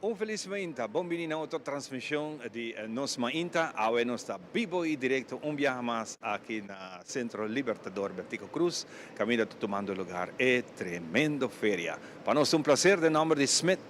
Un feliz Mainta, bienvenido a otra transmisión de Nos Mainta. Ahora nos está vivo y directo un viaje más aquí en el Centro Libertador Bertico Cruz. Camino tomando lugar. Es tremendo feria. Para nosotros un placer de nombre de Smith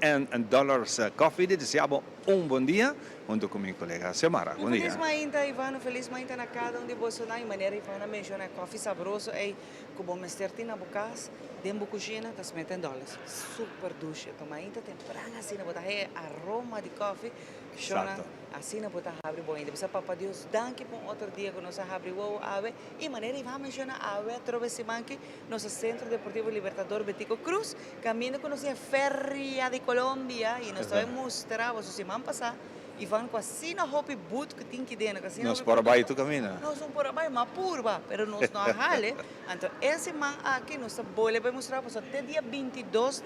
Dollars Coffee. Deseamos un buen día junto con mi colega Xiomara. Buen día. Feliz Mainta, Ivano, feliz Mainta na cada de Bolsonaro. De maneira Ivana menciona coffee saboroso e como mesterti na bocas, dentro da cozinha, tá Smith Dollars. Super duche. Toma Mainta temprana assim na botar aroma de coffee. Shona assim na botar abre bom ainda. Bisa papa Deus, danke por outro dia que nós abre o ave. E maneira Ivana menciona ave trove manque nosso Centro Deportivo Libertador Betico Cruz. Caminho com nossa feria de Colômbia e nós estamos mostrando se semana passada. Ivan com assim na roupa boot que tem que dentro, assim Nós por aí tu caminha. nós não por aí, mas purba, pero nós não hale. Então esse man aqui nós boleh para mostrar para até dia 22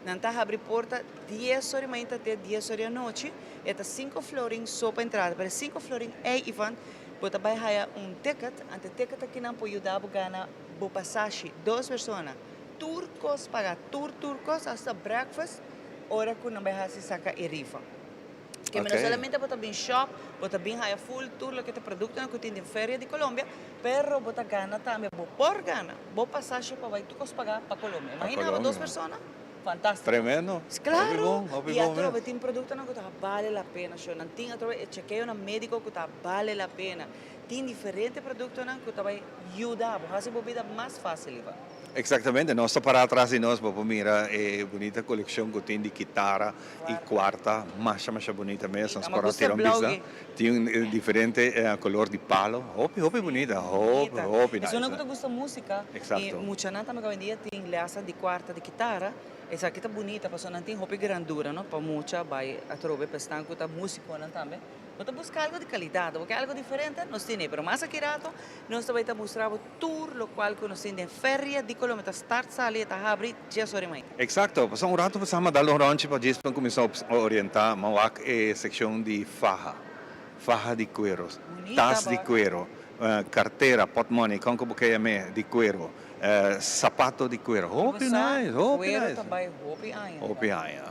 não tá abre porta 10 horas manhã até 10 horas da noite. Eta 5 florin só para entrada, para 5 florin Ivan, bota vai haya ticket, ante ticket aqui não pode ajudar a ganhar bo passagem, 2 pessoas. Turcos paga turcos hasta breakfast, hora que não vai se saca e rifa. Que okay. Non solamente bota bin shop, bota bin haya full tour lo que te producto na kutin feria de Colombia, pero bota gana también, bo por gana, bo pasaje para vai tu cos pagar para Colombia. Imagina 2 personas, fantástico. Tremendo. Claro. E a trove tem produto na que vale la pena, show. Não tem a trove chequeio na médico que vale la pena. Tem diferente produto na que vai ajudar, fazer a vida mais fácil, Ivan. Exactamente, nós estamos para atrás de nós, para mira bonita coleção que tem de guitarra e quarta, mais bonita mesmo, as para ter vista, tem diferente color de palo, hopi bonita, hopi. Se não gosta música, e muita nata me vendia tem leça de quarta de guitarra, essa aqui tá bonita, porque não tem hopi grandura, não, para muita vai a trove para estar com a música não também. Vamos buscar algo de qualidade, porque algo diferente nós temos, mas mais aqui rato nós também estamos mostrando tour, lo qual que nós temos em feria de Colômbia, start sali, está abre 10 horas mais. Exato, passamos rato passamos dar um rancho para dizer para começar a orientar, mas é seção de faja de cuero, tas de cuero, carteira, portmoney, com que de cuero. Sapato de cuero, hopi nice. Cuero também, hopi aia.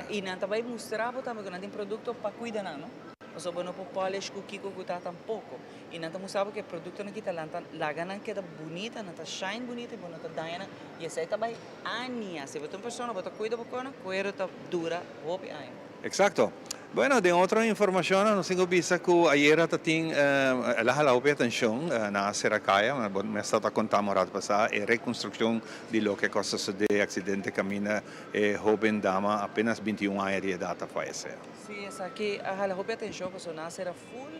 E não também mostrava também que não tem produto para cuidar não. Então não pode polish com kiko cutar tampouco. E não mostrava que produto não kita laga não queda bonita, não tá shine bonita, não tá dana. E essa aí também ania. Se você uma pessoa bota cuida bacana, cuero tá dura, hopi aia. Exacto. Bueno, de otra información, nos tengo visto que ayer también la atención na Seracaya, me estaba contando la pasada, reconstrucción de lo que cosas de accidente camina joven dama apenas 21 años de edad fallece. Sí, es aquí a la atención, pues na será full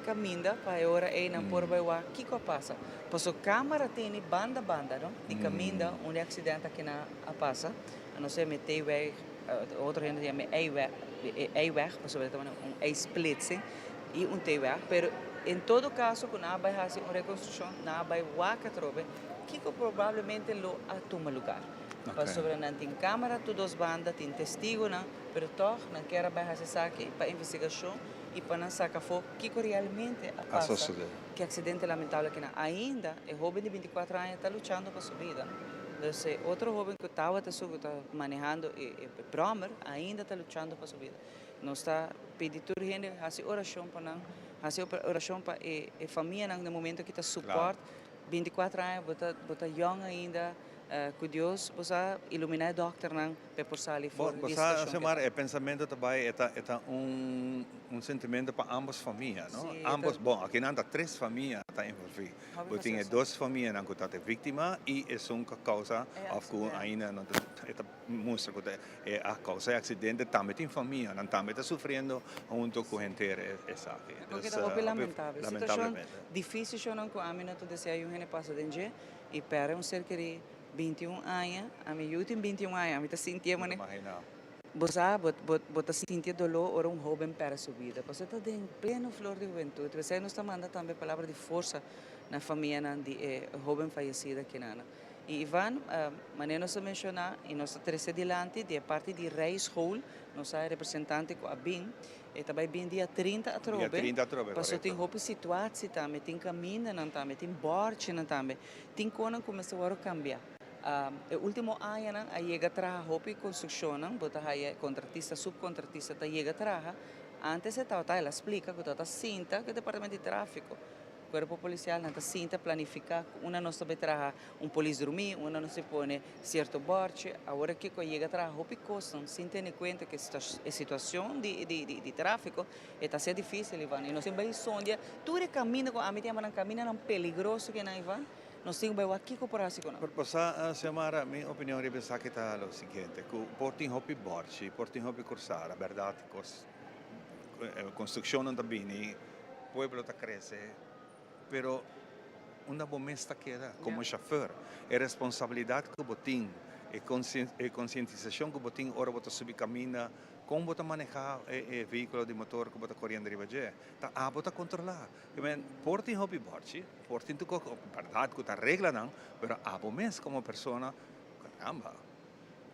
caminda para ahora não por baiwa que passa. Pues câmera tem banda, não? De caminda, acidente que na passa, não sei meter weg, outra gente chama E-weg, possivelmente E-splitsing e T-weg, pero em todo caso, quando vai fazer uma reconstrução, não vai waka trove, que provavelmente lo toma lugar. Okay. Sobre não tem câmera, todas as bandas, tem testigo, não, pero toch não quer vai fazer saque para investigação e para não sacar fogo que realmente passa. Que acidente lamentável que ainda é jovem de 24 anos está lutando para sua vida. Então, outro jovem que estava manejando Bromer ainda está lutando para sua vida. Nós está pedindo gente fazer oração para não, fazer oração para a família no momento que está suporte. 24 anos, bota young ainda. Que Deus possa iluminar o doctor não para passar ali fora. Semar é pensamento também é sentimento para ambas famílias, não? Sí, ambos, bom, aqui não há 3 famílias tá envolvidas. Tem 2 famílias não que tá vítima e é uma causa que ainda não mostra que a causa é acidente também tem família, não também está sofrendo junto com a gente essa aqui. Porque é lamentável. Situação difícil não que a mim não deseja gente passa dentro e para cerca de 21 anos, a mim eu tenho 21 anos, a mim está sentindo, né? Você sentir dolor ou jovem para sua vida. Você está em pleno flor de juventude. Você nos está mandando também palavra de força na família de jovem falecida que nana. E Ivan, maneira nós mencionar e nós trazer adiante de parte de Reis Hall, nossa representante com a BIM, e também BIM dia 30 a trove. Dia 30 a trove. Passou tem roupa situação também, tem caminho não também, tem borte não também, tem coisa começou a cambiar. O último ano a chega traha hopi construção, bota aí contratista, subcontratista tá chega traha. Antes estava ela explica que tá cinta que o departamento de tráfico, corpo policial nanta cinta planifica, uma nós também traha polícia dormir, uma nós se põe certo borche, agora que chega traha hopi costam, sem ter em conta que esta situação de tráfico está sendo difícil, Ivan, e nós sempre sonha, tu caminha com a minha mãe caminha não peligroso que não Ivan. Nós temos aqui cooperarsi con Per passare, Samara, minha opinião é pensar que está o seguinte, que portem hopi borci, portem hopi corsara, verdade, construção também, o pueblo está crescendo, pero uma bomesta queda como chauffeur, é responsabilidade que botin, é conscientização que botin, ora botar subir caminha, como botar manejar veículo de motor que botar correndo riba je, tá a botar controlar. Eu men portem hobby borchi, portem tu co verdade que tá regra não, pero a bomens como persona, caramba.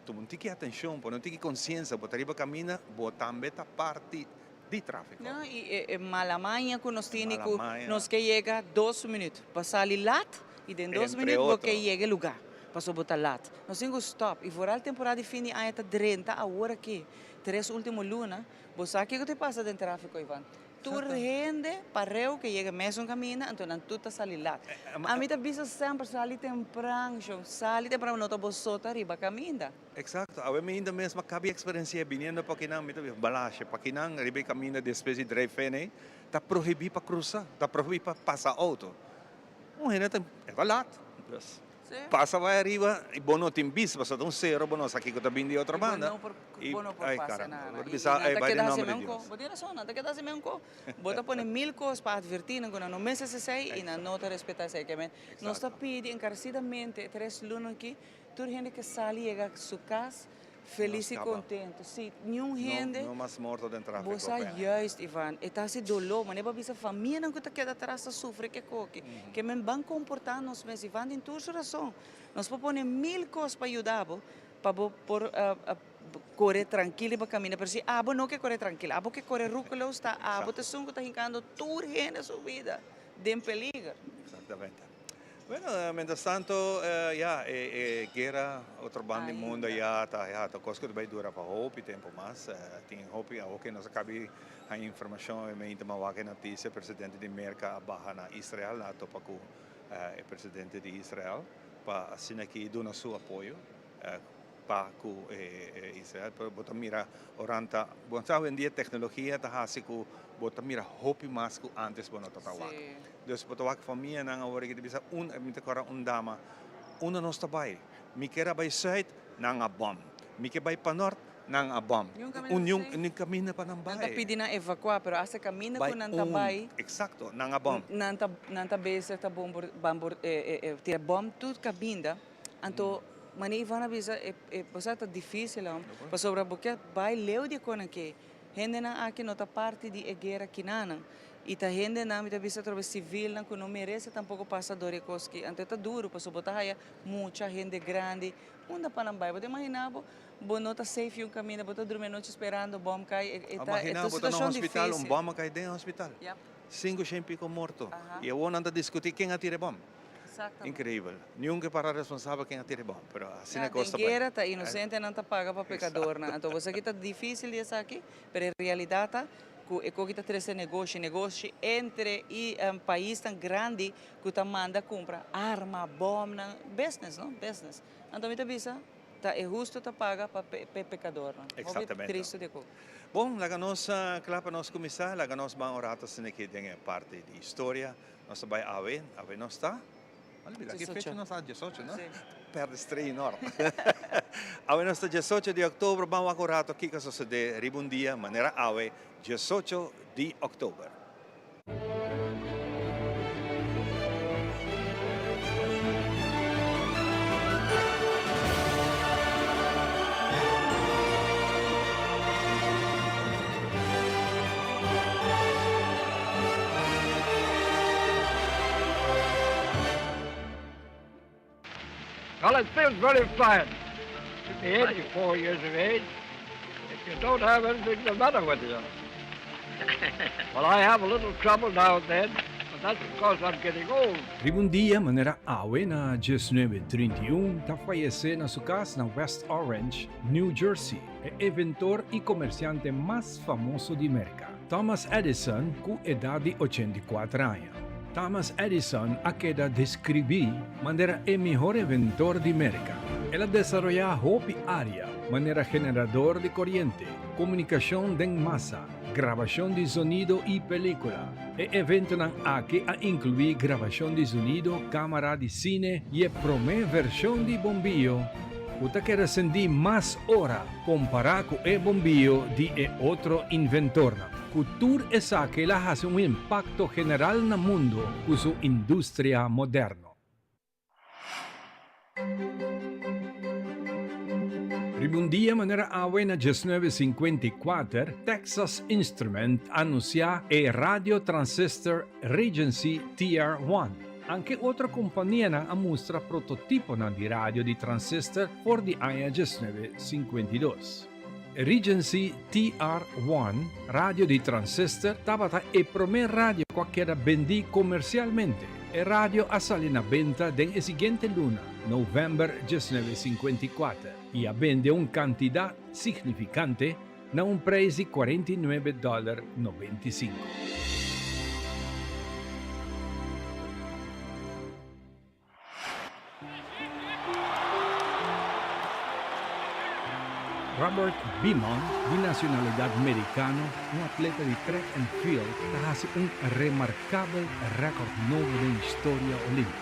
Tu não tem que atenção, não tem que consciência, botar riba caminha, botar beta parte de tráfico. Não, e malamanha que nós temos, Malamanha. nós que chega 2 minutos, passar ali lat, e em 2 Entre minutos outro. que chega lugar, passou botar lat. Nós temos stop, e fora a temporada de fim de ano está 30, a hora que, 3 últimos luna, você sabe o que te passa dentro tráfico, Ivan? Tu rende, pareu, que chega mesmo caminha, então tu está sali lat. A mim tá bisa sempre sali temprano, não tá bolsota riba caminha. Exacto. A mim ainda mesmo cabe experiência vindo para que não me balache, para que não ribe caminho de espécie de drive tá proibido para cruzar, tá proibido para passar auto. Um gente é lá. Passa vai arriba e bono tem bis, passa um zero, bono aqui que tá vindo de outra banda. Bono por passa na. Vou bisa ai vai de nome de Deus. Bodia razão, nada que dá se menco. Bota põe 1000 coisas para advertir, não no mês se sei e não te respeitar sei que nós está pedindo encarecidamente 3 lunas aqui, tur gente que sali chega a sua casa feliz e contente. Sim, nenhum gente. Não mais morto dentro do tráfico. Você juist, Ivan, está se dolor, mas não bisa família não que queda atrás sofre que coque, que men van comportar nos mas Ivan em tua razão. Nós podemos pôr 1000 coisas para ajudar, para por correr tranquilo para caminhar, pero se abo não que correr tranquilo, abo que correr rúcula está, abo te sungo está hincando toda gente sua vida, de peligro. Exatamente. Bueno, mientras tanto, ya, guerra, outro bando do mundo, já tá coisa que vai durar para hope tempo mais. Tem hope, ok, nós acabamos a informação, e me intima a notícia, presidente de América barra na Israel, na topa com o presidente de Israel, para assim aqui dar o seu apoio para com Israel, para botar mira, oranta, bom sabe, em dia tecnologia tá assim que botar mira hope mais que antes, bom, tá tawag. Dus potawag família nang awari kita bisa minta kora dama una nos tabay mikera bay side nang abom mike bay panort nang abom unyong ni kamina pa ng bay nanta pidi na evacuar pero asa kamina ko nanta bay exacto nang abom nanta base ta bambur tira bom tudo cabinda anto mani ivana bisa posata difícil pa sobra porque bay leu de kona que gente na aqui nota parte de guerra kinana e tá gente na mita bisa trove civil não que não merece tampouco passador e coski ante tá duro para botar aí muita gente grande onde para não vai pode imaginar bo nota safe um caminho botar dormir noite esperando bom cai imagina botar no hospital bom cai dentro do hospital 500 e pico morto e eu anda discutir quem atira bom. Incrível. Nunca para responsável quem atira bom, pero assim é costa. Guerra tá inocente não tá paga para pecador, não. Então você que tá difícil de aqui, pero em realidade que kita trece negócio entre país tão grande que tá manda compra arma, bomba, business, não? Business. Então me bisa tá é justo tá paga para pecador, não? Exatamente. Cristo de co. Bom, laga nós clapa nós começar, laga nós bang orata sin aqui tem parte de história, nós vai ave nós tá. Olha, que fecha nós tá 18, não? Perde estreia norte. Ave nós tá 18 de outubro, vamos acurato aqui que sucede ribundia maneira ave 18 de outubro. Well, it feels very fine to be 84 years of age if you don't have anything the matter with you. Well, I have a little trouble now and then with That's because I'm getting old. Un dia, manera awe na 1931, ta fallecer na sua casa na West Orange, New Jersey, e inventor e comerciante mais famoso de América, Thomas Edison, com idade de 84 anos. Thomas Edison a queda descrevi manera el mejor inventor de América. Él desarrolla hopi área, manera generador de corriente, comunicación de masa, grabación de sonido y película. E evento nan que a incluir grabación de sonido, cámara de cine y primer versión de bombillo. Uta que rescendí más hora comparado con el bombillo de otro inventor. Cultura esa que la hace un impacto general en el mundo con su industria moderna. Un día manera buena 1954, Texas Instrument anuncia el radio transistor Regency TR-1. Anche otra compañía muestra prototipo di radio di transistor por the año 1952. Regency TR-1, radio di transistor, stava il primer radio che era vendì commercialmente. Il radio ha salito in venta den siguiente luna, novembre 1954, e vende una quantità significante a un prezzo di $49.95. Robert Beamon, de nacionalidad americana, un atleta de track and field, hace un remarcable récord nuevo de la historia olímpica.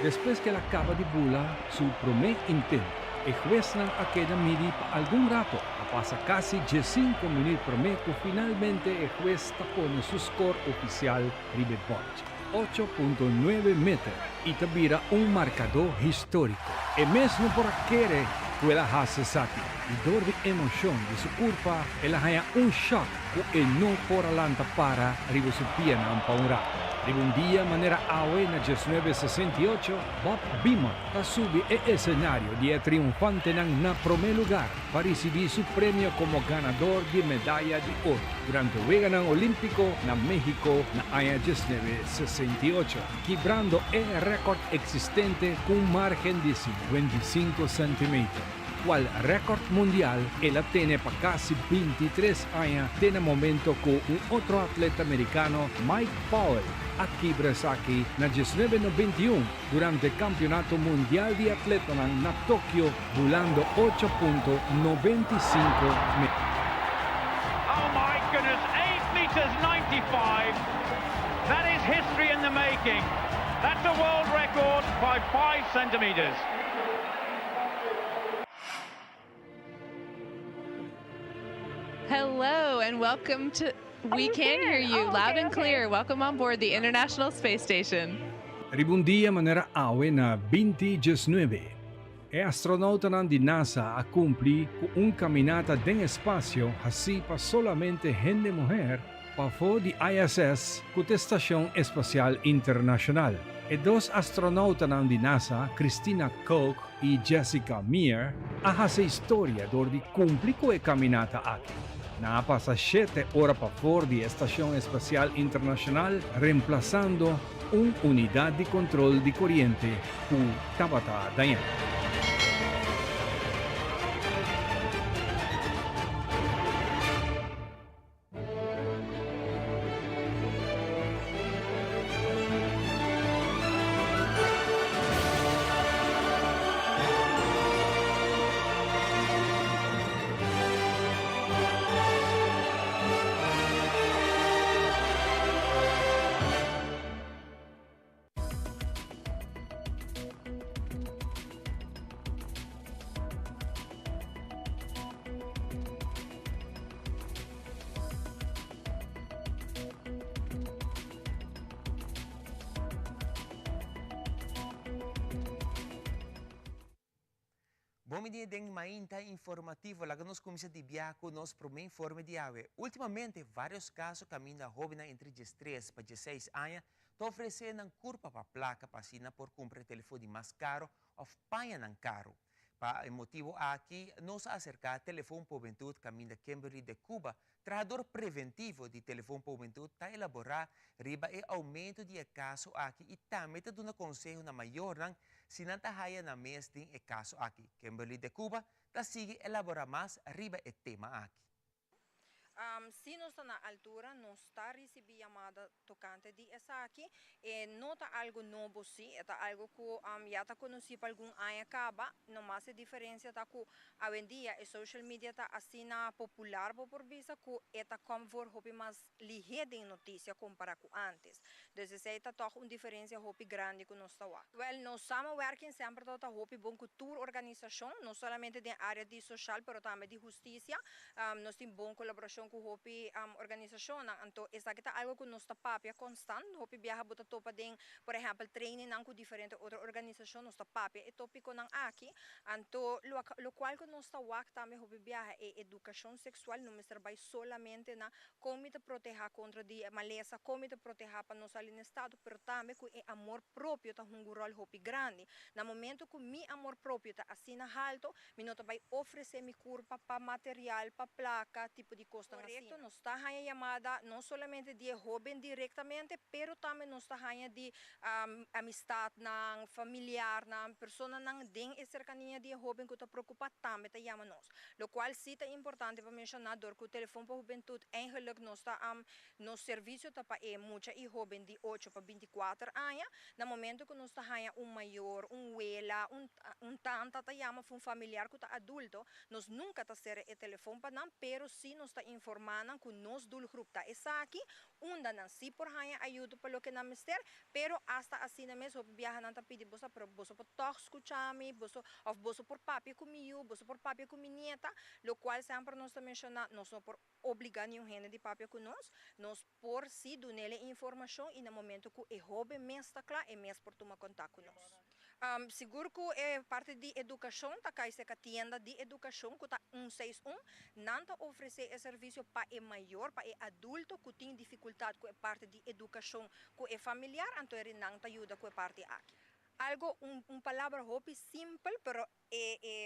Después que él acaba de bular su primer intento, el juez queda medir por algún rato, pasa casi 15 minutos promedio, finalmente el juez pone su score oficial de 8.9 metros y tabira un marcador histórico. Y mismo por aquel ela hace sati e dor de emoção de sua culpa, ela ganha um shock que não por alanta para arriba sua pierna para um rato. Un dia, maneira aue na 1968, Bob Beamon sube el escenario de triunfante na primer lugar para recibir su premio como ganador de medalla de oro durante el Juego Olímpico na México na año 1968, quebrando el récord existente con un margen de 55 centímetros. Cual récord mundial él tiene para casi 23 años en el momento con un otro atleta americano, Mike Powell, aquí Bresaki, en 1991 durante el Campeonato Mundial de Atletas en Tokio, volando 8.95 metros. Oh my goodness, 8 meters 95. That is history in the making. That's a world record by 5 centimeters. Hello and welcome to We Can Hear You loud and clear. Welcome on board the International Space Station. Un dia manera awe na 2019. E astronauta di NASA a cumplir con un caminata en espacio así para solamente gente mujer para fora de ISS con la Estación Espacial Internacional. E dos astronautas di NASA, Christina Koch y Jessica Meir, hacen historia de cumplir con la caminata aquí. Na pasa 7 horas para fora de Estación Espacial Internacional, reemplazando una unidad de control de corriente con Tabata Dayan. Bom dia deng mainta informativo lá que nós começamos a viajar com nosso primeiro informe de ave. Ultimamente, vários casos caminham jovens entre 13 para 16 anos, estão oferecendo curva para placa para assinar por comprar telefone mais caro ou paia não caro. Pa motivo aqui, nos acerca Telefone Juventud Caminda Kimberly de Cuba, trajador preventivo de Telefone Juventud, está elaborar riba e aumento de caso aqui e também está dando conselho na maior nang sinantahaya na mês din e caso aqui. Kimberly de Cuba, está sigue elaborar mais riba e tema aqui. Se não está na altura, não está recebendo chamada tocante de essa aqui, e não está algo novo, sim, é algo que já está conhecido por algum ano acaba, não mais a diferença está que hoje em dia a social media está assim popular por vista que está como for mais ligeira em notícia comparado com antes. Então, isso é toch uma diferença grande que nós estamos. Well, nós estamos working sempre para uma boa cultura organização, não somente na área de social, mas também de justiça. Nós temos boa colaboração com a organização, então isso aqui é algo que nós está papia constante, hopi viaja buta topa den, por exemplo, training com diferentes outras organizações, nós está papia e tópico nang aqui, então lo qual que nós está wak também hopi viaja é educação sexual, não me serve solamente na como te proteger contra de maleza, como te proteger para nós ali no estado, pero também que é amor próprio tá um rol hopi grande. No momento que mi amor próprio tá assim na alto, mi não vai oferecer mi curva para material, para placa, tipo de coisa correto, nos está a chamada não somente de jovem diretamente, pero também nos está a de amistade, na familiar, na pessoa na den e cercania de jovem que está preocupado também te chama nós. Lo qual sim é importante para mencionar que o telefone para a juventude eigenlijk nos está no serviço tá para muita e jovem de 8 para 24 anos, no momento que nos está a maior, abuela, tanta te chama um familiar que está adulto, nós nunca tá ser o telefone para não, pero sim nos está informando que nós do grupo tá essa aqui, onde não se por hanya ajuda para o que não mister, pero hasta assim na mesmo viaja não tá pedindo bosa para bosa por toque escutar-me, bosa ou bosa por papi comigo, bosa por papi com minha nieta, lo qual sempre nós também mencionar, nós não por obrigar nenhum gente de papi com nós por si do nele informação e no momento que é jovem mesmo está claro, é mesmo por tomar contato com nós. Seguro que é parte de educação, tá cá essa tienda de educação que tá 161, não tá oferecer esse serviço para o maior, para o adulto que tem dificuldade com a parte de educação, que é familiar, então ele não tá ajuda com a parte aqui. Algo, palavra hopi simple, pero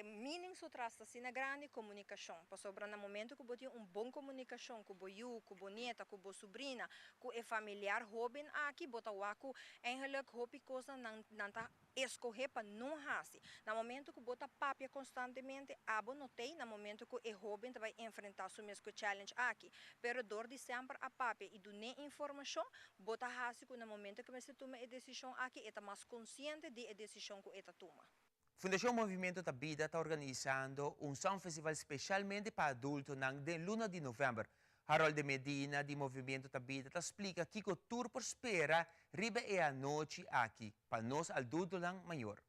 meaning so trasta sina grande comunicação. Para sobra no momento que você tem bom comunicação com boyu, com bonita, com bo sobrinha, com é familiar jovem aqui, bota waku, eigenlijk hopi coisa não tá escorrer para não raci. No momento que bota papia constantemente, abo notei, no momento que é jovem vai enfrentar o mesmo challenge aqui, pero dor de sempre a papia e do nem informação, bota raci que no momento que você toma a decisão aqui, é mais consciente de a decisão que você toma. Fundação Movimento da Vida está organizando sound festival especialmente para adultos de luna de novembro. Harold de Medina, de Movimento da Vida, explica que o tour prospera riba e a noite aqui, para nós adultos maior.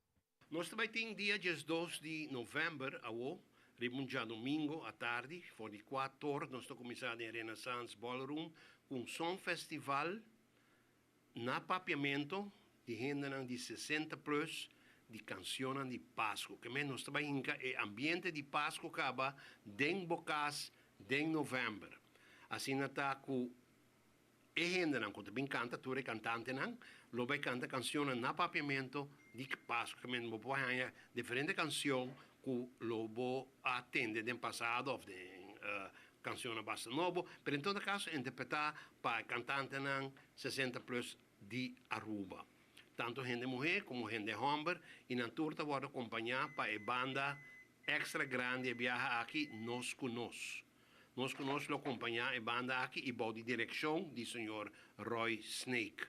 Nós também temos dia 2 de novembro, riba dia domingo à tarde, for de 4 horas, nós estamos começando em Renaissance Ballroom, com sound festival na papiamento de gente de 60 plus, de canções de Páscoa, que nós também o ambiente de Páscoa acaba em bocas de novembro. Assim está que a gente não também canta, tu é cantante não, lo vai canta canções na papiamento de Páscoa, que nós pode diferente canção que lo atende do passado ou de canções bastante novo, mas em todo caso interpretar para cantante não 60 plus de Aruba. Tanto gente mulher como gente homem, e na turta vou acompanhar para a banda extra grande viaja aqui, nós conosco. Nós conosco acompanhar a banda aqui e de direção do senhor Roy Snake.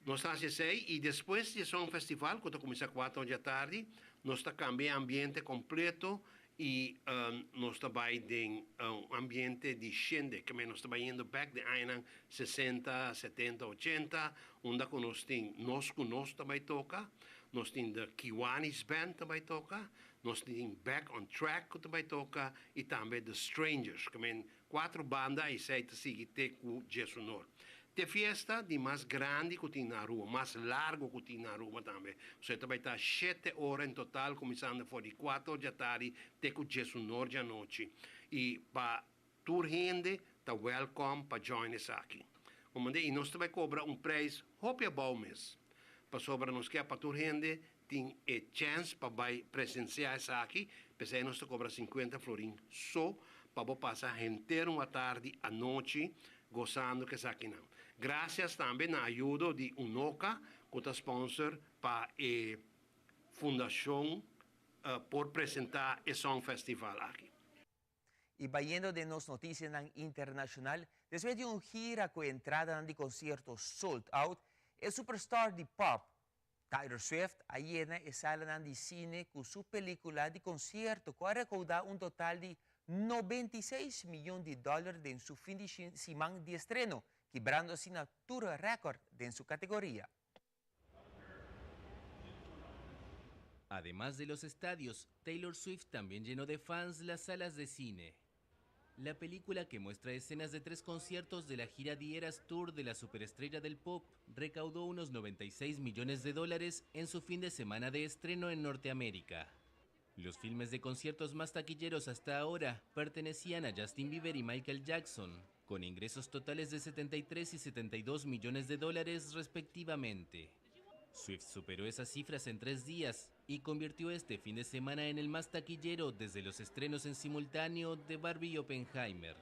Nós estamos assim, e depois de um festival, que começa às 4 da tarde, nós estamos cambiando o ambiente completo e nós estamos em ambiente de gente, que nós estamos indo back de anos 60, 70, 80, onde nós conosco também toca, nós temos a Kiwanis Band também toca, nós temos Back on Track que também toca e também The Strangers, que 4 bandas e 7 seguidas com Jessunor. Tem festa de mais grande que tem na rua, mais largo que tem na rua também. Você também está 7 horas em total, começando por 4 da tarde, até com Jessunor da noite. E para toda gente, está welcome para join us aqui. E nós também cobra preço, hope bom mês. para sobre nos que para tu gente tem chance para presenciar isso aqui, pensei nós cobra 50 florim só para passar inteira uma tarde à noite gozando que isso aqui não. Graças também na ajuda de UNOCA, que é sponsor para a fundação por apresentar esse festival aqui. Y vayendo de nos noticias internacional, después de gira con entrada de concierto sold out, el superstar de pop, Taylor Swift, ayer sala de cine con su película de concierto, que ha recaudado un total de $96 millones en su fin de semana de estreno, quebrando así una tour récord en su categoría. Además de los estadios, Taylor Swift también llenó de fans las salas de cine. La película, que muestra escenas de 3 conciertos de la gira The Eras Tour de la superestrella del pop, recaudó unos $96 millones en su fin de semana de estreno en Norteamérica. Los filmes de conciertos más taquilleros hasta ahora pertenecían a Justin Bieber y Michael Jackson, con ingresos totales de $73 y $72 millones respectivamente. Swift superó esas cifras en 3 días y convirtió este fin de semana en el más taquillero desde los estrenos en simultáneo de Barbie y Oppenheimer.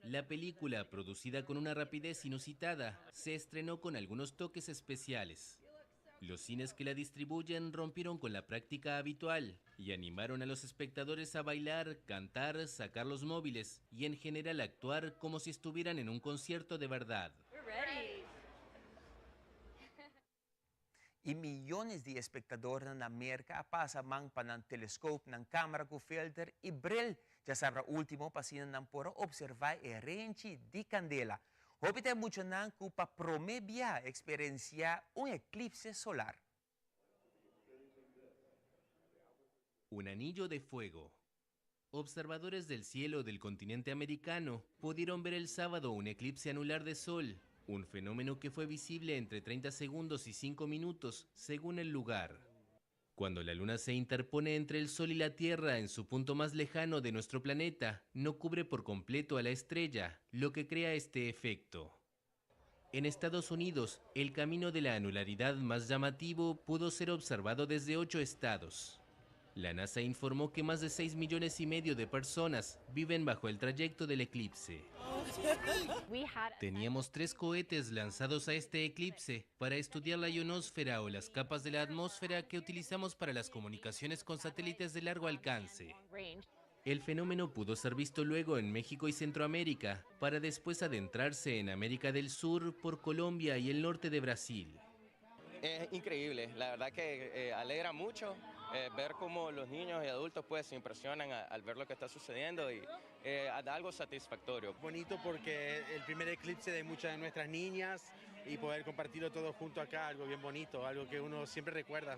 La película, producida con una rapidez inusitada, se estrenó con algunos toques especiales. Los cines que la distribuyen rompieron con la práctica habitual y animaron a los espectadores a bailar, cantar, sacar los móviles y en general actuar como si estuvieran en un concierto de verdad. Y millones de espectadores en América pasan para el telescopio, en cámara con filter y brill. Ya sabrá último paciente por observar el range de candela. Hoy mucho para prometer experienciar un eclipse solar. Un anillo de fuego. Observadores del cielo del continente americano pudieron ver el sábado un eclipse anular de sol. Un fenómeno que fue visible entre 30 segundos y 5 minutos, según el lugar. Cuando la luna se interpone entre el sol y la Tierra en su punto más lejano de nuestro planeta, no cubre por completo a la estrella, lo que crea este efecto. En Estados Unidos, el camino de la anularidad más llamativo pudo ser observado desde 8 estados. La NASA informó que más de 6,5 millones de personas viven bajo el trayecto del eclipse. Teníamos 3 cohetes lanzados a este eclipse para estudiar la ionosfera o las capas de la atmósfera que utilizamos para las comunicaciones con satélites de largo alcance. El fenómeno pudo ser visto luego en México y Centroamérica, para después adentrarse en América del Sur por Colombia y el norte de Brasil. Es increíble, la verdad que alegra mucho ver cómo los niños y adultos pues se impresionan al ver lo que está sucediendo y algo satisfactorio. Bonito porque el primer eclipse de muchas de nuestras niñas y poder compartirlo todo junto acá, algo bien bonito, algo que uno siempre recuerda.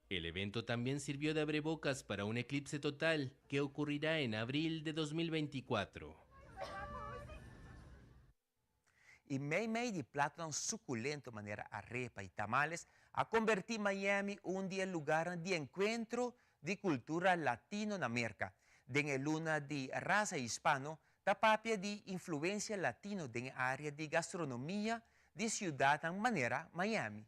El evento también sirvió de abrebocas para un eclipse total que ocurrirá en abril de 2024. Y May de plátano suculento manera arepa y tamales a convertir Miami un día lugar de encuentro de cultura latino en América. En el luna de raza hispano, tapapia de influencia latino en área de gastronomía de ciudad en manera Miami.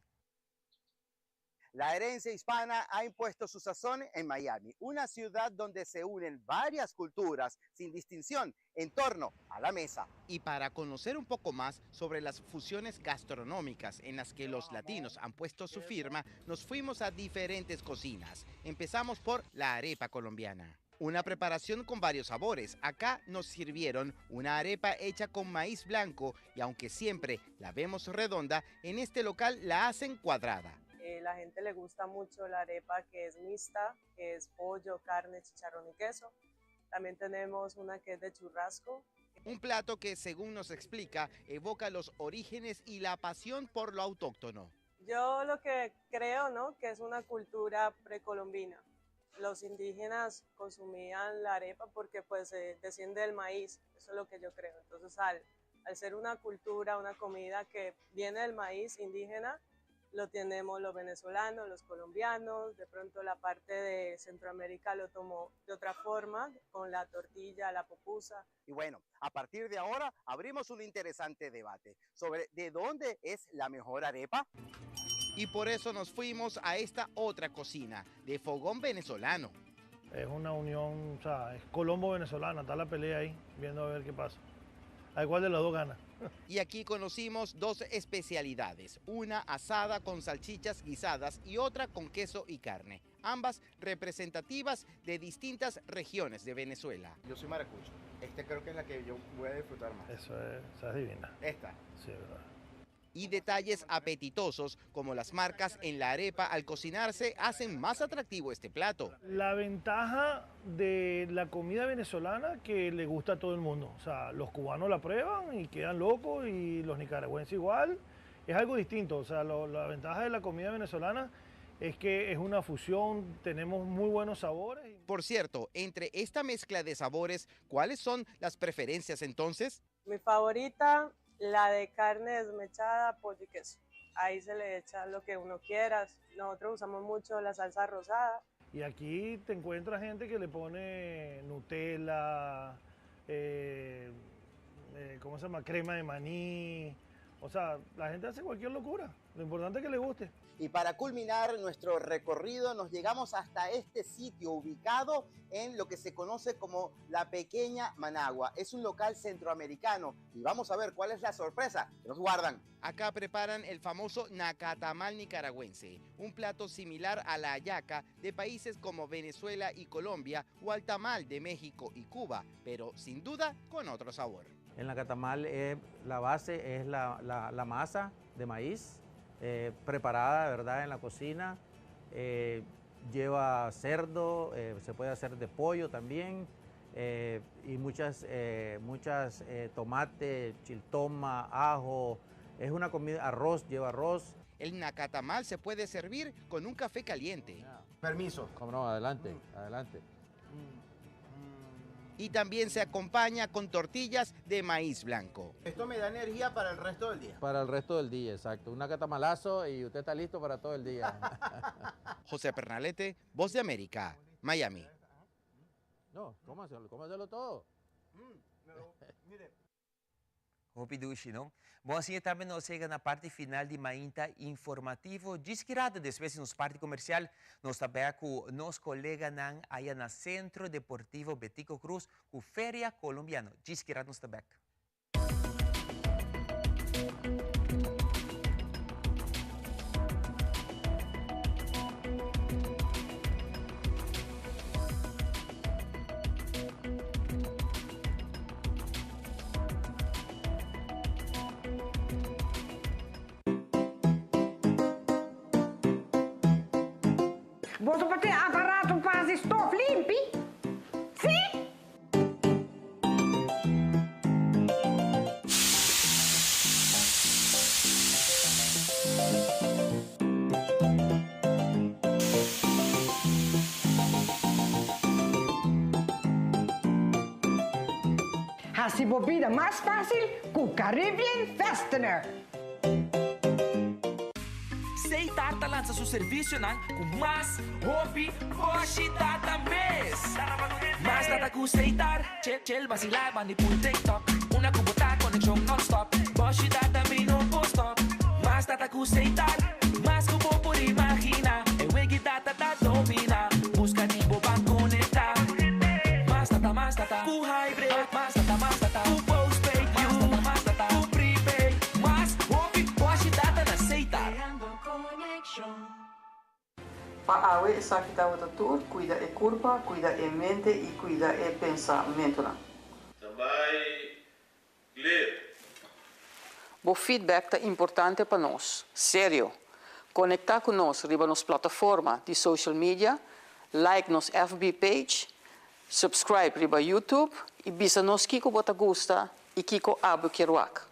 La herencia hispana ha impuesto su sazón en Miami, una ciudad donde se unen varias culturas sin distinción en torno a la mesa. Y para conocer un poco más sobre las fusiones gastronómicas en las que los latinos han puesto su firma, nos fuimos a diferentes cocinas. Empezamos por la arepa colombiana. Una preparación con varios sabores. Acá nos sirvieron una arepa hecha con maíz blanco y aunque siempre la vemos redonda, en este local la hacen cuadrada. La gente le gusta mucho la arepa que es mixta, que es pollo, carne, chicharrón y queso. También tenemos una que es de churrasco. Un plato que, según nos explica, evoca los orígenes y la pasión por lo autóctono. Yo lo que creo, ¿no?, que es una cultura precolombina. Los indígenas consumían la arepa porque pues desciende del maíz, eso es lo que yo creo. Entonces al ser una cultura, una comida que viene del maíz indígena, lo tenemos los venezolanos, los colombianos, de pronto la parte de Centroamérica lo tomó de otra forma, con la tortilla, la pupusa. Y bueno, a partir de ahora abrimos un interesante debate sobre de dónde es la mejor arepa. Y por eso nos fuimos a esta otra cocina, de fogón venezolano. Es una unión, o sea, es Colombo venezolana, está la pelea ahí, viendo a ver qué pasa. A ver cuál de los dos gana. Y aquí conocimos dos especialidades, una asada con salchichas guisadas y otra con queso y carne, ambas representativas de distintas regiones de Venezuela. Yo soy maracucho. Creo que es la que yo voy a disfrutar más. Esa es divina. Esta. Sí, verdad. Y detalles apetitosos como las marcas en la arepa al cocinarse hacen más atractivo este plato. La ventaja de la comida venezolana que le gusta a todo el mundo. O sea, los cubanos la prueban y quedan locos y los nicaragüenses igual. Es algo distinto. O sea, la ventaja de la comida venezolana es que es una fusión, tenemos muy buenos sabores. Por cierto, entre esta mezcla de sabores, ¿cuáles son las preferencias entonces? Mi favorita, la de carne desmechada, pollo y queso. Ahí se le echa lo que uno quiera. Nosotros usamos mucho la salsa rosada. Y aquí te encuentras gente que le pone Nutella, ¿cómo se llama? Crema de maní. O sea, la gente hace cualquier locura. Lo importante es que le guste. Y para culminar nuestro recorrido nos llegamos hasta este sitio ubicado en lo que se conoce como La Pequeña Managua. Es un local centroamericano y vamos a ver cuál es la sorpresa que nos guardan. Acá preparan el famoso nacatamal nicaragüense, un plato similar a la hallaca de países como Venezuela y Colombia o al tamal de México y Cuba, pero sin duda con otro sabor. El nacatamal, la base es la masa de maíz, preparada, ¿verdad?, en la cocina. Lleva cerdo, se puede hacer de pollo también, y muchas tomate, chiltoma, ajo. Es una comida, arroz, lleva arroz. El nacatamal se puede servir con un café caliente. Permiso. Cómo no, adelante, adelante. Y también se acompaña con tortillas de maíz blanco. Esto me da energía para el resto del día. Para el resto del día, exacto. Un nacatamalazo y usted está listo para todo el día. José Pernalete, Voz de América, Miami. No, cómaselo todo. Hopidushi, não? Bom, assim também nós chegamos na parte final de Mainta informativo. Disquirado después nos parte comercial, nós também com nosso colega nan aí na Centro Deportivo Betico Cruz, com Feria Colombiano. Disquirado nos também. Você pode ter aparato para stop limpi? Sim? Assim bobida mais fácil com Caribbean Fastener. Seitar lança seu serviço com mais hobby, hoje data mês. Mais data com Seitar, chel vacilar, manipul TikTok. Una kubota conexão non-stop, hoje data me não stop. Mais data com Seitar, mais kubo por imaginar. E wegi data da domina, busca tipo para conectar. Mais data, com hybrid, mais data, com postpaid, mais data, com prepaid. Mais hobby, hoje data na Seitar. Para a essa que está o tudo, cuida a curva, cuida a mente e cuida o pensamento. Também ler. O feedback é importante para nós, sério. Conectar com nós, riba nos plataforma de social media, like nos FB page, subscribe riba YouTube e bisa nos kiko bota gusta e kiko abu kiruak.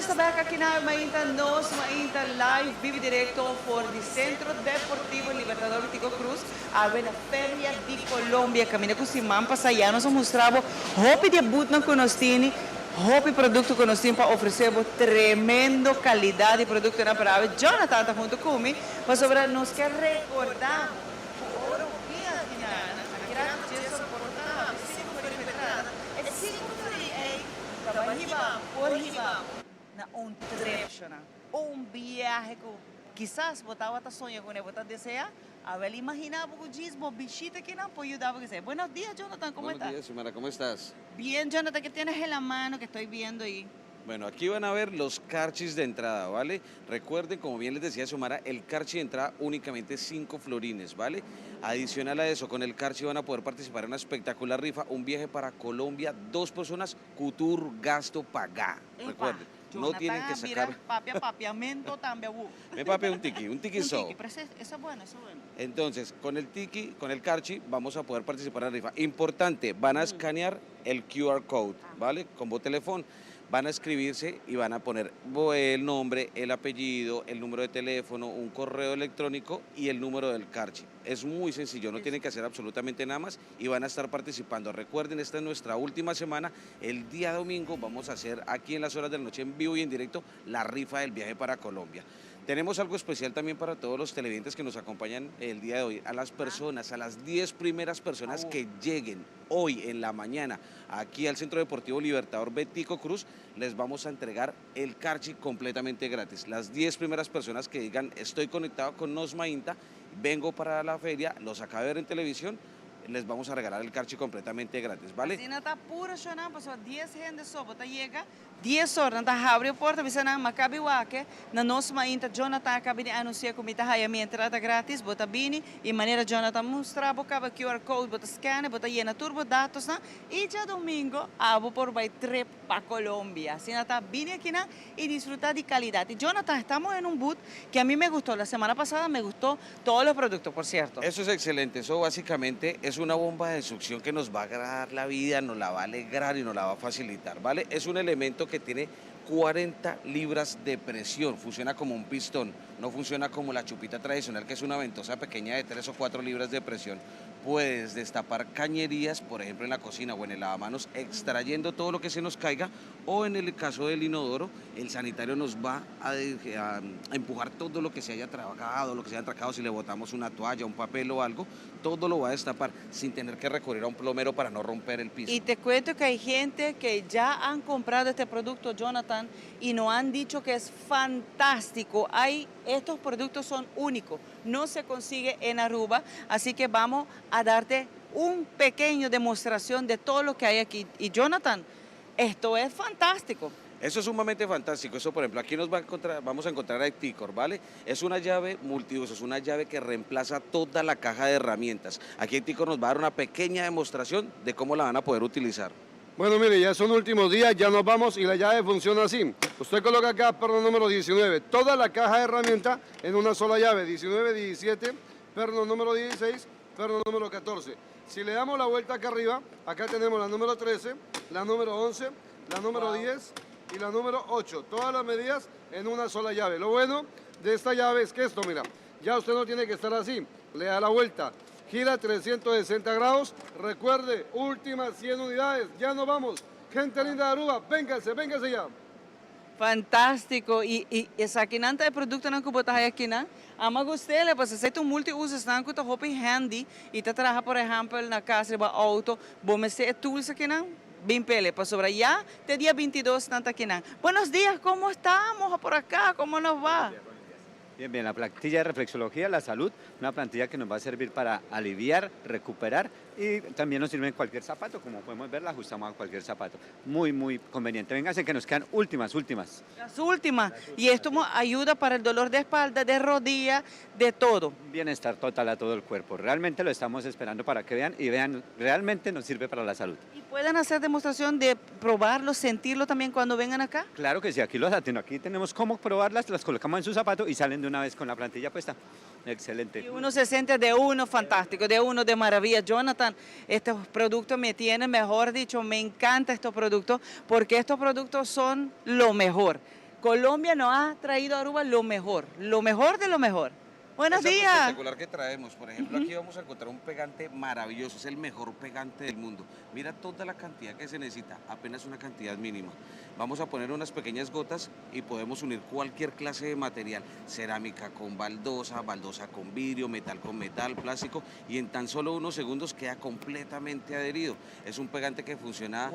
saber que aqui na Mainta, nós Mainta live, vive direto por el Centro Deportivo Libertador Tico Cruz, a ver la Feria de Colombia, camina com Simão Passaiano, nós mostramos o debut no Conostini, o produto Conostini para oferecer tremendo qualidade de produto na parada. Jonathan está junto comigo, mas sobre nós quer recordar na trip viaje que quizás botava a sonhar com ele, botava a desejar, a ver, imaginava que o dismo, bichita que não pode ayudar a ser. Buenos días, Jonathan, ¿cómo estás? Buenos días, Xiomara, ¿cómo estás? Bien, Jonathan, ¿qué tienes en la mano que estoy viendo ahí? Bueno, aquí van a ver los carchis de entrada, ¿vale? Recuerden, como bien les decía Xiomara, el carchi de entrada únicamente 5 florines, ¿vale? Adicional a eso, con el carchi van a poder participar en una espectacular rifa, un viaje para Colombia, 2 personas, couture, gasto, pagá. Recuerden, no tienen que sacar... Papiamento también. Me papi un tiki so. Pero eso es bueno, eso es bueno. Entonces, con el tiki, con el carchi, vamos a poder participar en la rifa. Importante, van a escanear el QR code, ¿vale? Con voz teléfono. Van a escribirse y van a poner el nombre, el apellido, el número de teléfono, un correo electrónico y el número del carchi. Es muy sencillo, no tienen que hacer absolutamente nada más y van a estar participando. Recuerden, esta es nuestra última semana. El día domingo vamos a hacer aquí en las horas de la noche en vivo y en directo la rifa del viaje para Colombia. Tenemos algo especial también para todos los televidentes que nos acompañan el día de hoy. A las personas, a las 10 primeras personas que lleguen hoy en la mañana aquí al Centro Deportivo Libertador Betico Cruz, les vamos a entregar el carchi completamente gratis. Las 10 primeras personas que digan, estoy conectado con Nos Mainta, vengo para la feria, los acabo de ver en televisión, les vamos a regalar el carchi completamente gratis, ¿vale? Assim, está pura chorando, pessoal, 10 gente só, bota chega, 10 horas, está abre a porta, você não macabe wake, na nossa Mainta, Jonathan acaba de anunciar que está aí a minha entrada grátis, bota bini, e maneira Jonathan mostrar, bota QR code, bota scan, bota aí na turbo dados, e já domingo, abo por vai trip para Colômbia, assim, está bini aqui, e disfrutar de qualidade. Jonathan, estamos en un boot que a mí me gustó, la semana pasada me gustó todos los productos, por cierto. Eso es excelente, eso básicamente es una bomba de succión que nos va a agradar la vida, nos la va a alegrar y nos la va a facilitar, ¿vale? Es un elemento que tiene 40 libras de presión, funciona como un pistón, no funciona como la chupita tradicional que es una ventosa pequeña de 3 o 4 libras de presión. Puedes destapar cañerías, por ejemplo en la cocina o en el lavamanos, extrayendo todo lo que se nos caiga, o en el caso del inodoro, el sanitario nos va a empujar todo lo que se haya trabajado, lo que se haya trabajado, si le botamos una toalla, un papel o algo, todo lo va a destapar sin tener que recurrir a un plomero para no romper el piso. Y te cuento que hay gente que ya han comprado este producto, Jonathan, y nos han dicho que es fantástico. Estos productos son únicos, no se consigue en Aruba, así que vamos a darte un pequeño demostración de todo lo que hay aquí. Y Jonathan, esto es fantástico. Eso es sumamente fantástico. Eso, por ejemplo, aquí vamos a encontrar a Ticor, ¿vale? Es una llave multiuso, es una llave que reemplaza toda la caja de herramientas. Aquí Ticor nos va a dar una pequeña demostración de cómo la van a poder utilizar. Bueno, mire, ya son últimos días, ya nos vamos y la llave funciona así. Usted coloca acá perno número 19, toda la caja de herramientas en una sola llave, 19, 17, perno número 16, perno número 14. Si le damos la vuelta acá arriba, acá tenemos la número 13, la número 11, la número 10 y la número 8. Todas las medidas en una sola llave. Lo bueno de esta llave es que esto, mira, ya usted no tiene que estar así, le da la vuelta. Gira 360 grados, recuerde, últimas 100 unidades, ya nos vamos. Gente linda de Aruba, vénganse ya. Fantástico, e essa aqui não é produto que botar aqui, né? A me gostei, porque se tu multi-uso, está com roupa handy, e tu trabalha, por exemplo, na casa, no auto, bom, se é tools aqui, não? Bem pele, para sobre allá, te dia 22, tanto aqui, não? Buenos días, ¿cómo estamos por acá? ¿Cómo nos va? Bien, la plantilla de reflexología, la salud, una plantilla que nos va a servir para aliviar, recuperar y también nos sirve en cualquier zapato, como podemos ver, la ajustamos a cualquier zapato. Muy, muy conveniente. Vénganse que nos quedan últimas. Las últimas. Y esto ayuda para el dolor de espalda, de rodilla, de todo. Bienestar total a todo el cuerpo. Realmente lo estamos esperando para que vean, realmente nos sirve para la salud. ¿Y pueden hacer demostración de probarlo, sentirlo también cuando vengan acá? Claro que sí, aquí tenemos cómo probarlas, las colocamos en su zapato y salen de una vez con la plantilla puesta. Excelente. Y uno se siente de uno fantástico, de uno de maravilla. Jonathan, estos productos me tienen, mejor dicho, me encantan estos productos porque estos productos son lo mejor. Colombia nos ha traído a Aruba lo mejor de lo mejor. Buenos Esa es lo días. espectacular que traemos. Por ejemplo, aquí vamos a encontrar un pegante maravilloso, es el mejor pegante del mundo. Mira toda la cantidad que se necesita, apenas una cantidad mínima. Vamos a poner unas pequeñas gotas y podemos unir cualquier clase de material, cerámica con baldosa, baldosa con vidrio, metal con metal, plástico, y en tan solo unos segundos queda completamente adherido. Es un pegante que funciona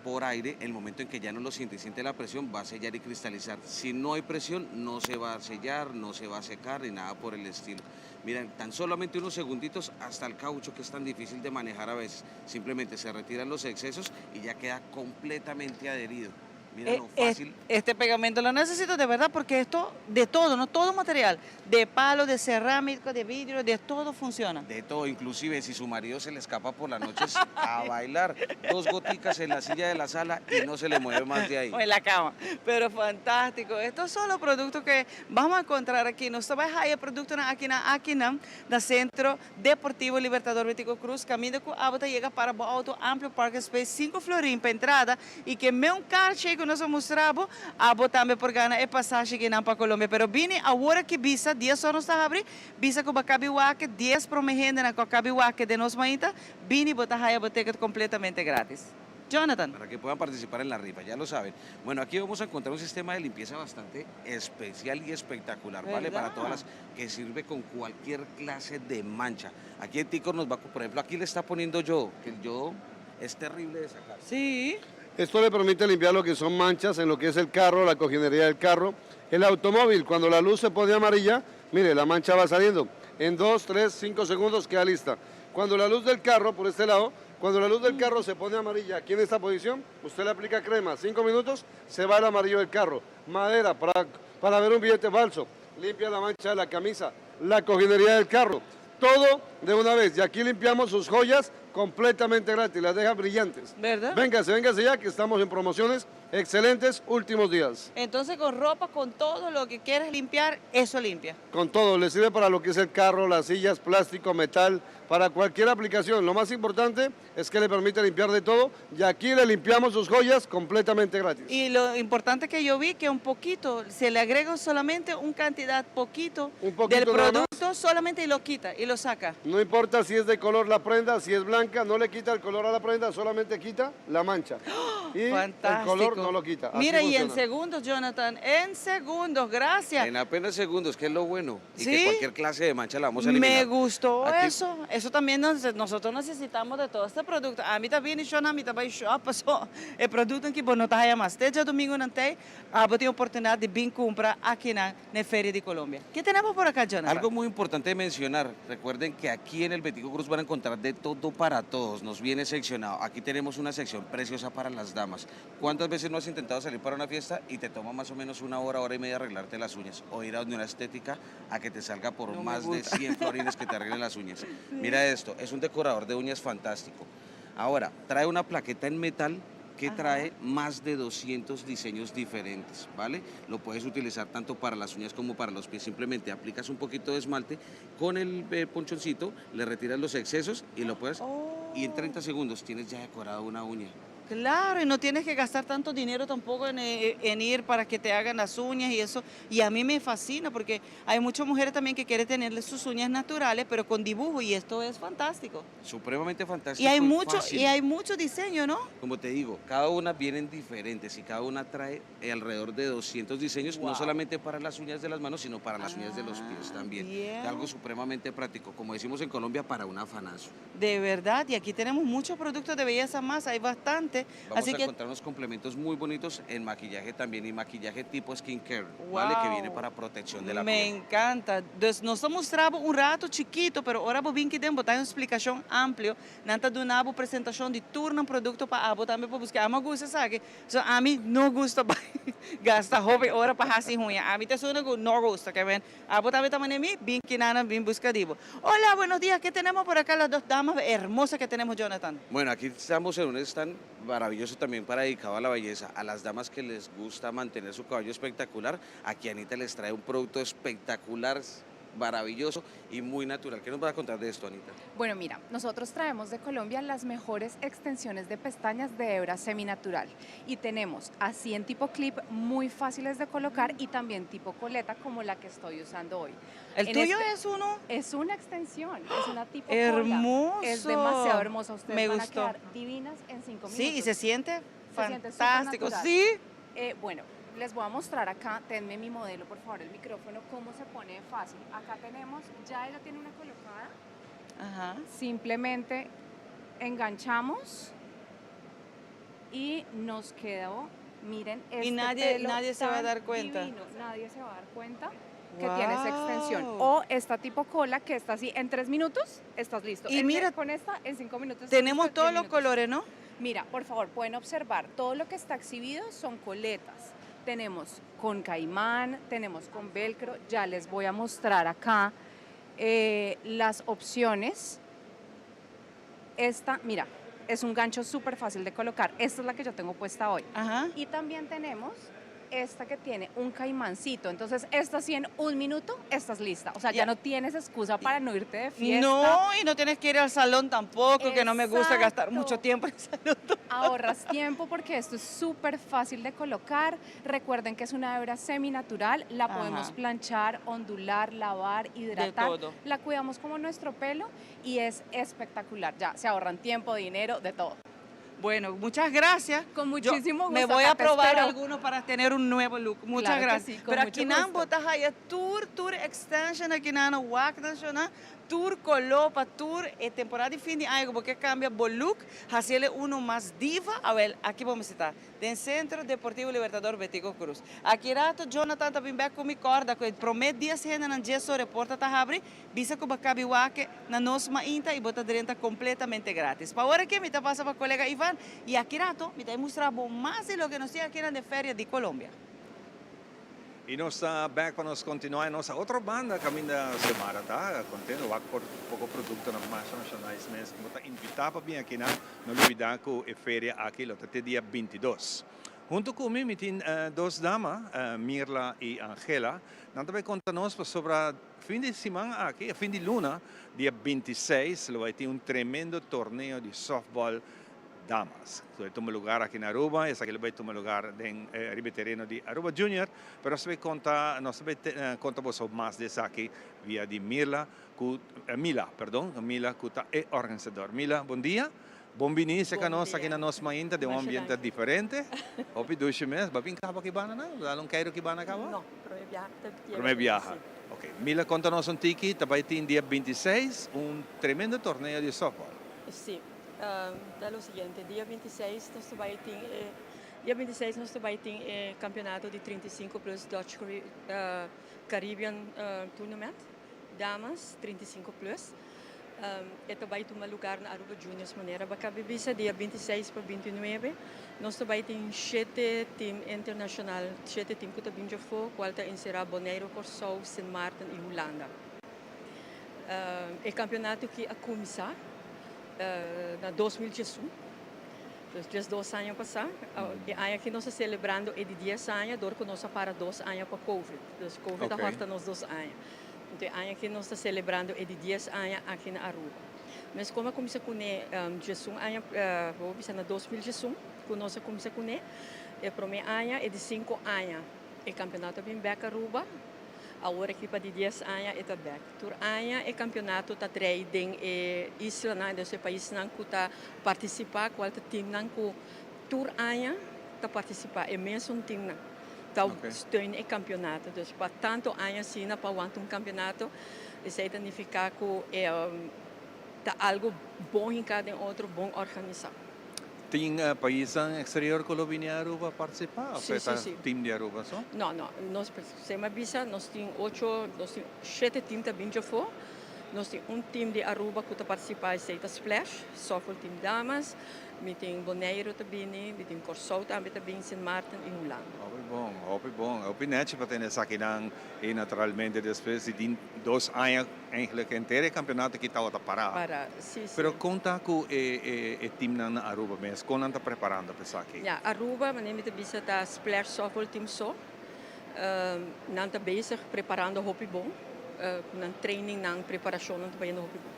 por aire. El momento en que ya no lo siente y siente la presión, va a sellar y cristalizar. Si no hay presión, no se va a sellar, no se va a secar ni nada por el estilo. Miren, tan solamente unos segunditos, hasta el caucho, que es tan difícil de manejar a veces, simplemente se retiran los excesos y ya queda completamente adherido. Mira lo fácil. Este pegamento lo necesito de verdad porque esto, de todo, ¿no? Todo material, de palo, de cerámica, de vidrio, de todo funciona. De todo, inclusive si su marido se le escapa por las noches a bailar, 2 goticas en la silla de la sala y no se le mueve más de ahí. O en la cama. Pero fantástico. Estos son los productos que vamos a encontrar aquí. Nós vamos a productos aqui na Centro Deportivo Libertador Vitico Cruz, caminho com a bota chega para o Alto Amplo Park Space, 5 florim para entrada e que meu carro chega nós mostramos a botar por gana e passagem aqui para Colômbia. Pero vini a hora que visa 10 horas está abre, visa com Bacabihuaque, 10 promegenda na Bacabihuaque de nós mainta, vini botar a boteca completamente grátis. Jonathan. Para que puedan participar en la rifa, ya lo saben. Bueno, aquí vamos a encontrar un sistema de limpieza bastante especial y espectacular, ¿vale? ¿Verdad? Para todas las que sirve con cualquier clase de mancha. Aquí en Tico nos va, por ejemplo, aquí le está poniendo yodo, que el yodo es terrible de sacar. Sí. Esto le permite limpiar lo que son manchas en lo que es el carro, la cojinería del carro. El automóvil, cuando la luz se pone amarilla, mire, la mancha va saliendo. En 2, 3, 5 segundos queda lista. Cuando la luz del carro, por este lado, cuando la luz del carro se pone amarilla aquí en esta posición, usted le aplica crema, 5 minutos, se va el amarillo del carro. Madera, para ver un billete falso, limpia la mancha de la camisa, la cojinería del carro, todo de una vez. Y aquí limpiamos sus joyas completamente gratis, las deja brillantes. ¿Verdad? Véngase ya que estamos en promociones excelentes últimos días. Entonces con ropa, con todo lo que quieres limpiar, eso limpia. Con todo, le sirve para lo que es el carro, las sillas, plástico, metal, para cualquier aplicación. Lo más importante es que le permite limpiar de todo y aquí le limpiamos sus joyas completamente gratis. Y lo importante que yo vi que un poquito, se le agrega solamente un cantidad poquito del nada más. producto solamente y lo quita y lo saca. No importa si es de color la prenda, si es blanca, no le quita el color a la prenda, solamente quita la mancha. Y Fantástico. el color no lo quita. Así Mira, y en funciona. segundos, Jonathan, en segundos, gracias. En apenas segundos, que es lo bueno. Y ¿Sí? que cualquier clase de mancha la vamos a eliminar. Me gustó Aquí- eso. Eso también nosotros necesitamos de todo este producto. A mí también, a mí también, passou el producto que não está aí mais. Desde domingo não tem, eu tenho a oportunidade de vir comprar aqui na Feria de Colômbia. ¿Qué tenemos por acá, Jonathan? Algo muy importante de mencionar, recuerden que aquí en el Vitico Cruz van a encontrar de todo para todos, nos viene seccionado. Aquí tenemos una sección preciosa para las damas. ¿Cuántas veces no has intentado salir para una fiesta y te toma más o menos una hora, hora y media arreglarte las uñas? O ir a donde una estética a que te salga por No me más de gusta. 100 florines que te arreglen las uñas. Mira esto, es un decorador de uñas fantástico. Ahora, trae una plaqueta en metal que trae más de 200 diseños diferentes, ¿vale? Lo puedes utilizar tanto para las uñas como para los pies. Simplemente aplicas un poquito de esmalte con el ponchoncito, le retiras los excesos y lo puedes... Y en 30 segundos tienes ya decorado una uña. Claro, y no tienes que gastar tanto dinero tampoco en ir para que te hagan las uñas y eso. Y a mí me fascina porque hay muchas mujeres también que quieren tenerle sus uñas naturales, pero con dibujo, y esto es fantástico. Supremamente fantástico. Y hay fácil. mucho diseño, ¿no? Como te digo, cada una vienen diferentes y cada una trae alrededor de 200 diseños, no Wow. solamente para las uñas de las manos, sino para las uñas de los pies también. bien. Es algo supremamente práctico, como decimos en Colombia, para un afanazo. De verdad, y aquí tenemos muchos productos de belleza más, hay bastante. Vamos Así a que encontrar unos complementos muy bonitos en maquillaje también y maquillaje tipo skincare, ¿vale? Que Wow. viene para protección de la me piel. encanta. Nós mostramos um rato chiquito, pero ahora vou vir aqui dentro, botar uma explicação ampla. Nanta do nabo apresentação de turno produto para abo também para buscar. A mim gusta, sabe? So, a mim não gusta gastar roupa hora para assim ruim. A mim te não gusta, que ven. Abo também também mim, vim que nada, vim buscar divo. Hola, buenos días. ¿Qué tenemos por acá las dos damas hermosas que tenemos, Jonathan? Bueno, aquí estamos en un stand maravilloso también para dedicado a la belleza. A las damas que les gusta mantener su cabello espectacular, aquí Anita les trae un producto espectacular maravilloso y muy natural. ¿Qué nos vas a contar de esto, Anita? Bueno, mira, nosotros traemos de Colombia las mejores extensiones de pestañas de hebra seminatural y tenemos así en tipo clip muy fáciles de colocar y también tipo coleta como la que estoy usando hoy. ¿El tuyo es uno? Es una extensión, es una tipo Hermoso. cola. Es demasiado hermosa, ustedes Me van gustó. a quedar divinas en 5 minutos. Sí, y se siente siente fantástico, supernatural. sí. Bueno, les voy a mostrar acá, tenme mi modelo por favor el micrófono, cómo se pone fácil. Acá tenemos, ya ella tiene una colocada. Ajá. Simplemente enganchamos y nos quedó, miren, este Y nadie pelo se va a tan dar cuenta. divino, nadie se va a dar cuenta que tiene esa extensión. Wow. O esta tipo cola que está así, en 3 minutos estás listo. Y mira, con esta en 5 minutos. tenemos estás listo, todos 10 los minutos. colores, ¿no? Mira, por favor, pueden observar, todo lo que está exhibido son coletas. Tenemos con caimán, tenemos con velcro, ya les voy a mostrar acá las opciones. Esta, mira, es un gancho súper fácil de colocar. Esta es la que yo tengo puesta hoy. Ajá. Y también tenemos esta que tiene un caimancito. Entonces, esta sí en 1 minuto estás lista. O sea, ya no tienes excusa para no irte de fiesta. No, y no tienes que ir al salón tampoco, que no me gusta gastar mucho tiempo en el salón. Ahorras tiempo porque esto es súper fácil de colocar. Recuerden que es una hebra seminatural, la podemos Ajá. planchar, ondular, lavar, hidratar. todo. La cuidamos como nuestro pelo y es espectacular. Ya, se ahorran tiempo, dinero, de todo. Bueno, muchas gracias. Con muchísimo gusto. Me voy acá a te probar espero. algunos para tener un nuevo look. Muchas Claro que gracias. sí, con Pero mucho aquí nan gusto. botas hay tour extension aqui na WAC nacional, tour colopa, tour temporada de fin de año, porque cambia el look, hacerle uno más diva. A ver, aquí vamos a estar. Del Centro Deportivo Libertador Betico Cruz. Aqui rato Jonathan também back com mi corda, que promet dia cena na gesso reporta tá abre, bisa com bacabi wake na nos mainta e bota direta completamente grátis. Para agora aqui me tá passa para colega Ivan e aqui rato me tá mostrar mais de lo que nos tem aqui na feria de Colômbia. E nós back para nós continuar nossa outra banda caminho da semana, tá? Contendo lá por pouco produto na marcha nacionais mesmo. Vou tá invitar para vir aqui na não olvidar que é feira aqui até dia 22. Junto comigo tem 2 damas, Mirla e Angela. Nós também contamos sobre fim de semana aqui, fim de luna, dia 26, vai ter tremendo torneio de softball damas. So, toma lugar aqui na Aruba, essa aqui vai tomar lugar em Ribeterreno de Aruba Junior, pero nós vamos contar sobre mais dessa aqui via de Mila, que é organizador. Mila, bom dia. Bom-vindo a nós aqui na nossa mainta de ambiente diferente. Hopi dois meses, vai vir cá para Kibana, não? Não quero Kibana cá? Não, Primeiro viaje. Ok, Mila, conta-nos tiki, também tem dia 26, tremendo torneio de softball. Sim. É o seguinte, dia 26 nós vai ter campeonato de 35 plus Dutch Caribbean Tournament, damas 35 plus. Ito vai tomar lugar na Aruba Juniors maneira bacabibisa dia 26 para 29. Nós vai ter 7 team internacional, 7 team que também já foi, qual está em será Bonaire, Curaçao, Sint Maarten e Holanda. O campeonato que a começar na 2018, dus 2 anos passados, e ano que nós estamos celebrando é de 10 anos, dor que nós para 2 anos para Covid, dus Covid Okay. horta nos 2 anos. Então, o ano que nós estamos celebrando é de 10 anos aqui na Aruba. Mas como começa com Jesus, vou pensar na 2018, que nós começa com o primeiro ano é de 5 anos, o campeonato vem back Aruba. Agora equipa de 10 anos está back. Tur ano o campeonato está trading isla na desse país não que está participar qual tá time não que tur ano está participar é mesmo time não tá steun o campeonato. Dus para tanto anos assim na para um campeonato isso significa que tá algo bom em cada outro bom organizado. Tem países exterior que vêm a Aruba participar? Sim, sim. Time de Aruba só? Não, nós temos 7 times também já foi. Nós temos time de Aruba que participa em Splash, softball team damas, tem Bonaire também, tem Curaçao também, Sint Maarten e Holanda. bom. Hopi net para ter essa aqui e naturalmente depois de 2 anos eigenlijk inteiro campeonato que estava parado. Sim. Pero conta com o time na Aruba mesmo, como está preparando para isso aqui? Ja, Aruba, mas nem bisa tá Splash softball team só. Não está bezig preparando hopi bom. een training, een preparatie para ir no Hopi Bom.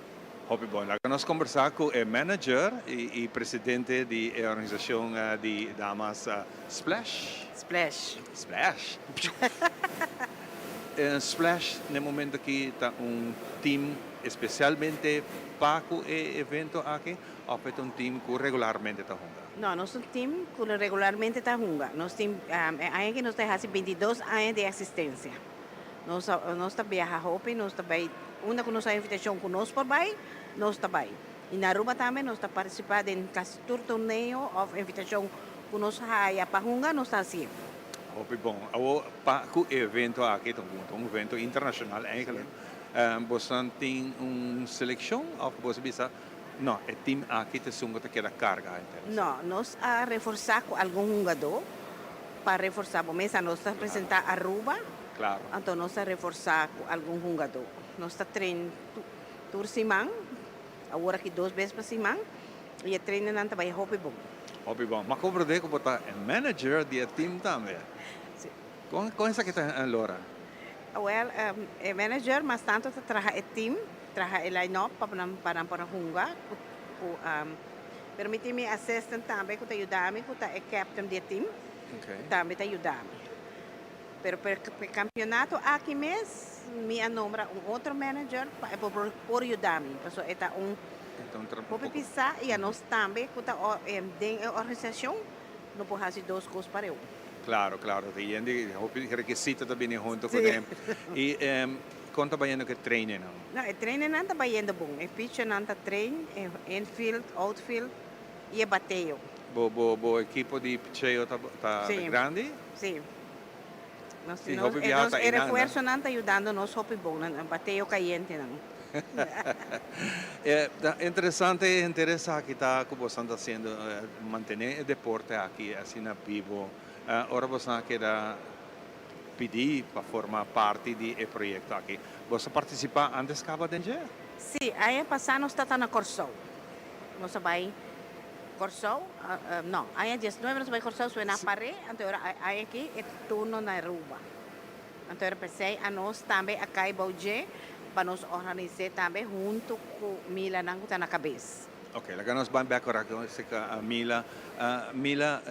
Hopi bom. Lá nós conversar com o manager e presidente da organização de damas Splash. Splash. Splash. Splash, no momento que está team especialmente para o evento aqui, ou é team que regularmente está jogando? No, nuestro team regularmente está jugando. Nuestro team, hay que nos deja hace 22 años de existencia. Nós viaja a Hopi, nós também, uma que nos invitação conosco por aí, nós também. E na Aruba também, nós estamos participando em quase todo torneio, ou invitação conosco para jogar, nós estamos assim. Hopi bom. Para o evento aqui, evento internacional eigenlijk, você tem uma seleção ou você bisa? Não, o time aqui te sunga te queda carga. Não, nós a reforçar com algum jogador, para reforçar, começa nós a apresentar a Aruba. Claro. Então, nós a reforçar com algum jogador. Nós está treinando por semana, agora aqui 2 vezes por semana, e treinando também Hopi Bom. Hopi bom. Mas como você botar manager do time também? Sim. Com essa que está Laura? Well, o manager, mas tanto trabalha o time, trabalha o line-up para jogar. Permite-me assistir também, que ajuda-me, que é captain do time, também ajuda-me. Pero para o campeonato aqui mesmo, me nombra outro manager por ajudar-me. Então, vou pensar e nós também, dentro da organização, não podemos fazer 2 coisas para eu. Claro, claro. E o requisito também junto com ele. E conta bem no que treine não? Não, o treino não está bem bom. O pitch não está treino, infield, outfield e bateio. O equipo de pitcheio está grande? Sim. Nós refuerzo não está ajudando nós Hopi Bom, bateio caliente não. É interessante que está como você está sendo manter o deporte aqui assim na vivo. Ora você quer pedir para formar parte do projeto aqui. Você participa antes de acabar de dia? Sim, aí passar nós está na Corsol. Nós vai Corsol, não, aí 19 nós vai Corsol, suena na parede, então aí aqui é turno na Aruba. Então pensei a nós também aqui em Baujé, para nos organizar também junto com Mila que está na cabeça. Ok, lá nós vamos agora com a Mila. Mila,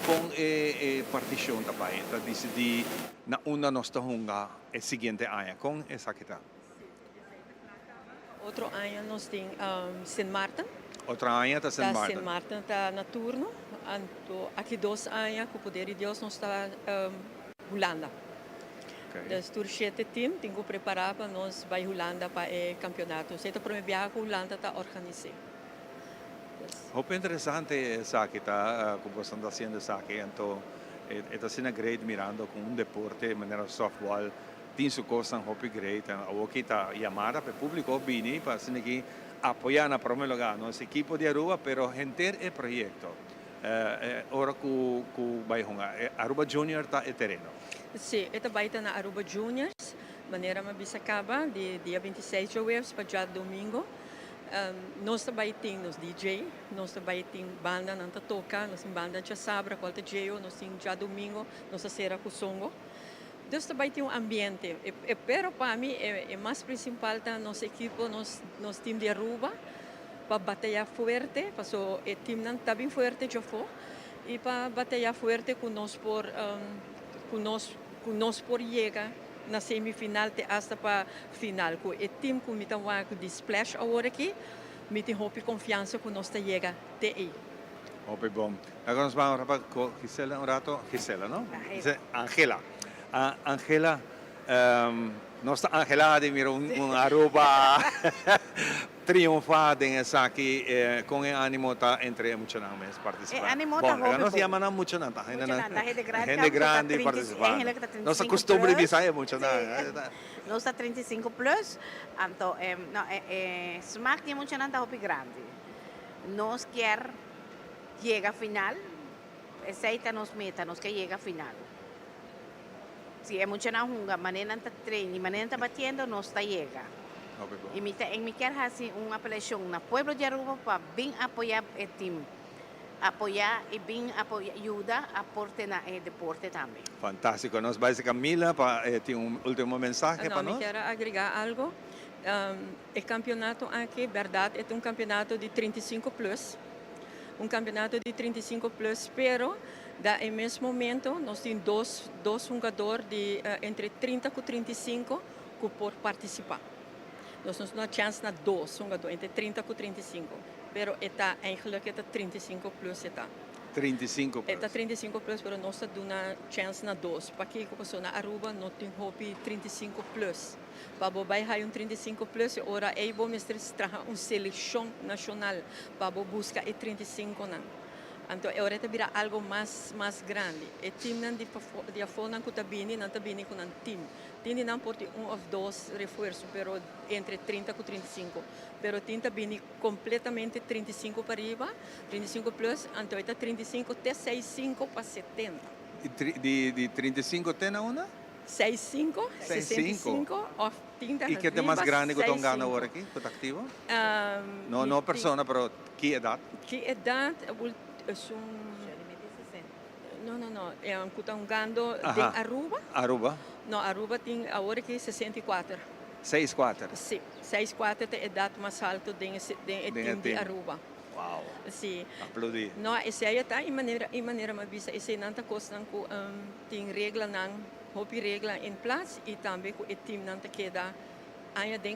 com a partição também, está decidir na uma nós está jogando o seguinte ano, com essa que está? Outro ano nós temos Saint Martin. Outro ano está Saint Martin. Saint Martin está na turno. Aqui 2 anos, com o poder de Deus, nós está Holanda. Dus door het team, tenho preparar para nós vai Holanda para o campeonato. Então, para viajar com Holanda está organizado. Hope interessante essa que está como você está fazendo essa aqui, então está sendo great mirando com deporte de maneira softball, tem sua coisa hope great, o que está chamada para o público bem para assim que apoiar na primeiro lugar nosso equipo de Aruba, pero gente é projeto. Ora que vai jogar Aruba Junior está é terreno. Sim, esta vai estar na Aruba Juniors, maneira uma bisacaba de dia 26 de outubro para dia domingo. Nós também temos DJ, nós também temos banda não toca, nós temos banda de sabra, qual DJ, nós temos dia domingo, nós será com songo. Dus também tem ambiente. Pero para mim é mais principal da nossa equipe, nosso time de Aruba, para batalhar forte, porque o time não está bem forte já foi, e para batalhar forte conosco por chegar na semifinal até para final. Com o time que me está de Splash agora aqui, me tem hope confiança que nós chega até aí. Hope bom. Agora nós vamos para com Gisela um rato. Gisela, não? Angela. Angela, nossa Angela de mira Aruba triunfada nessa aqui com o ânimo tá entre muitos nomes participando. Ânimo tá bom. Nós chamamos muitos não, gente grande participando. Nossa costume de sair muitos não. Nós está 35 plus, então smack tem muitos não tá hopi grande. Nós quer chegar final, aceita nos meta, nós quer chegar final. Si é mucho na junga, maneira está treino, maneira está batendo, nós está chega. E me quer fazer uma apelação na Pueblo de Aruba para bem apoiar o time. apoiar e bem ayuda aporte na deporte também. Fantástico. Nos vai Camila, tem último mensaje para me nós? quero agregar algo. O campeonato aqui, verdade, é campeonato de 35 plus. Campeonato de 35 plus, pero em mesmo momento nós temos dois jogadores de entre 30 e 35 que podem participar. Nós temos uma chance na dois jogadores entre 30 e 35, pero está eigenlijk 35 plus está. 35 plus. Está 35 plus, pero nós temos uma chance na dois. Para que a na Aruba não tem hopi 35 plus. Para bobay hay 35 plus, ora aí vamos trazer uma seleção nacional para buscar 35 nan. Então, agora vira algo mais grande. O time nan de afona que tabini com um time. Tem não pode ou dois reforços, pero entre 30 e 35. Pero tem tabini completamente 35 para riba, 35 plus, então está 35 até 65 para 70. De 35 tem na uma? 65, 65 ou 30. E que é mais grande que estão ganhando agora aqui, que está ativo? Não pessoa, mas que idade? Que idade? Não. É um que estão ganhando de Aruba. Aruba? Não, Aruba tem agora aqui 64. 64? Sim, 64 é a idade mais alta de time de Aruba. Uau! Sim. Aplaudir. Não, esse aí está em maneira mais vista. Esse não está costando que tem regra hopi regla em place e também que o time não queda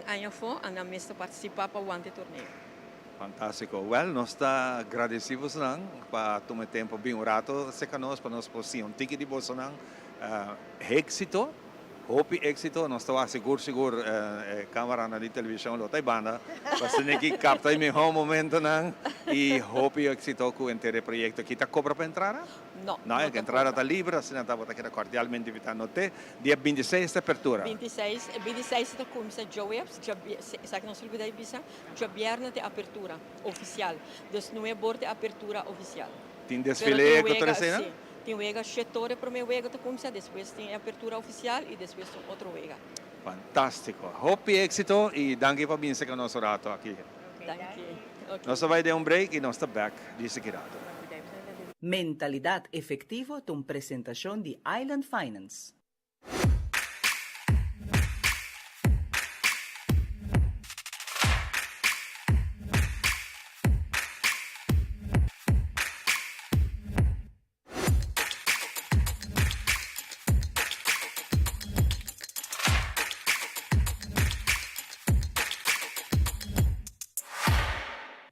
año fora a mesta participar para o torneio. Fantástico. Well, nós está agradecidos para tomar tempo bem um rato conosco para nós poder um ticket de bolsa éxito. Hopi éxito, nós estamos seguro câmera na televisão lo tai banda para que capta o melhor momento e hopi éxito com o inteiro projeto que está cobra para entrar? Não, é que entrar está livre, assim está cordialmente invitando te. Dia 26 de apertura. 26 da começa Joe, sabe que não se olvida bisa, já viernes de apertura oficial. Dus não é borde apertura oficial. Tem desfile com toda a cena? Tem o setore para o meu ega da começa, depois tem a apertura oficial e depois outro ega. Fantástico. Hopi éxito e danke para vir com nosso rato aqui. Danke. Nós vai dar break e nós estamos back de seguida. Mentalidad efectivo de una presentación de Island Finance.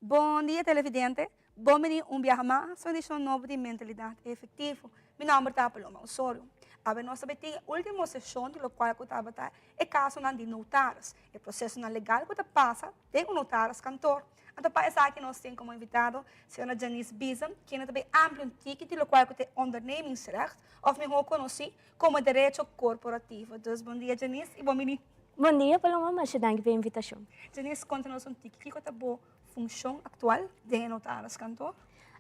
Bom dia, televidente. Bom-vindo a viaje más a edición nueva de Mentalidad Efectivo. Mi nombre es Paloma Osorio. A ver, nós sabemos que a última sessão de qual eu estava é caso de notários. O processo legal que passa tem um notário cantor. Então, para isso aqui nós temos como invitado a senhora Janice Bisam, que também amplia um ticket de qual tem ondernemingsrecht, ou melhor conhecido como direito corporativo. Então, bom dia, Janice, e bom-vindo. Bom dia, Paloma, mas obrigado pela invitação. Janice, conta-nos um ticket que está boa função atual de notários cantor.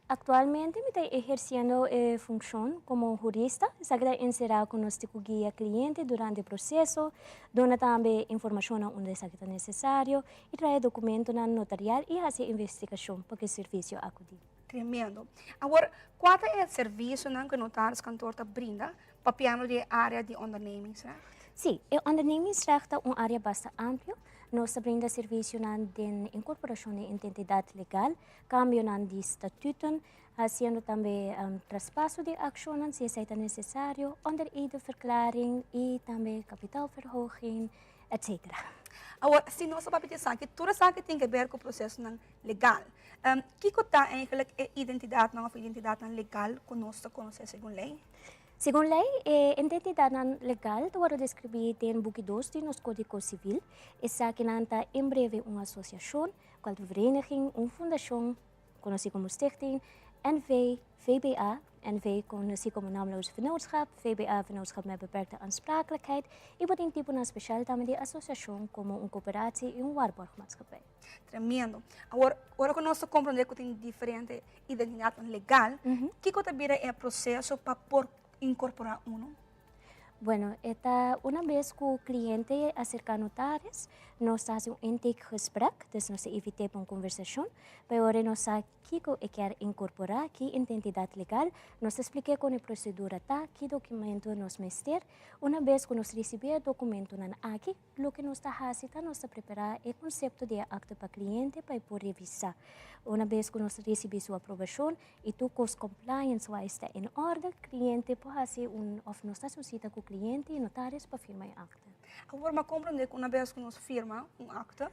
Actualmente me estoy ejerciendo función como jurista, está encerrado con nuestro guía cliente durante el proceso, dona también información donde está necesario y trae documentos notarial y hace investigación para que el servicio acude. Tremendo. Agora, qual é o serviço que o notário cantor brinda para piano de área de ondernemingsrecht? Sim, o ondernemingsrecht é uma área bastante ampla. Nós brinda serviço de incorporação de identidade legal, cambio de estatuto, fazendo também traspasso de ações se é necessário, onderedeverklaring e também capitalverhoging, etc. Agora, se nós vamos pensar que tudo isso tem a ver com o processo legal, o que está eigenlijk a identidade legal que nós conhecemos segundo lei? Segundo lei, a identidade legal deve descrever em book 2 do nosso Código Civil. Essa que nanta em breve uma associação, qual vereniging, uma fundação, conhecida como stichting, NV, VBA, NV conhecido como naamloos vennootschap, VBA vennootschap met beperkte aansprakelijkheid, e wat een type speciaal também de associação como uma coöperatie e waarborgmaatschappij. Tremendo. Agora que nós compreendemos que tem diferente identidade legal, que também é o processo para incorporar uno? Bueno, una vez que el cliente acerca notaris, nos hace un intake gesprek, dus nos evita una conversación, pero ahora nos aquí que quer incorporar aquí identidad legal, nos explica con la procedura qué documento nos meter. Una vez que nos recibe el documento aquí, lo que nos está haciendo nos preparar el concepto de acta para cliente para poder revisar. Una vez que nos recibe su aprobación y tu cost compliance va a estar en orden, el cliente puede hacer nos asociar con el cliente y notaris para firmar el acta. Agora, me compreender que uma vez que nos firma acta,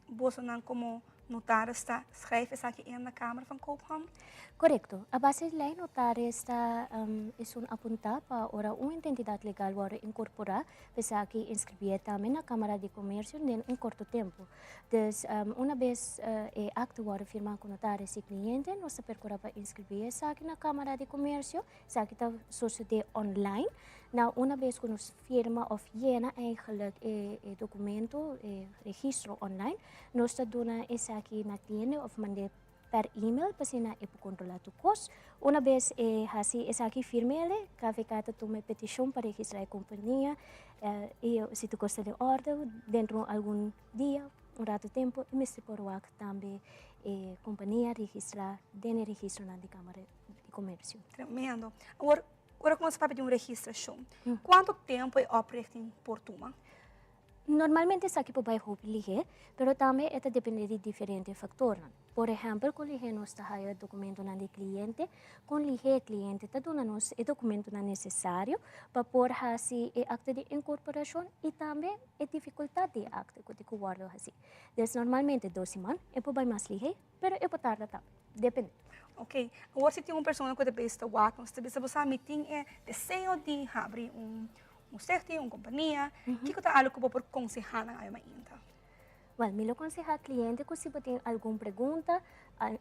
você não como notário está schrijven aqui na Câmara van Koophandel? Correcto. A base de lei, notário está apuntar para uma identidade legal para incorporar, para que inscrever também na Câmara de Comércio em curto tempo. Então, uma vez o acto para firmar com notário e cliente, nós percorremos para inscrever aqui na Câmara de Comércio, aqui está suceder online. Nou, una vez que nos firma of llena eigenlijk documento, registro online, nos dona esa aquí na cliente of mande per email para na controlar tu cost. Una vez así esa aquí firmele, KVK toma petición para registrar la compañía y si tu costa de orden dentro de algún día, un rato tiempo, y me se por también compañía registrar dentro del registro de Cámara de Comercio. Tremendo. Agora começa a pedir uma registração. Quanto tempo é operating por turma? Normalmente essa aqui pode ligar, mas também depende de diferentes fatores. Por exemplo, com ligar nós temos o documento do cliente, com ligar o cliente está dando o documento necessário para pôr assim o acta de incorporação e também a dificuldade de acta que eu guardo assim. Então, normalmente 2 semanas, eu posso mais ligar, mas eu posso tardar também. Depende. Ok. Agora, se tem uma pessoa que está guardando, se você meeting é desejo de abrir certo, uma companhia, o que está algo por aconselhar na área ainda? Well, me lo aconseja al cliente que si tiene alguna pregunta,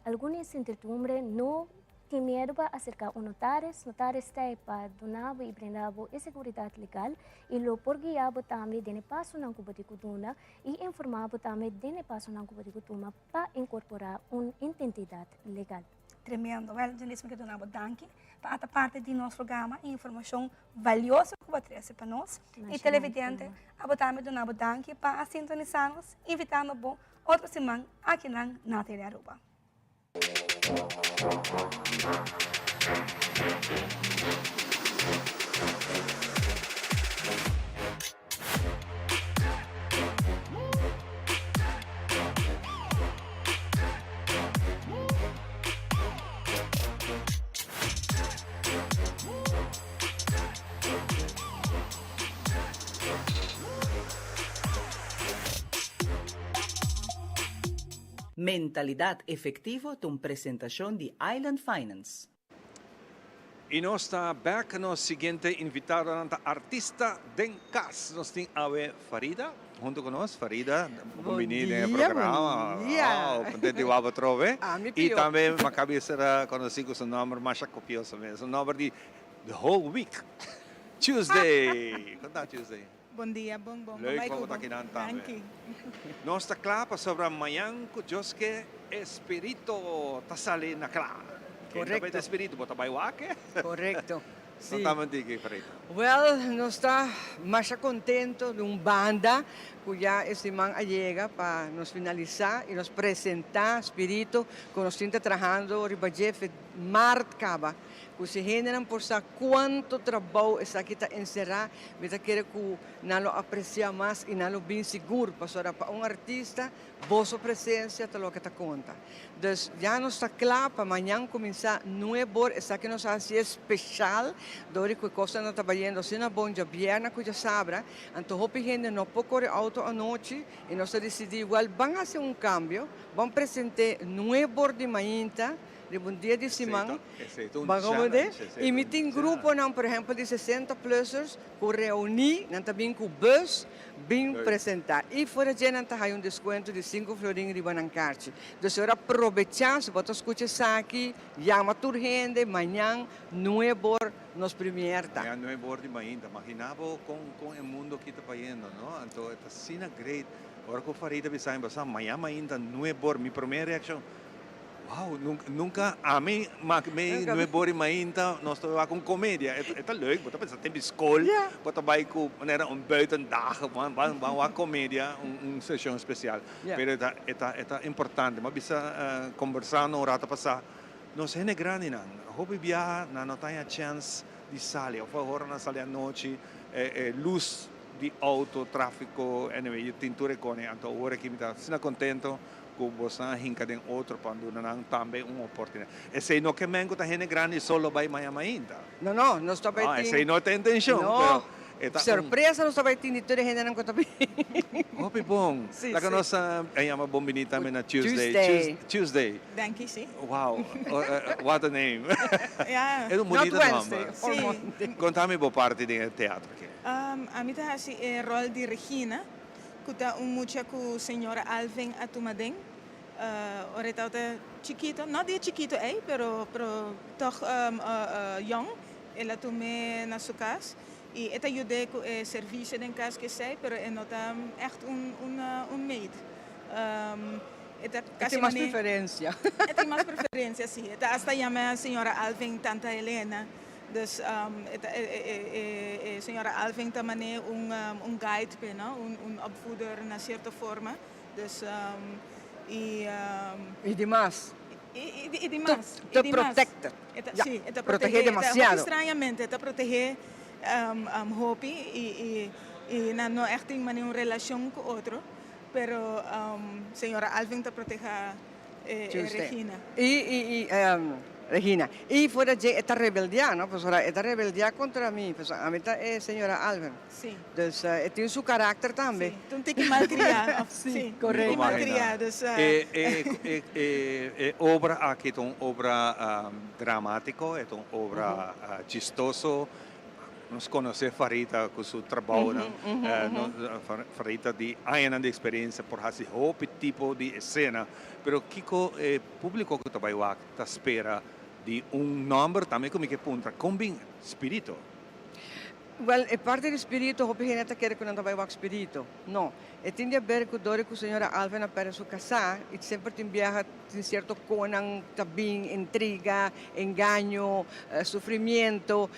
alguna incertidumbre, no tiene miedo para acercar a notaris. Notaris está para donar y brindar seguridad legal y lo por guiar también de paso na Cuba de Cutuna y informar también de paso na Cuba de Cutuna para incorporar una identidad legal. Tremendo. Well, jornalismo que donava danke para a parte de nosso programa e informação valiosa que vai trazer para nós. E televidente, a também donava danke para sintonizar-nos, invitando outra semana aqui na TV Aruba. Mentalidad efectivo de una presentación de Island Finance. Y nos está back nos siguiente invitado artista den CAS. Nos tiene Ave Farida, junto con nos, Farida, venir en el programa. Wow, contento de Wabo Trove. Y también me cabecera conocido su nombre más copioso, su nombre de The Whole Week. Tuesday. ¿Cuándo es Tuesday? Bom dia, bom. Leuk om het hier aan te hebben. Nós está claro sobre amanhã que Deus que espírito está salindo na clara. Correcto. Quem espírito bota vai waque? Correcto. Não está mentindo Frei. Well, nós está mais contento de uma banda que já este man chega para nos finalizar e nos apresentar espírito que nós estamos trabalhando ribajefe marcaba. Que se generam por sa quanto trabalho essa aqui está encerrado, mas quero que não aprecia mais e não bem seguro, para um artista, vossa presença é o que está conta. Então, já não está claro para amanhã começar novo, essa aqui nos faz especial, dori que coisa não está trabalhando, se não bom já vierna que já sabra, então hope gente não pode correr auto à noite e nós decidimos igual, vamos fazer um cambio, vamos apresentar novo de manhã. De um dia de semana, e me tem grupo, não, por exemplo, de 60 plussers, que reúne, também com o bus, bem apresentar. E fora de não tem um desconto de 5 florinhos de banancarte. Então, se eu aproveitar, se você escuta isso aqui, chama a gente, amanhã, novo, nos primeiros. Amanhã novo de manhã, imaginava com o mundo que está fazendo, não? Então, está sendo great. Agora que eu farei da Bisaya, amanhã ainda novo, minha primeira reação. Wauw, nunca, a mí, me bori mainta, nós estamos com comédia. É leuk, want dan tem school, wat erbij komt, wanneer een buitendag, een comédia, een session especial. Pero é importante, mas bisa conversar no rata passar, nós é grande não. Hobby viajar, não tem a chance de sair, of agora na sair à noite, luz de auto, tráfico, anyway, tintura com, então agora que me dá, se não contento. Kung bosan hinka den outro quando não também uma oportunidade. Esse não que mengo tá gente grande solo vai ainda. Não, não estou bem. Esse não tem intenção. Não. Surpresa, não estou bem tendo tudo gente não conta bem. Hopi bom. La que nós chama bombinita também na Tuesday. Tuesday. Dank je, sim. Wow, what a name. Ja. É um bonito nome. Sim. Contame boa parte do teatro aqui. A mim tá assim, rol de Regina, que tá mucha com a senhora Alvin Atumadeng. Ahorita está chiquito, no de chiquito, pero toch young. Ela tomé na sua casa e esta ayudei com o serviço em casa que sei, pero ela está echt maid. Tem mais preferência. Tem mais preferência, sim. Hasta chama a senhora Alvin Tanta Helena. Dus senhora Alvin também guide, opvoeder naar certa forma. Dus y demás. Y demás. Te protege. Sí, te protege demasiado. Extrañamente, te protege Hopi y no echt en una relación con otro, pero señora Alvin te protege Regina. Regina. Y fuera de esta rebeldía, ¿no? Pues ahora esta rebeldía contra mí, pues a mí está señora Alvin. Sí. Entonces, tiene su carácter también. Sí, un tiki malcriado. Sí, correcto. Malcriado. Obra aqui é uma obra dramático, é uma obra chistoso. Nós conhecemos Farita com seu trabalho, Farita de anos de experiência por esse tipo de cena, pero Kiko público que trabalha está espera de nome também como que punta combina espírito. Well, é parte do espírito, o gente quer que não trabalhe com espírito. Não. E tem a ver com a senhora Alvin para sua casa, e sempre tem viaja, tem certo conang, tabing, intriga, engano, sofrimento.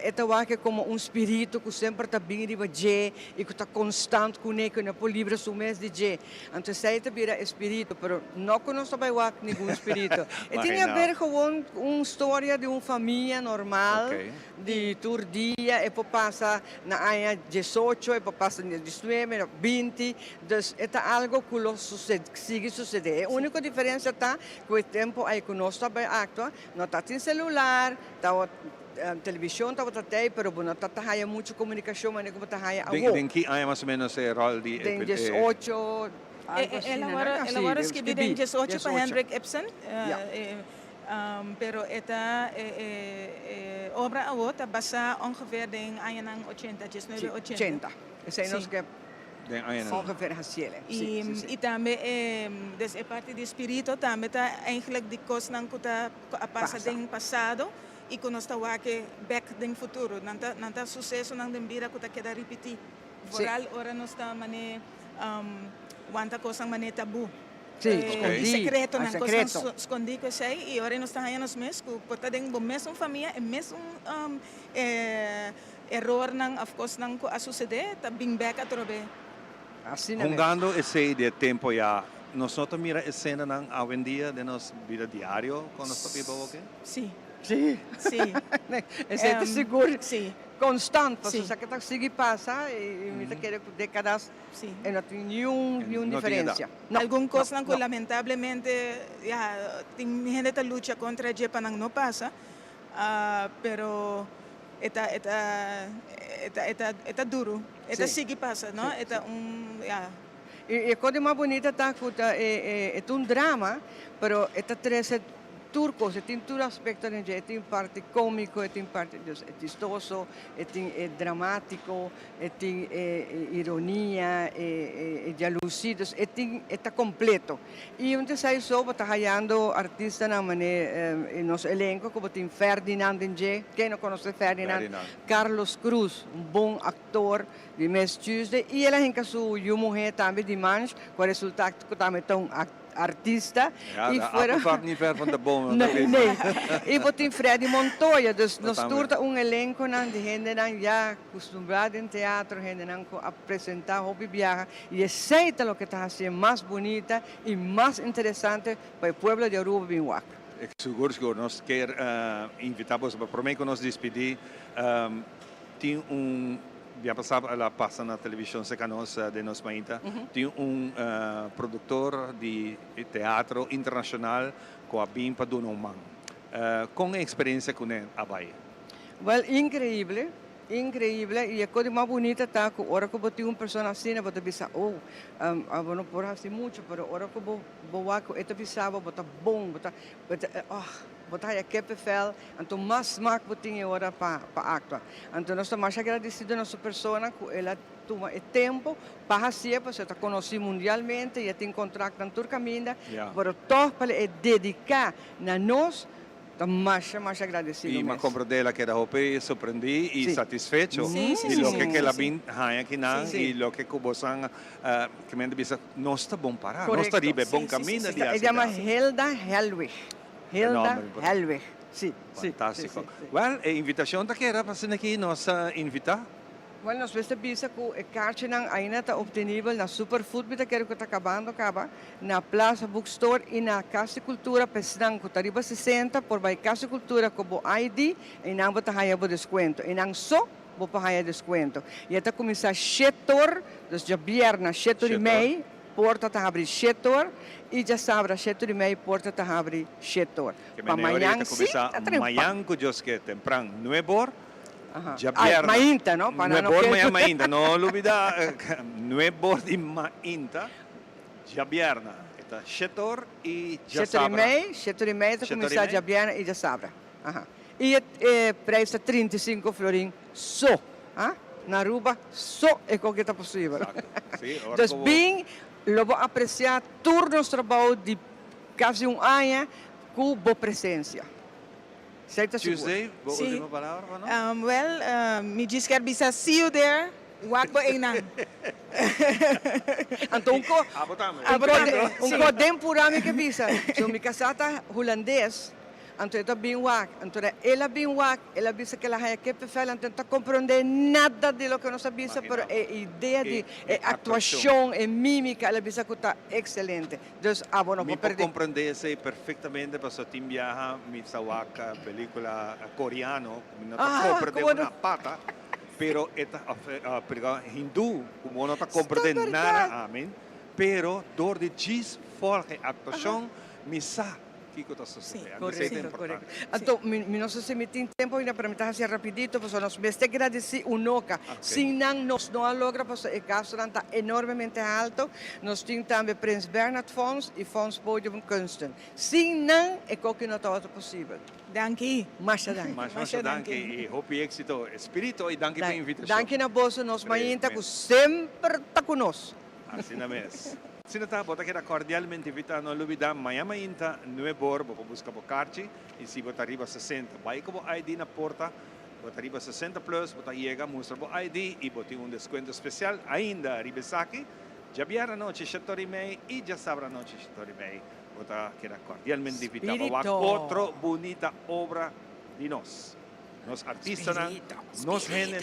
Então, é como espírito que sempre está bem riba de, e que está constante com ele, que não pode livrar seu mês de je. Então, isso é vira espírito, mas não que nós trabalhamos com nenhum espírito. E tem a ver com uma história de uma família normal, de todo dia, e passa na área 18, e passa na 19, 20. Dus é algo que sigue suceder. A única diferença está que o tempo aí que nós estamos actuando, não está em celular, está televisão, está até, mas não está tendo muita comunicação, mas não está tendo Tem que há mais ou menos o rol de... Tem 18... Ela agora escreveu em 18 para Henrik Ibsen. Pero esta obra está basada ongeveer in ayanang 80, 80. Esse é nosso que ongeveer hasiele. E também, dessa parte do espírito, também está eigenlijk de coisas que está passado no passado e que nós estamos aqui back no futuro. Não está sucesso na vida que está queda repetir. Vooral ora nós estamos quanta coisa mané tabu. Secreto, não coisa escondido que sei e ora nós estamos nos mesmos que pode ter uma mesma família e mesmo error não, of course não a suceder, está bem back através. Jugando esse de tempo já, nós mira a cena hoje em dia de nossa vida diária quando nós estamos aqui? Sim. Sim. Sim. É seguro. Sim. Constante, porque se você conseguir passar e me quer décadas, não tem nenhuma diferença. Alguma coisa que lamentavelmente tem gente que luta contra a jepa não passa, pero é duro, sigue passa, não? E a coisa mais bonita tá que é drama, pero três turcos, tem todo aspecto de gente, tem parte cômico, tem parte chistoso, tem dramático, tem ironia, jalousia, está completo. E onde sai só, está hallando artistas na maneira, nosso elenco, como tem Ferdinand Denje, quem não conhece Ferdinand? Carlos Cruz, bom actor de Mes Tuesday, e ela tem sua mulher também de Manch, com o resultado que também tão artista. Ja, e de appel valt niet ver van de boom. Nee. E botin Freddy Montoya, dus nos Totalmente. turta elenco nan de gente nan ya acostumbrada em teatro, gente nan a apresentar hobby viaja e aceita lo que está haciendo más bonita e mais interessante para o pueblo de Aruba Binwak. Seguro, nós quer invitamos para prometo nos despedir. Tem já passava ela passa na televisão secanosa de nos mainta. Tem produtor de teatro internacional com a Bimpa do Nomang. Com a experiência com ele, Abai. Well, increíble. E a coisa mais bonita está que agora que eu botei uma pessoa assim, eu vou pensar, eu não posso fazer muito, mas agora que eu vou pensava, botar bom, botar aquele fel, então mais smaak botei agora para actuar. Então nós estamos mais agradecidos a nossa pessoa que ela toma o tempo para fazer, porque está conhecida mundialmente, e tem contrato em todo caminho, mas todo para dedicar a nós. Estamos mais agradecidos. E uma compra dela que era hope surpreendi e satisfecho Sim, e lo sim, que ela sim. bin haya que nan Sim. e lo que kubosan que me bisa não está bom parar, não Correcto. está ribe bom Sí, caminho sí, sí. de Se llama Helda Helwig. Helda Enorme, pues. Helwig. Sí, sí. Fantástico. Sí, sí, sí. Well, a invitação da que era para ser aqui nós invitar. Bueno, nós vamos bisa que o kaartje nang ainda está obtenível na Superfood, que está acabando, na Plaza Bookstore e na Casa de Cultura, pesnang que tariba 60, por vai Casa de Cultura como ID, e não vou haya desconto. E não só vou haya desconto. E até começar setor, dus já viernes, setor e meio, porta está abrir setor, e já sabra setor e meio, porta está abrir setor. Que Para amanhã, sim, está amanhã que eu que temprano, 9 horas. Já mainta, ¿no? Para no mainta, no olvida 9 horas de mainta. Já viernes. Está setor e já sabra. Setor e meio, está começar já viernes e já sabra. E preço 35 florim só. Na Aruba, só é o que está possível. Então, bem, eu vou apreciar todo o nosso trabalho de quase ano com boa presença. Tuesday, boa última palavra, não? Me diz que Arbisa, see you there. Wakbo Einan. Então, um codem purame que bisa. So, mi casata holandês. Então, ela bem wak. Então, ela bisa que ela haya que perfeito. Então, não compreende nada de lo que nós bisa, mas a ideia de atuação, mímica, ela bisa que está excelente. Então, bueno, me puedo compreender perfeitamente, porque eu viaja mi sawaka película coreano, não compreende uma pata. Pero esta hindu, como não está compreendendo nada, amém. Pero dor de gis folge actuação, misa. Sim, correto. Então, não sei se me tem tempo ainda para me fazer rapidito, porque nós vamos agradecer o NOCA. Se não nós não logra, porque o gasto está enormemente alto, nós temos também Prins Bernhard Fonds e Fonds Podium Kunsten. Se não, é o que não está possível. Danke. Masha danke. Masha danke. E hope éxito, espírito, e danke pela invitação. Danke na bolsa, nós mainta que sempre está conosco. Assim na mesa. Sinata, bota que era cordialmente invitado, não olvidar, amanhã ainda, 9 horas, vou buscar o cartão, e se botar arriba 60, vai com o ID na porta, botar arriba 60 plus, botar chega, mostra o ID, e botar desconto especial, ainda, Ribesaki, já vier a noite, setor e meio, e já sabe a noite, setor e meio, botar que era cordialmente invitado, a outra bonita obra de nós. Nos artistas, nos gente,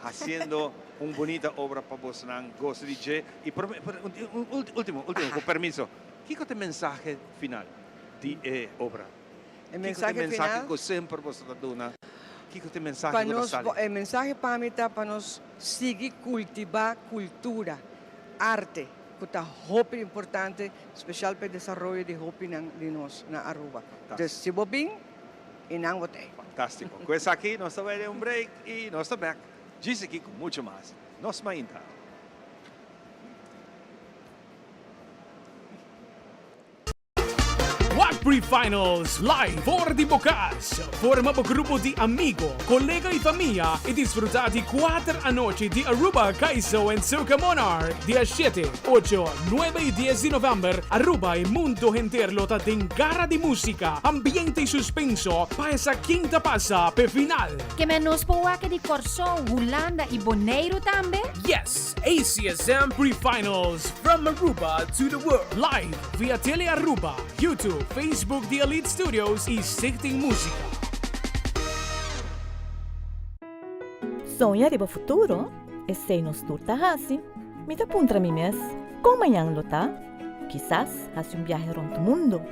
haciendo una bonita obra para vos, gozo DJ. Y último, con permiso, ¿qué es el mensaje final de obra? El mensaje final que siempre vos dona. ¿Qué es el mensaje para que nos, sale? el mensaje para mí está para nos seguir cultivar cultura, arte, que está muy importante, especial para el desarrollo de hopi de nos na Aruba. Entonces, si vos bien, y no voté. Fantástico. Pues aquí nos vamos a un break y nos estamos back. Dice aqui com muito mais. Nos mainta. WAC Pre-Finals Live for di Bocas. Forma un gruppo di amigo, collega e famiglia e disfruttati 4 noci di Aruba, Kaiso e Suka Monarch. Dia 7, 8, 9 e 10 di novembre, Aruba e mundo entero ta den gara di musica, ambiente e suspenso pa esa quinta passa per final. Que menos po WAC di Corsão, Holanda e Bonaire também? Yes, ACSM Pre-Finals from Aruba to the world. Live via Tele Aruba, YouTube, Facebook The Elite Studios y Stichting Música. Sonha riba futuro, e sei nos turta hasi, me te puntra mi mes, como amanhã lota, quizás hace viaje around o mundo.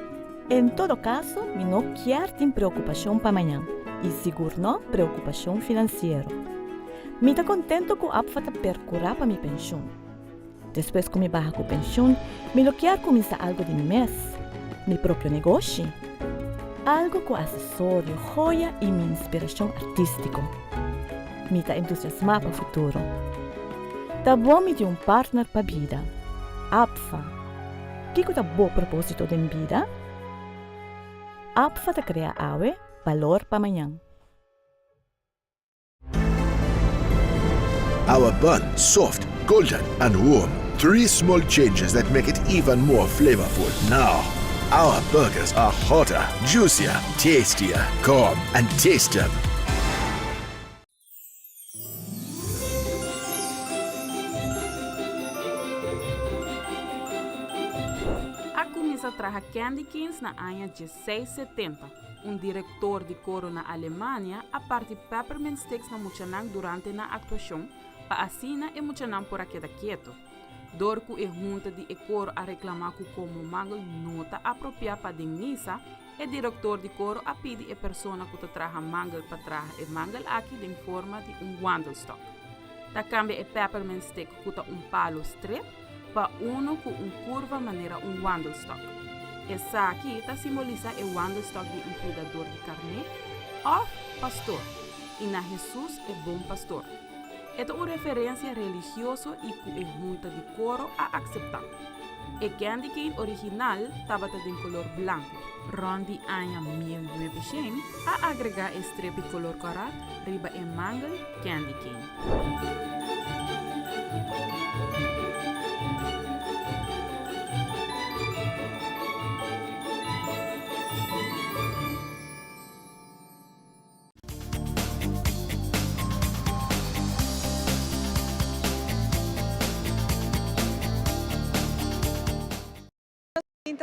Em todo caso, me não quero ter preocupação para amanhã, e seguro não preocupação financeira. Me tá contento com a app para percurar para minha pensão. Depois que me barra com a pensão, me não quero começar algo de mi mês, meu próprio negócio. Algo com acessório, joia e minha inspiração artística. Me tá entusiasmado para o futuro. Tá bom me ter partner para a vida. APFA. Que é o bom propósito da vida? APFA tá criar valor para amanhã. Our bun, soft, golden and warm. 3 small changes that make it even more flavorful. Now, our burgers are hotter, juicier, tastier. Come and taste them. A começa traja Candy Kings na anha 1670. Diretor de coro na Alemanha a parte peppermint sticks na Muchanang durante na atuação, para assina e Muchanang por aqui quieto. Dorco e junta de coro a reclamar como mangal nota apropriada para Denisa, e diretor de coro a pedir a persona que traja mangal para traja e mangal aqui em forma de wandelstock. Da cambia e peppermint stick com palo straight para uno com curva maneira wandelstock. Essa aqui simboliza o wandelstock de cuidador de carne ou pastor, e na Jesus é bom pastor. É uma referência religiosa e com a junta de coro a aceitar. O candy cane original estava de color branco. Rondi anha 1900 a agregar strepe color coral riba e mangal candy cane.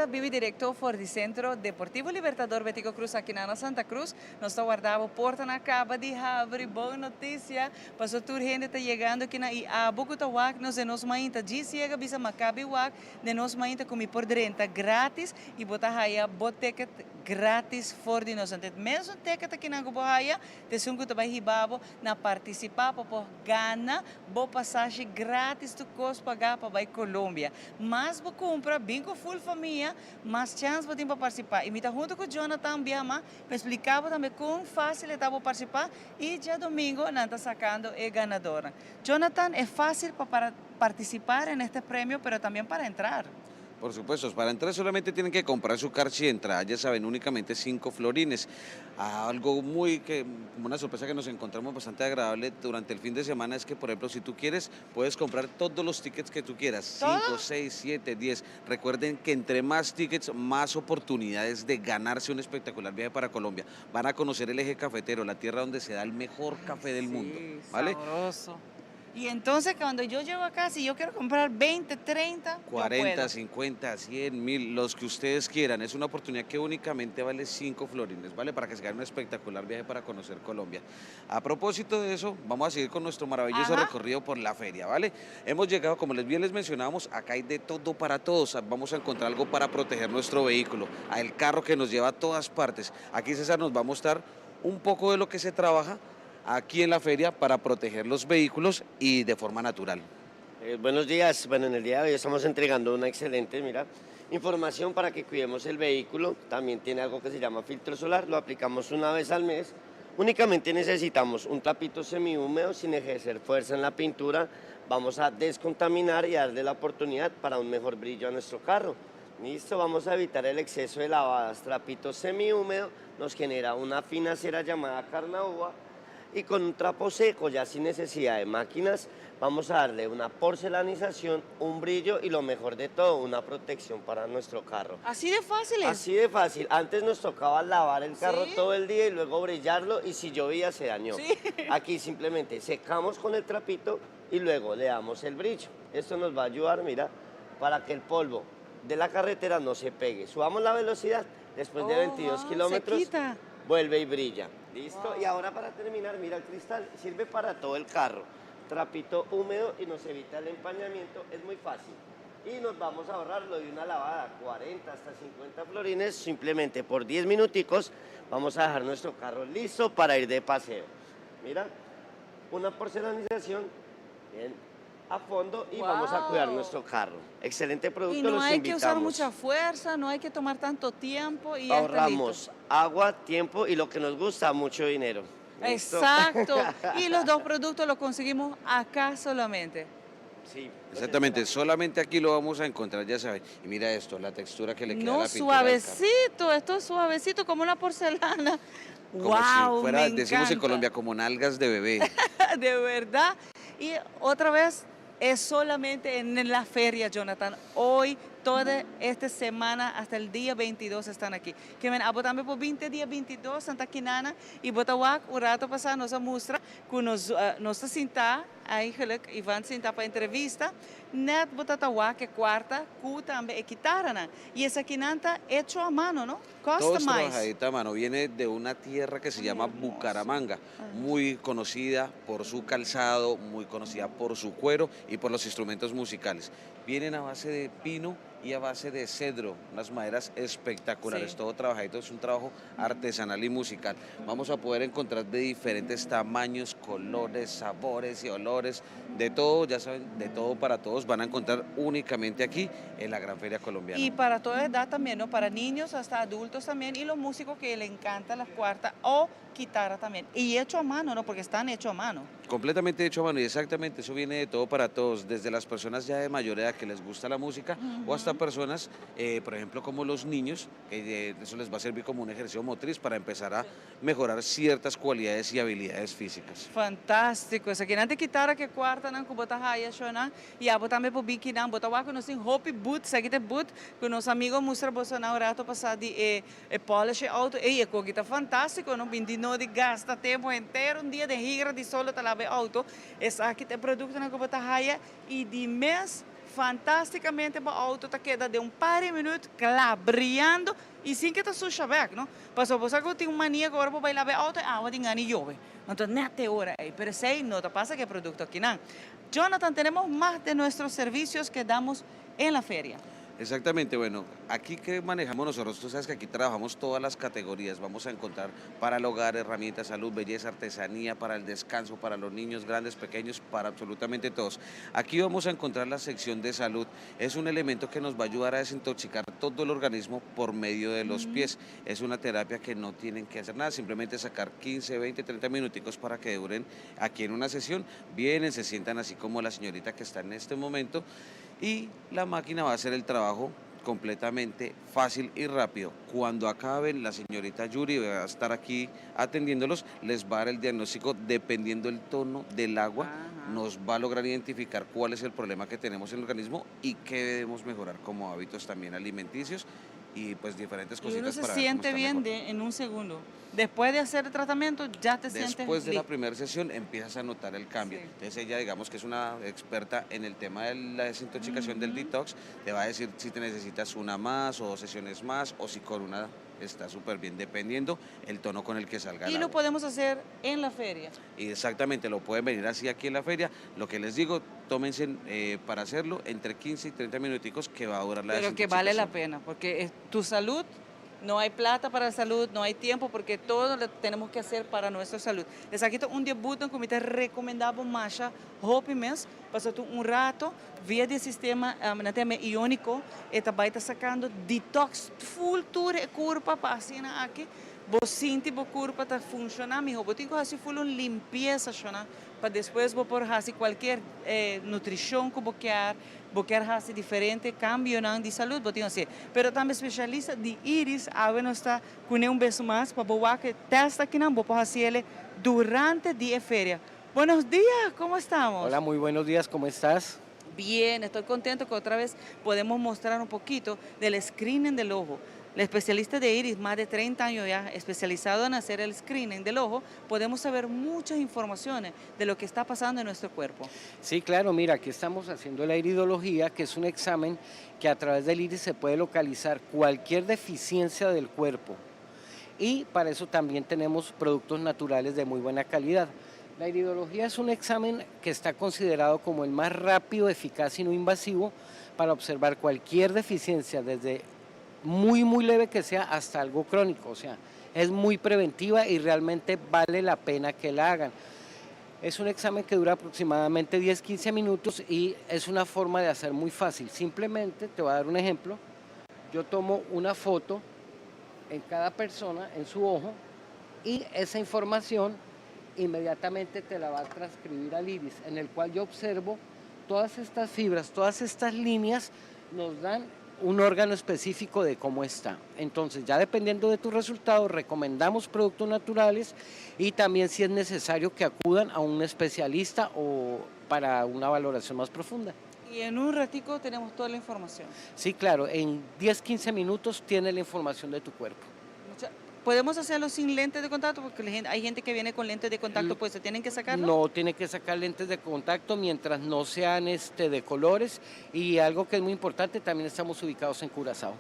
Vive diretor for di Centro Deportivo Libertador Betico Cruz aqui na Santa Cruz. Nós está guardando a porta na caba de abre. Boa notícia. Passou toda gente está chegando aqui na Bogotá Wak. Nós nos mainta de chega bisa Maccabi Wak. De nos mainta comi por renta grátis e botar aí bot ticket grátis for de nós. Então, mesmo ticket aqui na Gobohaia, te sungo também hibabo na participar para ganhar boa passagem grátis do custo pagar para Colômbia. Mas vou comprar bem com full família. Mais chance para participar. E me está junto com o Jonathan Biama, me explicava também como fácil é para participar e já domingo não está sacando a ganadora. Jonathan, é fácil para participar neste prêmio, mas também para entrar. Por supuesto, para entrar solamente tienen que comprar su carchi de entrada, ya saben, únicamente 5 florines. Algo como una sorpresa que nos encontramos bastante agradable durante el fin de semana es que, por ejemplo, si tú quieres, puedes comprar todos los tickets que tú quieras, 5, 6, 7, 10. Recuerden que entre más tickets, más oportunidades de ganarse un espectacular viaje para Colombia. Van a conocer el eje cafetero, la tierra donde se da el mejor café del mundo, ¿vale? Sabroso. Y entonces cuando yo llego acá, si yo quiero comprar 20, 30, 40, 50, 100, 1000, los que ustedes quieran. Es una oportunidad que únicamente vale 5 florines, ¿vale? Para que se gane un espectacular viaje para conocer Colombia. A propósito de eso, vamos a seguir con nuestro maravilloso recorrido por la feria, ¿vale? Hemos llegado, como bien les mencionábamos, acá hay de todo para todos. Vamos a encontrar algo para proteger nuestro vehículo, el carro que nos lleva a todas partes. Aquí César nos va a mostrar un poco de lo que se trabaja aquí en la feria para proteger los vehículos y de forma natural. Buenos días, bueno, en el día de hoy estamos entregando una excelente, información para que cuidemos el vehículo. También tiene algo que se llama filtro solar, lo aplicamos una vez al mes. Únicamente necesitamos un trapito semihúmedo sin ejercer fuerza en la pintura. Vamos a descontaminar y darle la oportunidad para un mejor brillo a nuestro carro. Listo, vamos a evitar el exceso de lavadas. Trapito semihúmedo nos genera una fina cera llamada carnauba. Y con un trapo seco, ya sin necesidad de máquinas, vamos a darle una porcelanización, un brillo y lo mejor de todo, una protección para nuestro carro. ¿Así de fácil es? Así de fácil. Antes nos tocaba lavar el carro todo el día y luego brillarlo y si llovía se dañó. Aquí simplemente secamos con el trapito y luego le damos el brillo. Esto nos va a ayudar, mira, para que el polvo de la carretera no se pegue. Subamos la velocidad, después de 22 kilómetros, vuelve y brilla. ¿Listo? Y ahora para terminar, mira el cristal, sirve para todo el carro. Trapito húmedo y nos evita el empañamiento, es muy fácil. Y nos vamos a ahorrar lo de una lavada, 40 hasta 50 florines, simplemente por 10 minuticos vamos a dejar nuestro carro listo para ir de paseo. Mira, una porcelanización, bien, a fondo y vamos a cuidar nuestro carro. Excelente producto, Y no los hay que usar invitamos. mucha fuerza, no hay que tomar tanto tiempo y Ahorramos agua, tiempo y lo que nos gusta, mucho dinero. ¿Listo? Exacto. Y los dos productos los conseguimos acá solamente. Sí. Exactamente, solamente aquí lo vamos a encontrar, ya saben. Y mira esto, la textura que le queda a No, pues, la pintura del carro. suavecito, esto es suavecito como una porcelana. Como Wow, si fuera, me decimos en encanta. Colombia, como nalgas de bebé. De verdad. Y otra vez, es solamente en la feria, Jonathan. Hoy, toda esta semana, hasta el día 22 están aquí. Que ven, abo también por 20 días 22, Santa Quinana, y botawak, un rato pasado nos muestra que nos sinta, eigenlijk, y van sinta para entrevista, net botatawak, que cuarta, que también equitarana. Y esa quinanta hecho a mano, ¿no? Todo es Customize. trabajadita a mano, viene de una tierra que se llama Bucaramanga, muy conocida por su calzado, muy conocida por su cuero y por los instrumentos musicales. Vienen a base de pino y a base de cedro, unas maderas espectaculares, Sí. todo trabajadito, es un trabajo artesanal y musical. Vamos a poder encontrar de diferentes tamaños, colores, sabores y olores, de todo, ya saben, de todo para todos, van a encontrar únicamente aquí en la Gran Feria Colombiana. Y para toda edad también, ¿no? Para niños hasta adultos también, y los músicos que le encantan las cuartas o guitarra también. Y hecho a mano, ¿no? Porque están hechos a mano. Completamente hecho a mano y exactamente eso viene de todo para todos, desde las personas ya de mayor edad que les gusta la música o hasta personas, por ejemplo, como los niños, que eso les va a servir como un ejercicio motriz para empezar a mejorar ciertas cualidades y habilidades físicas. Fantástico. Essa aqui não tem guitarra que quarta, não, que bota raia, chona. E a botar também por bique, não, botar o que nós temos hope boot, segue de boot, que o nosso amigo mostra Bolsonaro o rato passado de polish auto. E é que tá fantástico, não? Não de gasta tempo inteiro, dia de rigra de solo tá lá auto. Essa aqui tem produto na que bota raia e de mês fantasticamente para o auto está queda de um par de minutos, claro, brilhando e sem que está suja weg, não? Passou você que tem uma mania agora para bailar auto, água de engano e chove. Então, nada hora aí, pero sei, não te passa que produto aqui não. Jonathan, tenemos más de nuestros servicios que damos en la feria. Exactamente, bueno, aquí que manejamos nosotros, tú sabes que aquí trabajamos todas las categorías, vamos a encontrar para el hogar, herramientas, salud, belleza, artesanía, para el descanso, para los niños, grandes, pequeños, para absolutamente todos. Aquí vamos a encontrar la sección de salud, es un elemento que nos va a ayudar a desintoxicar todo el organismo por medio de los pies. Es una terapia que no tienen que hacer nada, simplemente sacar 15, 20, 30 minuticos para que duren aquí en una sesión, vienen, se sientan así como la señorita que está en este momento, y la máquina va a hacer el trabajo completamente fácil y rápido. Cuando acaben, la señorita Yuri va a estar aquí atendiéndolos, les va a dar el diagnóstico dependiendo del tono del agua, nos va a lograr identificar cuál es el problema que tenemos en el organismo y qué debemos mejorar como hábitos también alimenticios y pues diferentes Y cositas uno se para ver cómo siente está bien mejor. en un segundo. Después de hacer el tratamiento, ya te sientes Después de la listo. primera sesión empiezas a notar el cambio. Entonces ella, digamos que es una experta en el tema de la desintoxicación del detox, te va a decir si te necesitas una más o 2 sesiones más o si con una está súper bien, dependiendo el tono con el que salga el Y agua. lo podemos hacer en la feria. Y exactamente, lo pueden venir así aquí en la feria. Lo que les digo, tómense para hacerlo entre 15 y 30 minuticos que va a durar la Pero que vale la desintoxicación. pena, porque es tu salud, no hay plata para la salud, no hay tiempo, porque todo lo tenemos que hacer para nuestra salud. Les aquí un debut en comité recomendado Masha Hope Mes, pasó un rato, via de sistema iónico, e também está sacando detox full tour e curva para assim aqui. Vos sinti bo curva está funcionando, mi hobo tenho assim full limpieza, para depois vou por assim qualquer nutrição que vou quer assim diferente cambio de saúde, vou assim. Pero também especialista de íris, a ver está com vez mais para boa que testa aqui não, vou por assim ele durante dia feria. Buenos días, ¿cómo estamos? Hola, muy buenos días, ¿cómo estás? Bien, estoy contento que otra vez podemos mostrar un poquito del screening del ojo. La especialista de iris, más de 30 años ya, especializado en hacer el screening del ojo, podemos saber muchas informaciones de lo que está pasando en nuestro cuerpo. Sí, claro, mira, aquí estamos haciendo la iridología, que es un examen que a través del iris se puede localizar cualquier deficiencia del cuerpo. Y para eso también tenemos productos naturales de muy buena calidad. La iridología es un examen que está considerado como el más rápido, eficaz y no invasivo para observar cualquier deficiencia, desde muy leve que sea hasta algo crónico. O sea, es muy preventiva y realmente vale la pena que la hagan. Es un examen que dura aproximadamente 10-15 minutos y es una forma de hacer muy fácil. Simplemente, te voy a dar un ejemplo, yo tomo una foto en cada persona, en su ojo, y esa información inmediatamente te la va a transcribir al iris, en el cual yo observo todas estas fibras, todas estas líneas nos dan un órgano específico de cómo está. Entonces, ya dependiendo de tus resultados, recomendamos productos naturales y también si es necesario que acudan a un especialista o para una valoración más profunda. Y en un ratico tenemos toda la información. Sí, claro, en 10-15 minutos tienes la información de tu cuerpo. ¿Podemos hacerlo sin lentes de contacto? Porque hay gente que viene con lentes de contacto, pues se tienen que sacarlo. No, tiene que sacar lentes de contacto mientras no sean de colores. Y algo que es muy importante, también estamos ubicados en Curazao.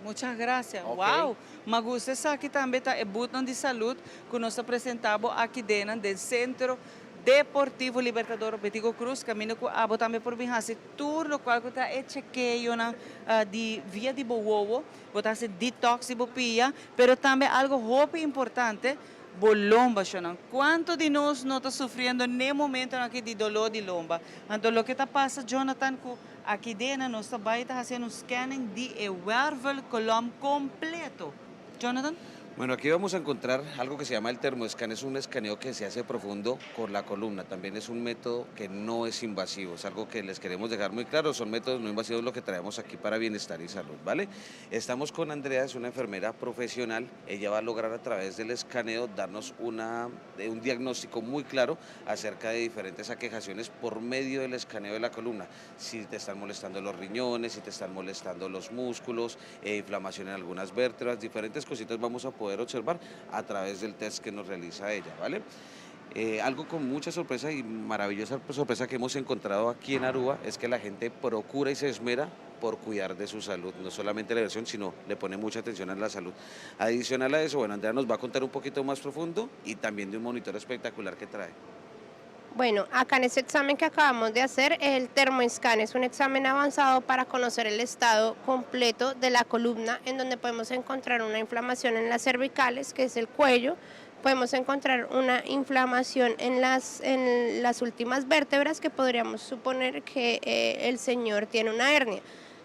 Muchas gracias. Okay. Wow! Mas você sabe que também está Button de Saúde, que nós apresentamos aqui dentro do Centro Deportivo Libertador Betigo Cruz, caminho com a também por Binhase, tudo o qual está chequeio na de via de bowo, botar se detox de bopia, pero também algo muito importante, bolomba, Shonan. Quanto de nós não está sofrendo nem momento aqui de dolor de lomba? Então, o que está passando, Jonathan, aqui dentro nós também está fazendo um scanning de wervel column completo. Jonathan? Bueno, aquí vamos a encontrar algo que se llama el termoescan, es un escaneo que se hace profundo con la columna, también es un método que no es invasivo, es algo que les queremos dejar muy claro, son métodos no invasivos lo que traemos aquí para bienestar y salud, ¿vale? Estamos con Andrea, es una enfermera profesional, ella va a lograr a través del escaneo darnos un diagnóstico muy claro acerca de diferentes aquejaciones por medio del escaneo de la columna, si te están molestando los riñones, si te están molestando los músculos, inflamación en algunas vértebras, diferentes cositas vamos a poder observar a través del test que nos realiza ella, ¿vale? Algo con mucha sorpresa y maravillosa sorpresa que hemos encontrado aquí en Aruba es que la gente procura y se esmera por cuidar de su salud, no solamente la versión, sino le pone mucha atención a la salud. Adicional a eso, bueno, Andrea nos va a contar un poquito más profundo y también de un monitor espectacular que trae. Bueno, acá en este examen que acabamos de hacer, el termoescan es un examen avanzado para conocer el estado completo de la columna, en donde podemos encontrar una inflamación en las cervicales, que es el cuello, podemos encontrar una inflamación en las últimas vértebras, que podríamos suponer que el señor tiene una hernia.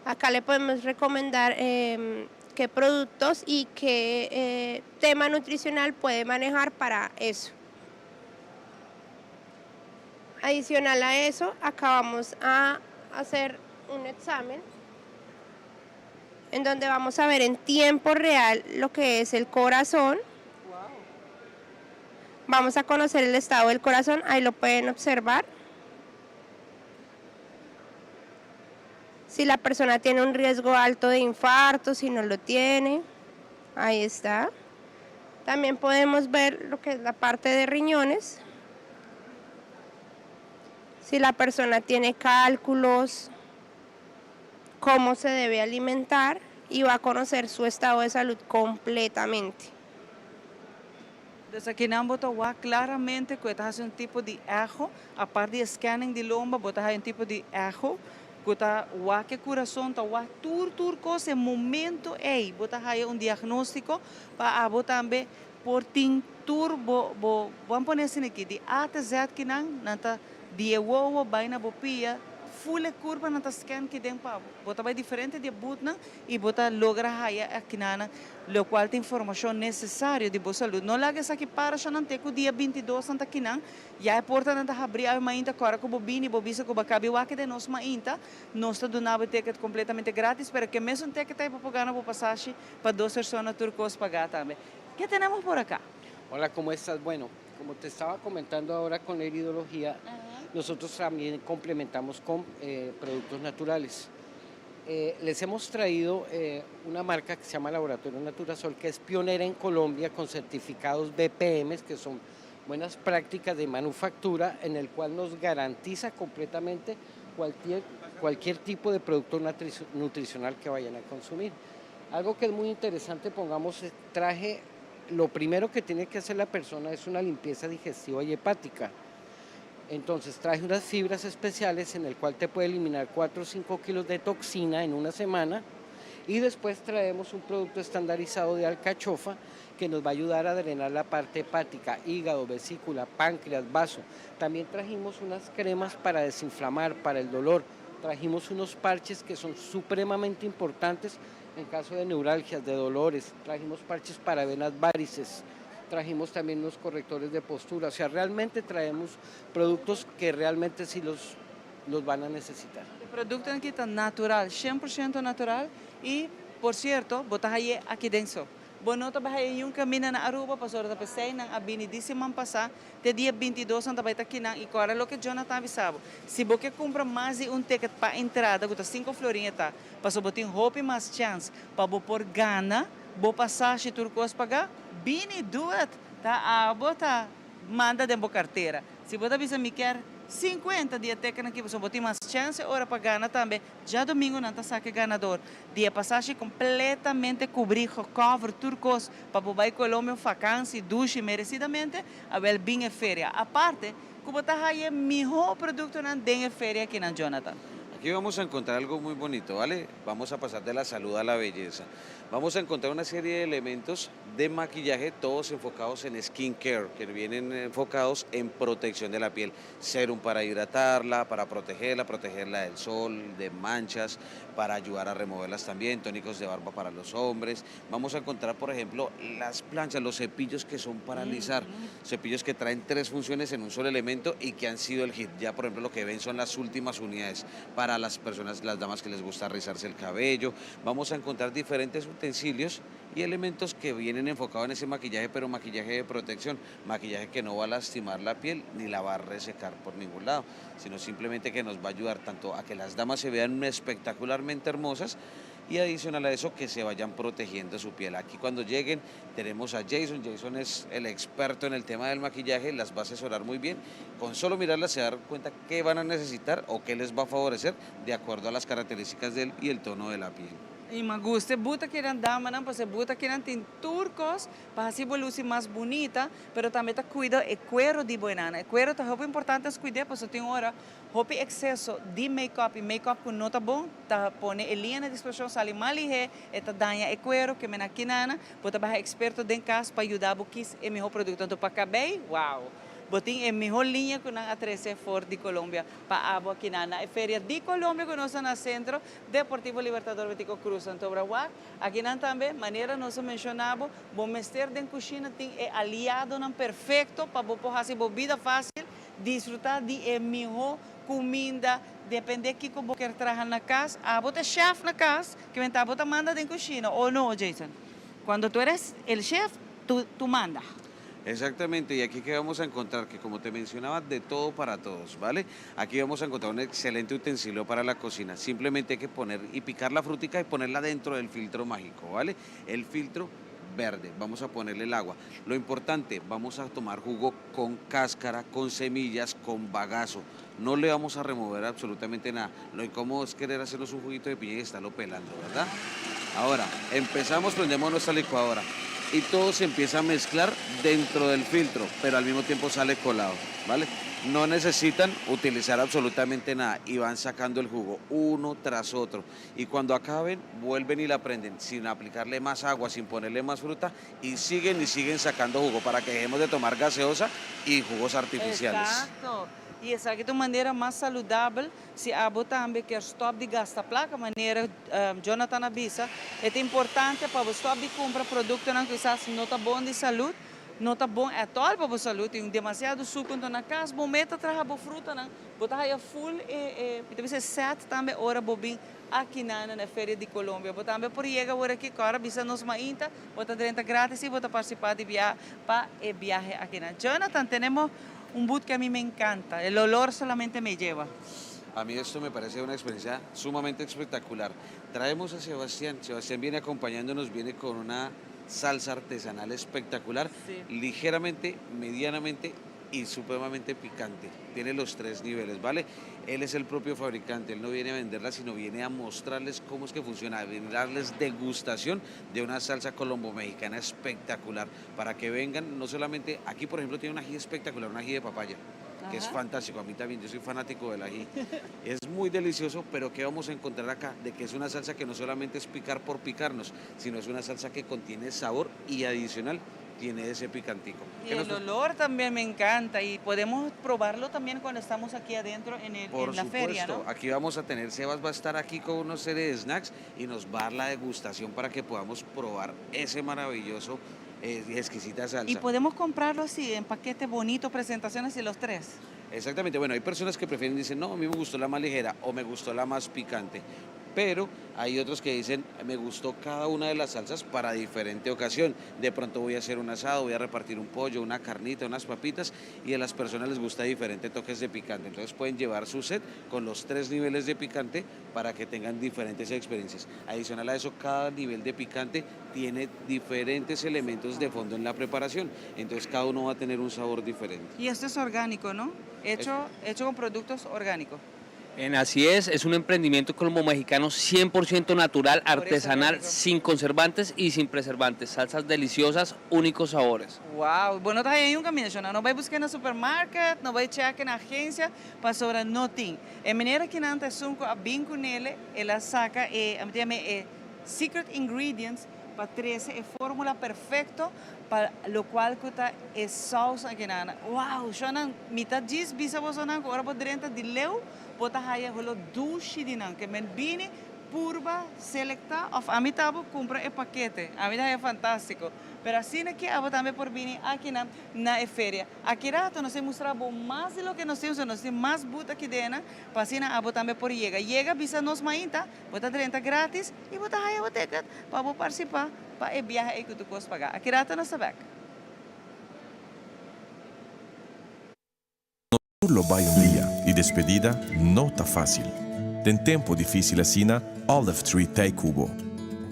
Acá le podemos recomendar qué productos y qué tema nutricional puede manejar para eso. Adicional a eso, acá vamos a hacer un examen en donde vamos a ver en tiempo real lo que es el corazón. Vamos a conocer el estado del corazón, ahí lo pueden observar. Si la persona tiene un riesgo alto de infarto, si no lo tiene, ahí está. También podemos ver lo que es la parte de riñones. Si la persona tiene cálculos, cómo se debe alimentar y va a conocer su estado de salud completamente. Desde aqui não botar claramente que está fazendo um tipo de erro, a parte de scanning de lomba, botar um tipo de erro, que está que coração está tudo coisa momento aí, botar aí um diagnóstico para botar também por tintur, vamos pôr assim aqui de A até Z que não está de uovo, baina bopia, full curva na scan que tem para botar bem diferente de butna e botar logra haya aqui na lo qual tem informação necessária de boa saúde. Não larga aqui para já não ter que o dia 22 santa aqui não, já é porta não abrir a mainta agora com bobini, bobisa com bacabi o que de nós mainta, nós está donando ticket completamente grátis, para que mesmo tem que ter para pagar na passagem para 2 pessoas turcos pagar também. ¿Qué tenemos por acá? Hola, ¿cómo estás? Bueno, como te estaba comentando ahora con la iridología, nosotros también complementamos con productos naturales. les hemos traído una marca que se llama Laboratorio Naturasol, que es pionera en Colombia con certificados BPM, que son buenas prácticas de manufactura, en el cual nos garantiza completamente cualquier tipo de producto nutricional que vayan a consumir. Algo que es muy interesante, traje, lo primero que tiene que hacer la persona es una limpieza digestiva y hepática. Entonces traje unas fibras especiales en el cual te puede eliminar 4 o 5 kilos de toxina en una semana, y después traemos un producto estandarizado de alcachofa que nos va a ayudar a drenar la parte hepática, hígado, vesícula, páncreas, vaso. También trajimos unas cremas para desinflamar, para el dolor. Trajimos unos parches que son supremamente importantes en caso de neuralgias, de dolores. Trajimos parches para venas varices. Trajimos también unos correctores de postura. O sea, realmente traemos productos que realmente sí los van a necesitar. El producto aquí está natural, 100% natural, y por cierto, botas ahí aquí dentro. Bueno, nós vai aí caminho na Aruba, pastor da PC, na avenida semana passada, de dia 22, nós vai estar aqui na, e agora é o que Jonathan avisava. Se você compra mais de ticket para entrada, custa 5 florinhas, tá? Passou botar roupa e mais chance, para você pôr gana, boa passagem turcos pagar, bini duet, tá? A bota manda de boa carteira. Se você avisa me quer 50 dias técnica aqui, você botar mais chance, hora para ganhar também. Já domingo não está saque ganador. Dia passagem completamente cobrir, cover, turcos, para bobar Colômbia, vacância, duche, merecidamente, a ver bem a feria. A parte, como está aí, melhor produto na den feria aqui na Jonathan. Aquí vamos a encontrar algo muy bonito, ¿vale? Vamos a pasar de la salud a la belleza. Vamos a encontrar una serie de elementos de maquillaje, todos enfocados en skincare, que vienen enfocados en protección de la piel. Serum para hidratarla, para protegerla del sol, de manchas, para ayudar a removerlas también, tónicos de barba para los hombres. Vamos a encontrar, por ejemplo, las planchas, los cepillos que son para alisar, cepillos que traen 3 funciones en un solo elemento y que han sido el hit. Ya, por ejemplo, lo que ven son las últimas unidades para las personas, las damas que les gusta rizarse el cabello. Vamos a encontrar diferentes utensilios y elementos que vienen enfocados en ese maquillaje, pero maquillaje de protección, maquillaje que no va a lastimar la piel ni la va a resecar por ningún lado, sino simplemente que nos va a ayudar tanto a que las damas se vean espectacularmente hermosas y adicional a eso que se vayan protegiendo su piel. Aquí cuando lleguen tenemos a Jason. Jason es el experto en el tema del maquillaje, las va a asesorar muy bien. Con solo mirarlas se dan cuenta qué van a necesitar o qué les va a favorecer de acuerdo a las características de él y el tono de la piel. E me gusta, buta que eran dama, não, porque buta que eran tem turcos, para assim a luz mais bonita, pero também tá cuida o cuero de banana. O cuero tá muito importante as cuidar, porque tem hora, roupa excesso de make-up, e make-up que não tá bom, tá põe a linha de expressão, sale mal e tá danha o cuero, que me na quinana, bota barra experto dentro casa para ajudar a buscar o melhor produto, tanto para cabelo, uau! Botin é a melhor linha que nós atrece fora de Colômbia para água aqui na feria de Colômbia que nós estamos no centro Deportivo Libertador Betico Cruz Santo Braguac. Aqui nós também, maneira nós mencionamos, bom mestre de cozinha tem aliado não perfeito para você fazer bebida fácil, desfrutar de melhor comida, depende que você quer trabalhar na casa, a você chef na casa, que vem a você manda de cozinha, ou não, Jason? Quando tu eres el chef, tu manda. Exactamente, y aquí que vamos a encontrar, que como te mencionaba, de todo para todos, ¿vale? Aquí vamos a encontrar un excelente utensilio para la cocina. Simplemente hay que poner y picar la frutica y ponerla dentro del filtro mágico, ¿vale? El filtro verde, vamos a ponerle el agua. Lo importante, vamos a tomar jugo con cáscara, con semillas, con bagazo. No le vamos a remover absolutamente nada. Lo incómodo es querer hacernos un juguito de piña y estarlo pelando, ¿verdad? Ahora, empezamos, prendemos nuestra licuadora. Y todo se empieza a mezclar dentro del filtro, pero al mismo tiempo sale colado, ¿vale? No necesitan utilizar absolutamente nada y van sacando el jugo uno tras otro. Y cuando acaben, vuelven y la prenden sin aplicarle más agua, sin ponerle más fruta y siguen sacando jugo para que dejemos de tomar gaseosa y jugos artificiales. Exacto. E essa aqui é uma maneira mais saudável, se a botar também quer stop de gastar placa, maneira Jonathan avisa, é importante para você stop de comprar produto que quizás não está bom de saúde, não está bom é todo para a saúde, tem demasiado suco na casa, bom meta trazer boa fruta, não, botar aí full deve ser 7 também hora bobin aqui na feira de Colômbia, botar também por chega hora aqui, cara, bisa nos mainta, botar 30 grátis e botar participar de viagem para viaje aqui na Jonathan, temos un boot que a mí me encanta, el olor solamente me lleva. A mí esto me parece una experiencia sumamente espectacular. Traemos a Sebastián. Sebastián viene acompañándonos, viene con una salsa artesanal espectacular, ligeramente, medianamente y supremamente picante. Tiene los 3 niveles, ¿vale? Él es el propio fabricante, él no viene a venderla, sino viene a mostrarles cómo es que funciona, a darles degustación de una salsa colombo-mexicana espectacular, para que vengan, no solamente, aquí por ejemplo tiene un ají espectacular, un ají de papaya, que es fantástico, a mí también, yo soy fanático del ají, es muy delicioso, pero ¿qué vamos a encontrar acá? De que es una salsa que no solamente es picar por picarnos, sino es una salsa que contiene sabor y adicional tiene ese picantico. Y el olor también me encanta y podemos probarlo también cuando estamos aquí adentro en la feria, ¿no? Aquí vamos a tener, Sebas va a estar aquí con una serie de snacks y nos va a dar la degustación para que podamos probar ese maravilloso y exquisita salsa. Y podemos comprarlo así, en paquete bonito, presentaciones y los 3. Exactamente, bueno, hay personas que prefieren, dicen, no, a mí me gustó la más ligera o me gustó la más picante, pero hay otros que dicen, me gustó cada una de las salsas para diferente ocasión. De pronto voy a hacer un asado, voy a repartir un pollo, una carnita, unas papitas, y a las personas les gusta diferentes toques de picante. Entonces pueden llevar su set con los 3 niveles de picante para que tengan diferentes experiencias. Adicional a eso, cada nivel de picante tiene diferentes elementos de fondo en la preparación. Entonces cada uno va a tener un sabor diferente. Y esto es orgánico, ¿no? Hecho con productos orgánicos. Así es un emprendimiento colombo-mexicano 100% natural, artesanal, sin conservantes y sin preservantes. Salsas deliciosas, únicos sabores. Wow, bueno, tá aí um caminho, não vai buscar no supermercado, não vai checar na agência, para sobrar nothing. A maneira que não sunco a bem com ele, ela saca secret ingredients para 13, é fórmula perfeita para lo cual kuta é salsa que nana. Wow, já não mitad diz bisa você não agora por dentro de leu, bota aí holo dulce de não, que men bine purba selecta of a mim tava compra e paquete. A mim é fantástico. Pero assim que abo também por vir aqui na feria. Aqui rato nós mostramos mais de lo que nós temos mais buta aqui dentro, para assim abo também por chega bisa nos mainta, bota 30 grátis e bota aí o ticket para participar, para viajar aí que tu podes pagar. Aqui rato nós sabemos. Lo vai un dia e despedida não tá fácil. Tem tempo difícil assina Olive Tree Tei Cubo.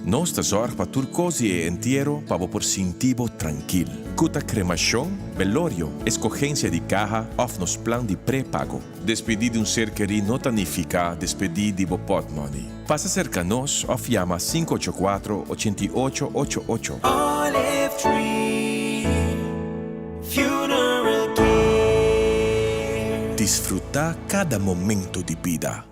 Nostra sorte para turcosi e entero para por sentivo tranquil. Cuta cremação, velorio, escogencia de caja of nos plan de pré-pago. Despedir de um ser querido não significa despedir de pot money. Passa cerca nos of llama 584-8888. Olive Tree Funeral Care. Disfruta cada momento de vida.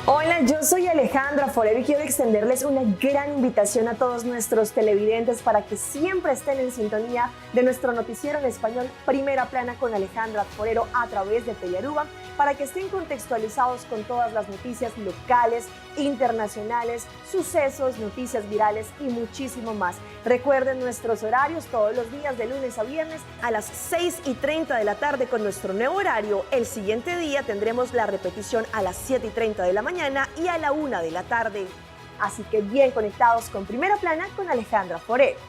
Hola, yo soy Alejandra Forero y quiero extenderles una gran invitación a todos nuestros televidentes para que siempre estén en sintonía de nuestro noticiero en español Primera Plana con Alejandra Forero a través de Telearuba, para que estén contextualizados con todas las noticias locales, internacionales, sucesos, noticias virales y muchísimo más. Recuerden nuestros horarios todos los días de lunes a viernes a las 6:30 de la tarde con nuestro nuevo horario. El siguiente día tendremos la repetición a las 7:30 de la mañana y a la 1 de la tarde. Así que bien conectados con Primera Plana con Alejandra Forero.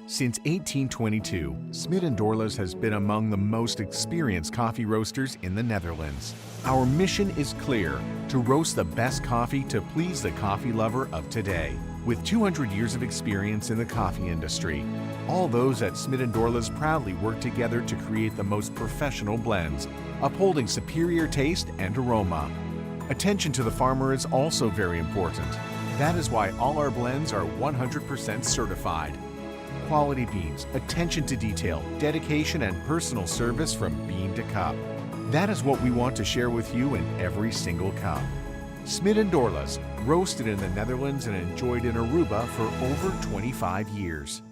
Since 1822, Smit & Dorlas has been among the most experienced coffee roasters in the Netherlands. Our mission is clear: to roast the best coffee to please the coffee lover of today. With 200 years of experience in the coffee industry, all those at Smit & Dorlas proudly work together to create the most professional blends, upholding superior taste and aroma. Attention to the farmer is also very important. That is why all our blends are 100% certified. Quality beans, attention to detail, dedication, and personal service from bean to cup. That is what we want to share with you in every single cup. Smit & Dorlas, roasted in the Netherlands and enjoyed in Aruba for over 25 years.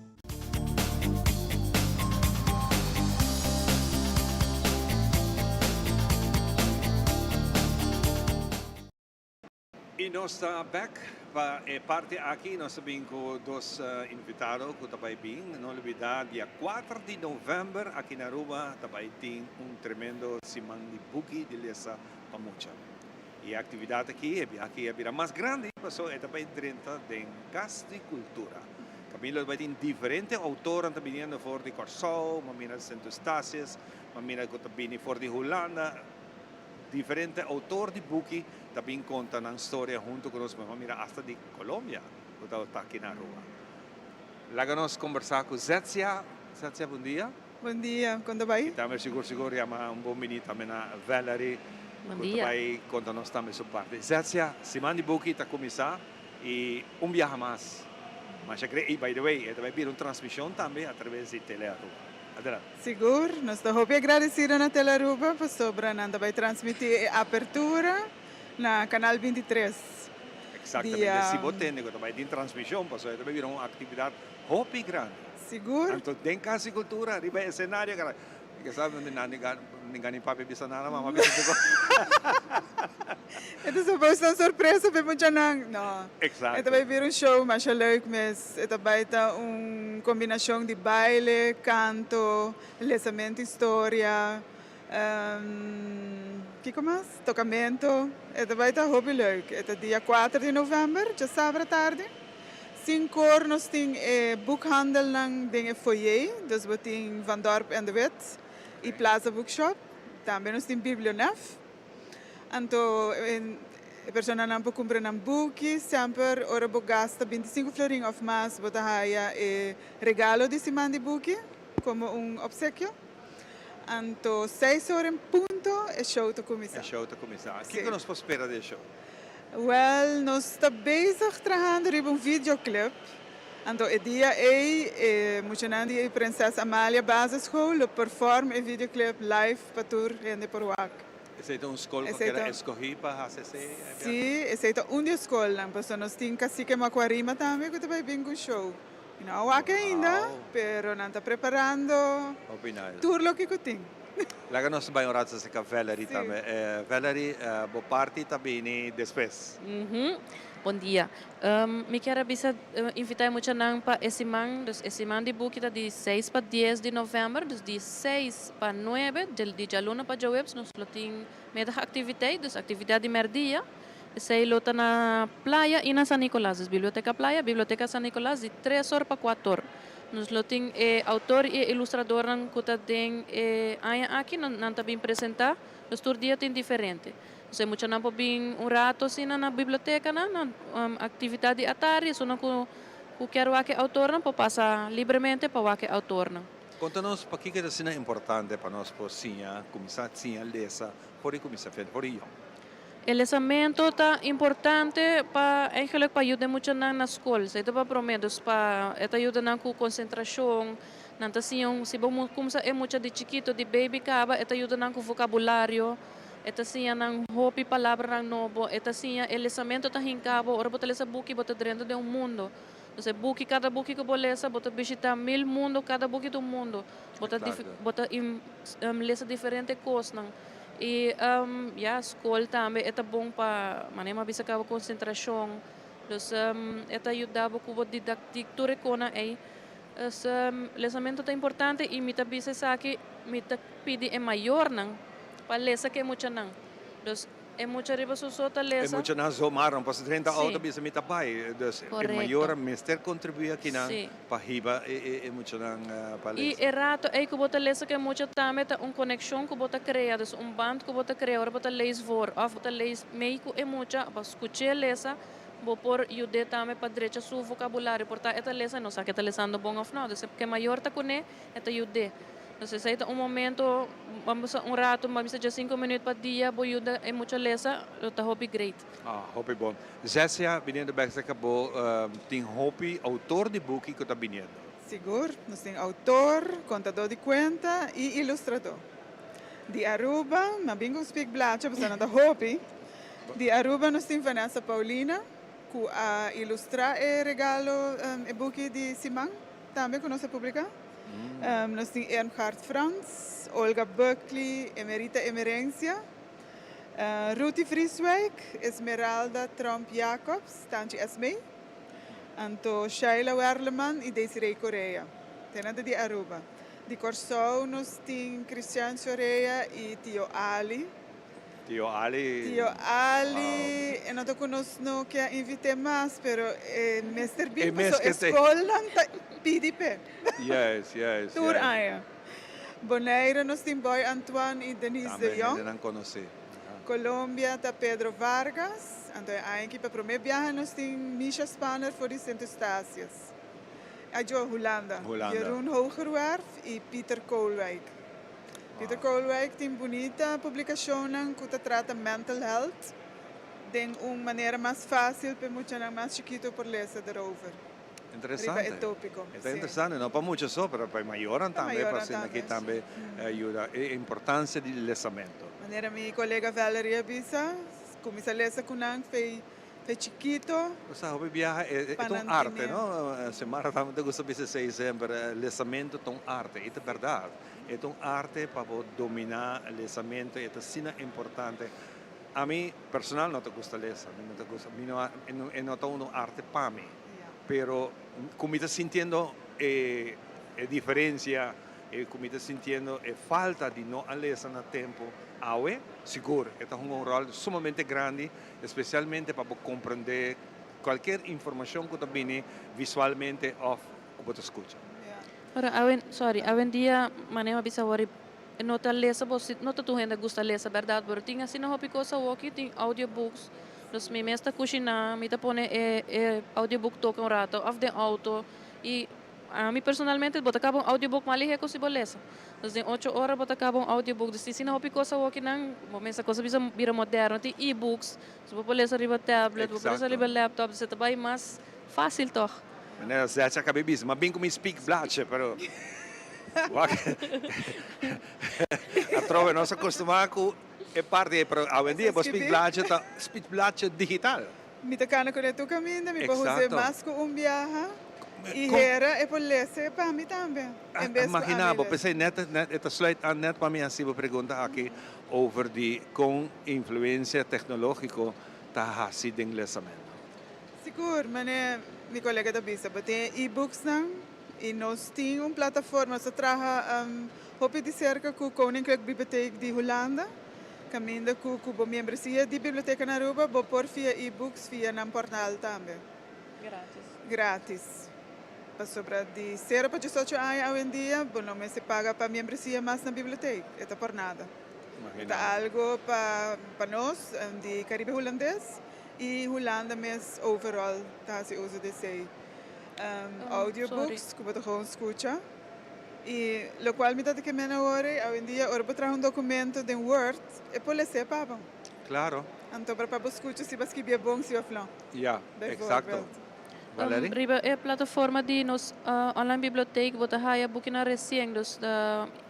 E nós está back parte aqui nós também com dois invitados que também bem não olvidar dia 4 de novembro aqui na Aruba também tem tremendo semana de buki de lesa pamucha E a atividade aqui é mais grande, passou é também dentro de casticultura. Camilo vai ter diferentes autores também vindo for de Corsol, mamina de Santo Estácias, mamina que também for de Holanda, diferentes autores de buki também contam a história junto conosco, mamina hasta de Colômbia, que está aqui na rua. Lá nós conversar com Zetsia. Zetsia, bom dia. Bom dia, quando vai? E também seguro chama bom menino também a Valerie. Bom dia. Vai contar-nos também sua parte. Zetsia, semana de buki está começar e viaja mais. Mas eu creio, by the way, vai vir uma transmissão também através de Telearuba. Adelante. Seguro, nós estamos muito agradecidos na Telearuba, por sobre Nanda vai transmitir a abertura na canal 23. Exatamente, se você tem uma transmissão, vai vir uma atividade muito grande. Seguro? Então, tem casticultura, arriba o cenário, cara. Que sabe, ninguém papi bisa nada, mas bisa Ito supposed na surpresa, pero mo dyan no. Exato. Ito vai vir um show, mas leuk, mas ito vai estar combinação de baile, canto, lançamento, história, que mais? Tocamento. Ito vai estar hobby leuk. Ito dia 4 de novembro, já sábado tarde. 5 uur nós tem boekhandel ng dingen foyer, dus we tem Van Dorp en de Wit, e Plaza Bookshop. Também nós tem Biblionef. Então, a pessoa não pode comprar um book, sempre ora gasta 25 florin of mais, bota haya regalo de semana de book, como obsequio. Então, 6 horas em ponto, é show to começar. É show to começar. O que nós podemos esperar desse show? Well, nós estamos bezig trabalhando em videoclip. Então, o dia é, mocionando a Princesa Amália Basisschool, performa o videoclip live para tour rende por WAC. Essa é uma escola que era escolhida para fazer? Sim, essa é uma escola. Mas nós temos cacique Macuarima também, que vai vir com show. Não WAC ainda, mas não está preparando tour lo que tem. Lá nós vamos orar com a Valerie também. Valerie, boa parte também depois. Bom dia. Me quero invitar muito para esse semana de book de 6 para 10 de novembro, de 6 para 9, de jaluna para jawebs, nós temos meia atividade, dus atividade de merdia. Sei lota na praia e na San Nicolás, biblioteca praia, biblioteca San Nicolás, de 3 horas para 4 horas. Nós temos autor e ilustrador que tem aqui, não está bem apresentar, os dias tem diferente. Você muito não pode vir rato assim na biblioteca, na atividade à tarde, só não que quero que autor não pode passar livremente para que autor não. Conta-nos para que é importante para nós começar a ler, por começar a fazer. O lançamento é importante para ajudar muito na escola. Isso é para prometer, para ajudar na concentração. Se vamos começar muito de chiquito, de baby, ajuda na vocabulário. Assim, nang hopi palavra nang novo, assim, o lançamento está em cabo, ora bota essa book bota dentro de mundo. Então, book cada book que bolesa, bota visitar 1000 mundo, cada book do mundo. Bota lesa diferente coisas nang. E a escola também é bom para manema bisa ka concentração. Então, ajuda com o didático tudo com aí. O lançamento é importante e mita bisa sa que mita pedi é maior nang. Para lesa que é muito não. Então, é muito riba susota lesa. É muito não zomaram, para 30 autos bisa mita pai. Então, é maior mister contribuir aqui na para riba é muito não para lesa. E rato é que bota lesa que é muito também tá conexão que bota criar, então band que bota criar, ora bota leis vor, of bota leis meio é muito para escutar lesa. Vou por ajudar também para direita seu vocabulário, portanto esta lesa não sabe que está lesando bom ou não, então que maior tá com é ajudar. Então, se é momento, vamos rato, vamos já 5 minutos para dia, vou ajudar é muito lesa, eu estou hobby great. Hobby bom. Jessia, vindo bem que acabou, tem hobby, autor de book que está vindo. Seguro, nós temos autor, contador de conta e ilustrador. De Aruba, mas bem com speak blacha, porque não é hobby. De Aruba nós temos Vanessa Paulina, que ilustrar e regalo e book de Simão, também que nós publicamos. Nós temos Ernhard Franz, Olga Buckley, Emerita Emerencia, Ruti Frieswijk, Esmeralda Trump-Jacobs, Tanji Esmei, Anto Shaila Werleman e Desiree Correa. Tenada de Aruba. De Corsol, nós temos Christian Soreia e Tio Ali. Tio Ali. Tio Ali, e não te conosco que a invitei mais, pero Mr. Bean, mes que te- escola, pidi pé. Yes. Tour aia. Bonaire, nós temos Boy Antoine e Denise de Também Jong. ainda não conheci. Colômbia está Pedro Vargas. Então, aqui para o primeiro viagem, nós temos Misha Spanner voor die Sint-Eustatius. Ajo Holanda. Jeroen Hogerwerf e Peter Koolwijk. Peter Koolwijk tem bonita publicação que trata mental health de uma maneira mais fácil para muitos mais chiquitos por ler erover. Interessante. É tópico. Está interessante, não para muitos só, mas para maiores também, para ser aqui também ajuda. A importância do lesamento. Maneira minha colega Valeria Bisa, começa a ler com nang fei chiquito. Você sabe, viaja é uma arte, não? Semana também eu gosto de dizer sempre, lesamento é uma arte, é verdade. É uma arte para dominar o lesamento, é assim importante. A mim, personal, não te gusta ler, não te gusta, não é uma arte para mim. Pero como está sintiendo diferencia, como está sintiendo falta de no ler a tempo, ahora, seguro, este es un rol sumamente grande, especialmente para compreender cualquier información que viene visualmente o que te escucha. Ora, awen dia manema bisa wari nota lesa bos nota tu gente gusta lesa verdade, pero tinha assim na coisa walkie tem audiobooks. Dus me mesta cozinhar, me pone audiobook toca um rato, of the auto e a mim personalmente bota acaba audiobook mali é coisa beleza. Dus em 8 horas bota acaba audiobook, dus se não coisa walkie não, momento coisa bisa vira moderno, tem e-books, se você lesa riba tablet, você lesa riba laptop, você tá bem mais fácil toch. Mas já acabei disso, mas bem como speak blache, pero a trova nós acostumamos com é parte, pero hoje em dia você speak blache digital. Me toca com o caminho, me pode fazer mais com viaje. E era é por ler para mim também. Imagina, pensei net sluit aan net para mim assim pergunta aqui over die com influência tecnológica tá assim de lesamento. Seguro, mas meu colega da Bisa, tem e-books não e nós temos uma plataforma que trabalha hopi de cerca com o Koninklijke Bibliotheek de Holanda. Caminho com o membresia de biblioteca na Aruba, vou pôr via e-books via na portal também. Grátis. Para sobre de 0 para 18 anos hoje em dia, não se paga para membresia mais na biblioteca, é por nada. É algo para nós, de Caribe holandês, e Holanda mesmo overall, tá se usa de sei audiobooks, que você gewoon escuta. E lo qual me dá que me agora, hoje em dia, vou trazer documento de Word e pode ler para Claro. Então para escutar se você quer bom se ou Ja, exacto. Valerie? Riba é plataforma de nos online biblioteek wat haya boeken na recien, dus de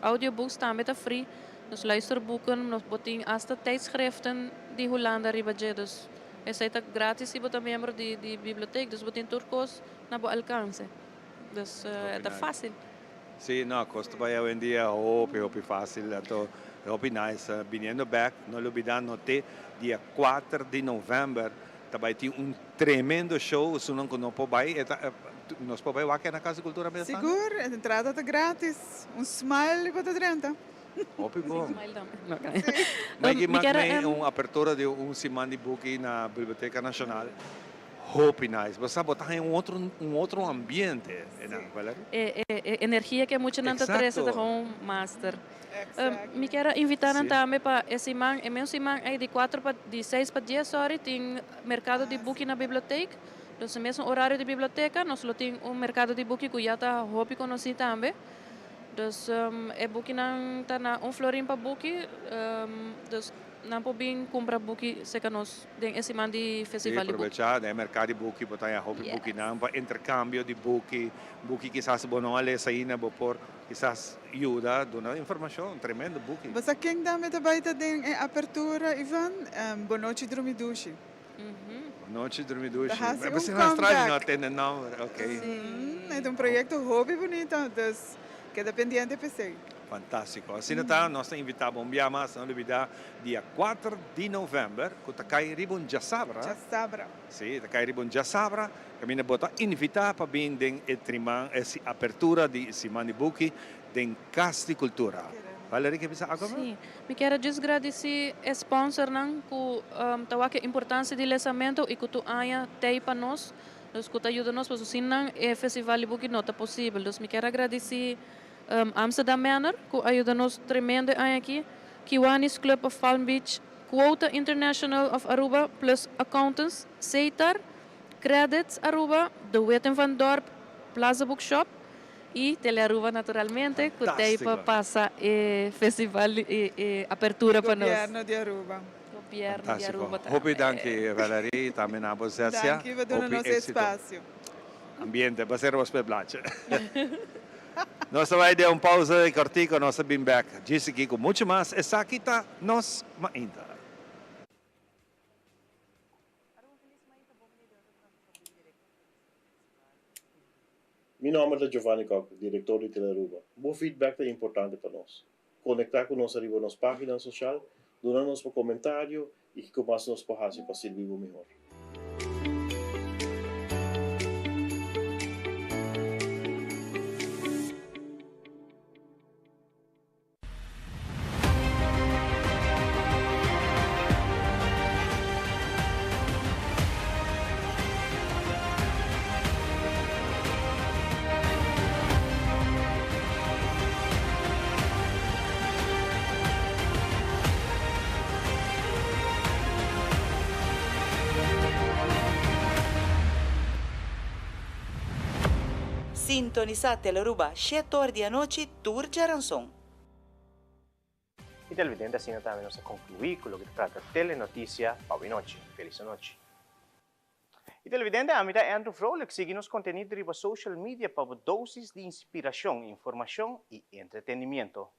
audiobooks também tá free. Dus luisterboeken, nos botin hasta tijdschriften die Holanda riba je, dus essa tá grátis e bota membro de biblioteek, dus botin turcos na bo alcance. Dus tá fácil. Sim, não, custa para hoje em dia, hopi fácil, então hopi nice. Viniendo back, não olvidando te dia 4 de novembro, também tem tremendo show, se não pode vai, nós podemos ir aqui na Casa de Cultura mesmo. Seguro, a entrada está grátis, smile e bota 30. Hopi bom. Sim. Mas uma abertura de semana de book na Biblioteca Nacional. Hopi nice, você botar em outro ambiente, né, Valerie? Energia que muito não trece da com master. Me quero invitar também para esse man, é meu semana aí de 6 para 10 horas tem mercado de book na biblioteca. Então, no mesmo horário de biblioteca, nós temos mercado de book que já está hopi conhecido também. Então, é book não tá na florim para book, então não podem comprar book se que nós tem esse man de festival de book. Aproveitar, né, mercado de book, botar a hopi book não para intercâmbio de book quizás bom não ler aí na por quizás ajuda, dona informação, tremendo book. Você quem também também tem abertura, Ivan, boa noite dormidushi. Noite dormidushi. Você Você na Austrália não atende não, ok? É um projeto hobby bonito, então que dependente de você. Fantástico. Assim então, nós invitamos um dia mais, não olvidar, dia 4 de novembro, que está cai ribon Jasabra. Sim, está cai ribon Jasabra. Caminha bota invitar para vir den essa abertura de Semana de Book den Casa de Cultura. Valerie, ¿qué piensas? Sim, me quero agradecer sponsor não que tawa que importância do lançamento e que tu aya tei para nós, nos que ajuda nós para assim não é festival que não tá possível. Então me quero agradecer Amsterdam Manor que ajuda nós tremendo aqui, Kiwanis Club of Palm Beach, Quota International of Aruba plus Accountants, Seitar, Credits Aruba, De Witten van Dorp, Plaza Bookshop e Telearuba naturalmente, que tem para passar festival e apertura para nós. Governo di Aruba. Governo di Fantastico. Aruba. Hopi danki Valerie, também na abozécia. Danke für das nosso espaço. Ambiente, para ser hospedagem. Nós vai dar uma pausa e cortico, nós bem back. Disse aqui com muito mais, essa aqui tá nós ainda. Meu nome é Giovanni Coco, diretor de Telearuba. O feedback é importante para nós. Conectar com nós arriba nas páginas sociais, donar-nos um comentário e que mais nos pode fazer para servir melhor. Sintonizar Telearuba, 7 horas da noite, Tour Jaranson. Y televidente, así también nos concluí con lo que trata Telenoticia para noche. Feliz noche. Y televidente, a mitad Andrew Frolic, síguenos contenido en social media para dosis de inspiración, información y entretenimiento.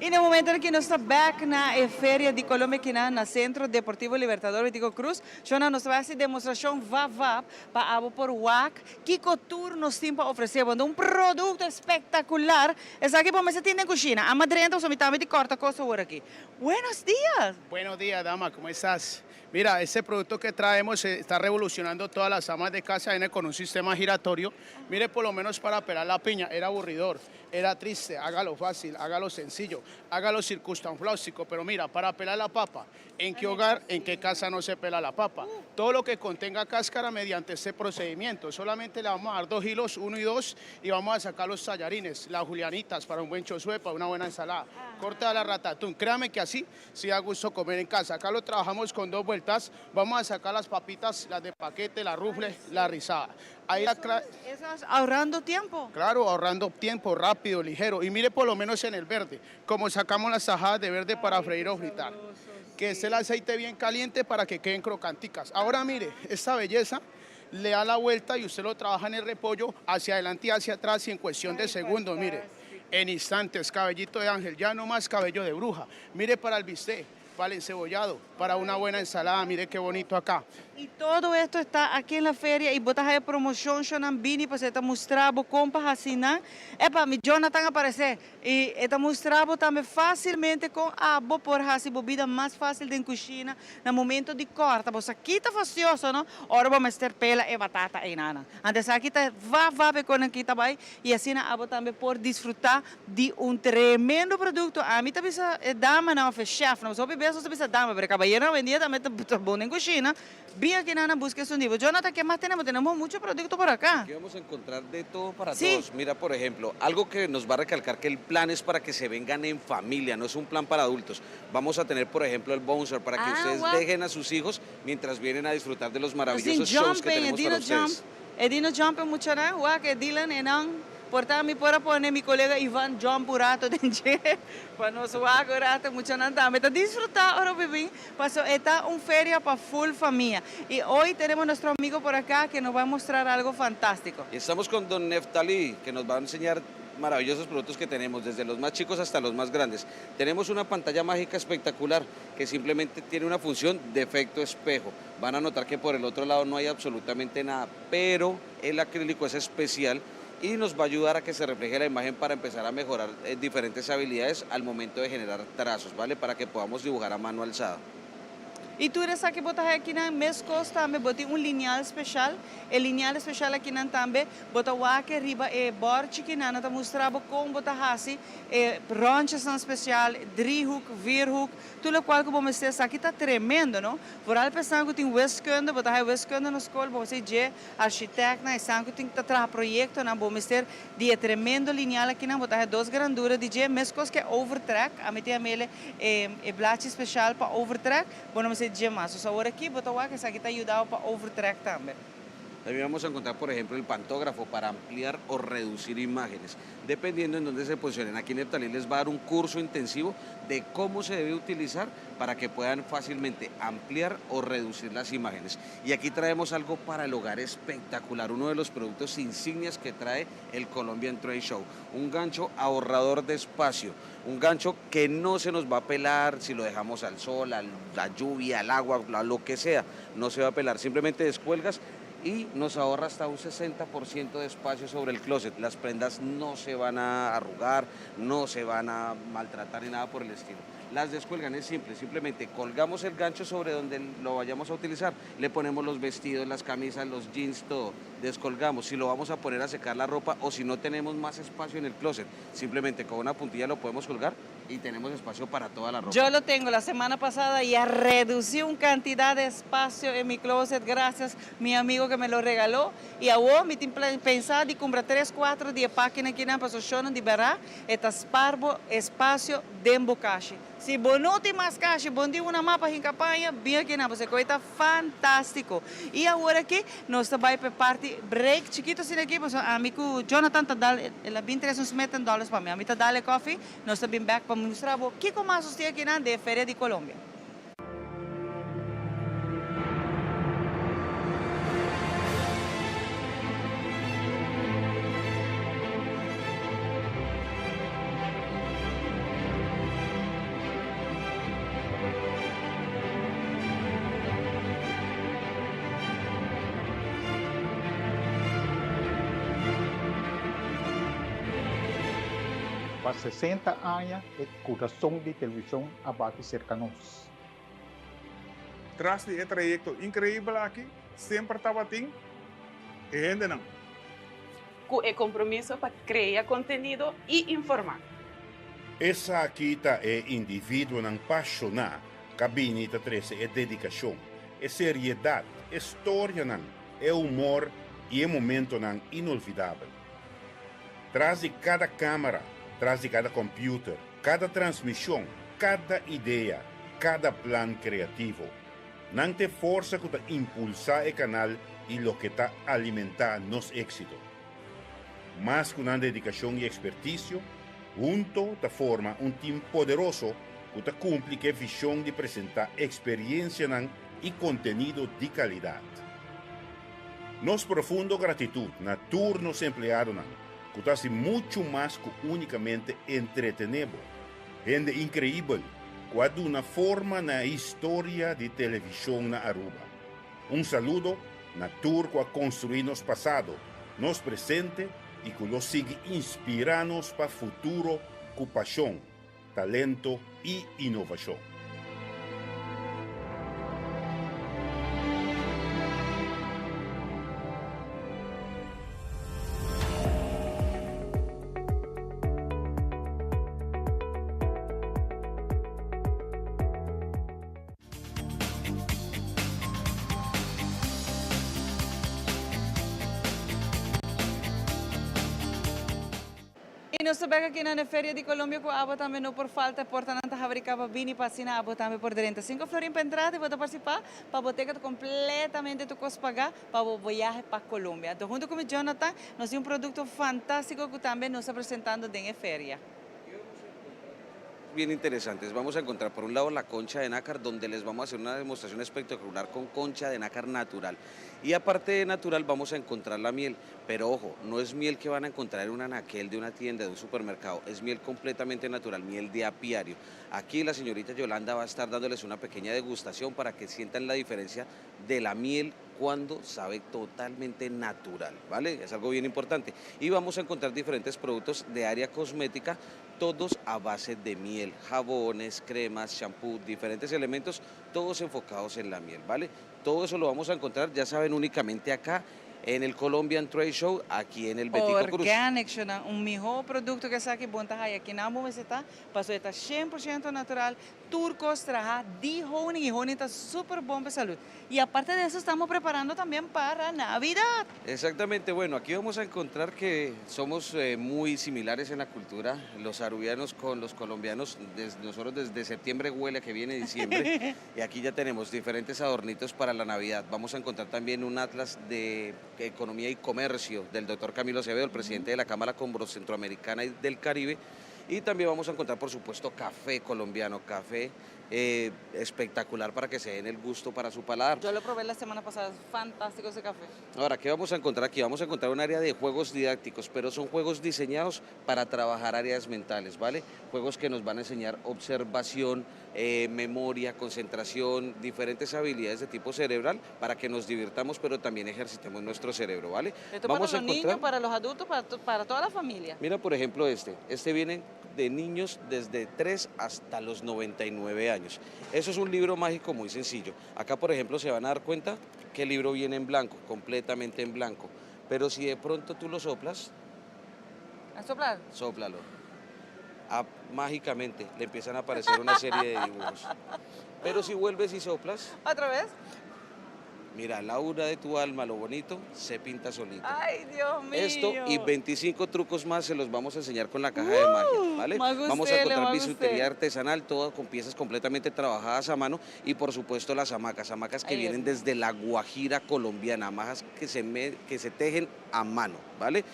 E no momento em que nós estamos back na Feria de Colômbia, aqui na Centro Deportivo Libertador Vitico Cruz, nós vamos fazer demonstração VAVAP para abo por WAC, que Tour nos tem para oferecer um produto espetacular. Essa aqui para você tem na cozinha. A madrinha então me de corta coisa por aqui. Buenos días. Buenos días, dama, ¿cómo estás? Mira, este producto que traemos está revolucionando todas las amas de casa, viene con un sistema giratorio. Mire, por lo menos para pelar la piña, era aburridor, era triste, hágalo fácil, hágalo sencillo, hágalo circunstanciástico, pero mira, para pelar la papa, ¿en qué hogar, en qué casa no se pela la papa? Todo lo que contenga cáscara mediante este procedimiento, solamente le vamos a dar 2 hilos, 1 y 2, y vamos a sacar los tallarines, las julianitas para un buen chosué, para una buena ensalada. Corta la ratatouille, créame que así sí da gusto comer en casa. Acá lo trabajamos con 2 vueltas, vamos a sacar las papitas, las de paquete, la rufle, la rizada. Ahí ¿Eso es ahorrando tiempo? Claro, ahorrando tiempo, rápido, ligero. Y mire por lo menos en el verde, como sacamos las tajadas de verde para freír o fritar. Que esté el aceite bien caliente para que queden crocanticas. Ahora mire, esta belleza le da la vuelta y usted lo trabaja en el repollo hacia adelante y hacia atrás y en cuestión de segundos, mire. En instantes, cabellito de ángel, ya no más cabello de bruja. Mire para el bistec, para el encebollado, para una buena ensalada, mire qué bonito acá. E todo esto está aqui na feria e botar a promoção na Bini para você mostrar compras assim, né? Epa, mi Jonathan aparecer e está mostrando também facilmente com a por assim bebida mais fácil de cozinha no momento de corta. Você aqui está facioso, não? Ora vamos ter pela e batata e nana. Antes aqui está vá com aqui também e assim a também por desfrutar de tremendo produto. A mim também é dama não é chef, não só bebê, só precisa dama, porque caballeiro vendia também tá bom em cozinha. Aquí nada busque su nivel. Jonathan, ¿qué más tenemos? Tenemos muchos productos por acá. Aquí vamos a encontrar de todo para Sí. todos. Mira, por ejemplo, algo que nos va a recalcar que el plan es para que se vengan en familia, no es un plan para adultos. Vamos a tener, por ejemplo, el bouncer para que ustedes guau. dejen a sus hijos mientras vienen a disfrutar de los maravillosos Assim, shows que jumping, tenemos para ustedes. Edino jumping mucho, né? Uá, que Dylan e não. Portanto, me pode pôr meu colega Ivan John Purato dentro para nós agora muito não também. Está disfrutar ahora bebê. Passou está feria para full família. E hoje temos nosso amigo por acá que nos vai mostrar algo fantástico. Y estamos con don Neftali, que nos va a enseñar maravillosos productos que tenemos, desde los más chicos hasta los más grandes. Tenemos una pantalla mágica espectacular que simplemente tiene una función de efecto espejo. Van a notar que por el otro lado no hay absolutamente nada, pero el acrílico es especial y nos va a ayudar a que se refleje la imagen para empezar a mejorar diferentes habilidades al momento de generar trazos, ¿vale? Para que podamos dibujar a mano alzada. E tu eres aqui botar aqui na mescos também botei lineal especial. O lineal especial aqui não também botar o aqui riba bord que não tá mostrava como botar assim ronches são especial, driehoek, vierhoek, tudo o qual que vamos ter aqui tá tremendo, não? Vooral pensando que tem wiskunde, botar wiskunde na escola, vamos ter de arquiteto, na pensando que tem que trabalhar projeto, não vamos ter de tremendo lineal aqui não botar duas granduras de mescos que overtrack, a meter a mele blad especial para overtrack, vamos ter de más. Ahora aquí, botar que aquí te ha ayudado para overtrack también. También vamos a encontrar, por ejemplo, el pantógrafo para ampliar o reducir imágenes, dependiendo en dónde se posicionen. Aquí Neftalí les va a dar un curso intensivo de cómo se debe utilizar para que puedan fácilmente ampliar o reducir las imágenes. Y aquí traemos algo para el hogar espectacular, uno de los productos insignias que trae el Colombian Trade Show, un gancho ahorrador de espacio, un gancho que no se nos va a pelar si lo dejamos al sol, a la lluvia, al agua, a lo que sea, no se va a pelar, simplemente descuelgas y nos ahorra hasta un 60% de espacio sobre el closet. Las prendas no se van a arrugar, no se van a maltratar ni nada por el estilo. Las descuelgan, es simple, simplemente colgamos el gancho sobre donde lo vayamos a utilizar, le ponemos los vestidos, las camisas, los jeans, todo, descolgamos. Si lo vamos a poner a secar la ropa o si no tenemos más espacio en el closet, simplemente con una puntilla lo podemos colgar y tenemos espacio para toda la ropa. Yo lo tengo la semana pasada y reducí una cantidad de espacio en mi closet gracias a mi amigo que me lo regaló. Y ahora me tengo pensado de comprar 3, 4 de páginas que no pasan de verá, estas parvo espacio de embocaje. Si vos no tienes más cash, vos tienes una mapa en campaña, bien que nada, porque está fantástico. Y ahora que nos vai para parte break chiquito sin aquí, pues a mí que Jonathan te da la $23 para mí, a mí te da el coffee, nos está bien back para mostrar qué más usted aquí de Feria de Colombia. Para 60 anos, o coração de televisão abate cerca de nós. Tras de trayecto increíble aqui, sempre estava assim, e gente não. Com o compromisso para criar conteúdo e informar. Essa aqui é indivíduo não apaixonado, cabine tá trece é dedicação, é seriedade, é história não, é humor e é momento não inolvidável. Traz de cada câmera, traz de cada computer, cada transmissão, cada ideia, cada plano criativo. Não te força para impulsar o canal e lo que está alimentar nos éxito. Mas com uma dedicação e expertise, junto te forma um time poderoso que te cumpre a visão de apresentar experiência e conteúdo de qualidade. Nos profundo gratidão na turnos empleados que hace mucho más que únicamente entretenemos. Gente increíble, que una forma na historia de televisión na Aruba. Un saludo na tour que construir nos pasado, nos presente y que lo sigue inspirando para futuro con pasión, talento y innovación. E nós sabemos que aqui na Feria de Colômbia, com a água também não por falta, portanto, a fabricar para vir e para assinar a água também por 35 florins para entrar e para participar, para a boteca completamente tu costa pagar para o viagem para a Colômbia. Então, junto com o Jonathan, nós temos produto fantástico que também nos apresentando na feria. bien interesantes. Vamos a encontrar por un lado la concha de nácar, donde les vamos a hacer una demostración espectacular con concha de nácar natural. Y aparte de natural vamos a encontrar la miel, pero ojo, no es miel que van a encontrar en un anaquel de una tienda, de un supermercado, es miel completamente natural, miel de apiario. Aquí la señorita Yolanda va a estar dándoles una pequeña degustación para que sientan la diferencia de la miel cuando sabe totalmente natural, ¿vale? Es algo bien importante. Y vamos a encontrar diferentes productos de área cosmética, todos a base de miel, jabones, cremas, shampoo, diferentes elementos, todos enfocados en la miel, ¿vale? Todo eso lo vamos a encontrar, ya saben, únicamente acá en el Colombian Trade Show, aquí en el Betico Cruz. Organic, Shona, melhor produto que está aqui, bom tá aqui na Boa está, passou está 100% natural, turcos, traja, de honey, y honey está súper bom para salud. Y aparte de eso, estamos preparando también para Navidad. Exactamente, bueno, aquí vamos a encontrar que somos muy similares en la cultura, los arubianos con los colombianos, nosotros desde septiembre huele a que viene diciembre, y aquí ya tenemos diferentes adornitos para la Navidad. Vamos a encontrar también un atlas de Economía y Comercio del doctor Camilo Acevedo, el presidente de la Cámara Centroamericana y del Caribe, y también vamos a encontrar, por supuesto, café colombiano, café espectacular para que se den el gusto para su paladar. Yo lo probé la semana pasada, es fantástico ese café. Ahora, ¿qué vamos a encontrar aquí? Vamos a encontrar un área de juegos didácticos, pero son juegos diseñados para trabajar áreas mentales, ¿vale? Juegos que nos van a enseñar observación, memoria, concentración, diferentes habilidades de tipo cerebral para que nos divirtamos, pero también ejercitemos nuestro cerebro, ¿vale? Esto Vamos para a los niños, para los adultos, para toda la familia. Mira, por ejemplo, este viene de niños desde 3 hasta los 99 años. Eso es un libro mágico muy sencillo. Acá, por ejemplo, se van a dar cuenta que el libro viene en blanco, completamente en blanco. Pero si de pronto tú lo soplas... ¿A soplar? Sóplalo. Mágicamente le empiezan a aparecer una serie de dibujos. Pero si vuelves y soplas... ¿Otra vez? Mira, la aura de tu alma, lo bonito, se pinta solito. ¡Ay, Dios mío! Esto y 25 trucos más se los vamos a enseñar con la caja de magia, ¿vale? Vamos a encontrar bisutería artesanal, todo con piezas completamente trabajadas a mano y por supuesto las hamacas que vienen desde la Guajira colombiana, hamacas que se tejen a mano, ¿vale?